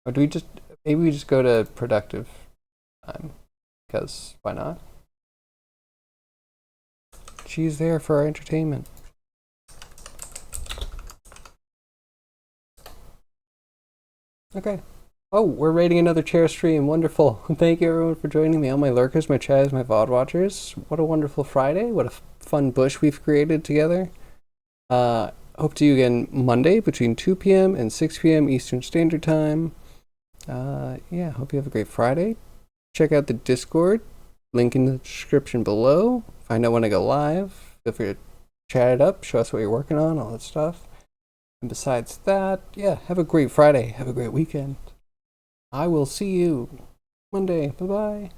Or do we just, maybe we just go to productive time? Because why not? She's there for our entertainment. Okay. Oh, we're rating another chair stream. Wonderful. Thank you everyone for joining me. All my lurkers, my chads, my VOD watchers. What a wonderful Friday. What a fun bush we've created together. Hope to see you again Monday between 2 p.m. and 6 p.m. Eastern Standard Time. Yeah, hope you have a great Friday. Check out the Discord. Link in the description below. Find out when I go live. Feel free to chat it up. Show us what you're working on, all that stuff. And besides that, yeah, have a great Friday. Have a great weekend. I will see you Monday. Bye-bye.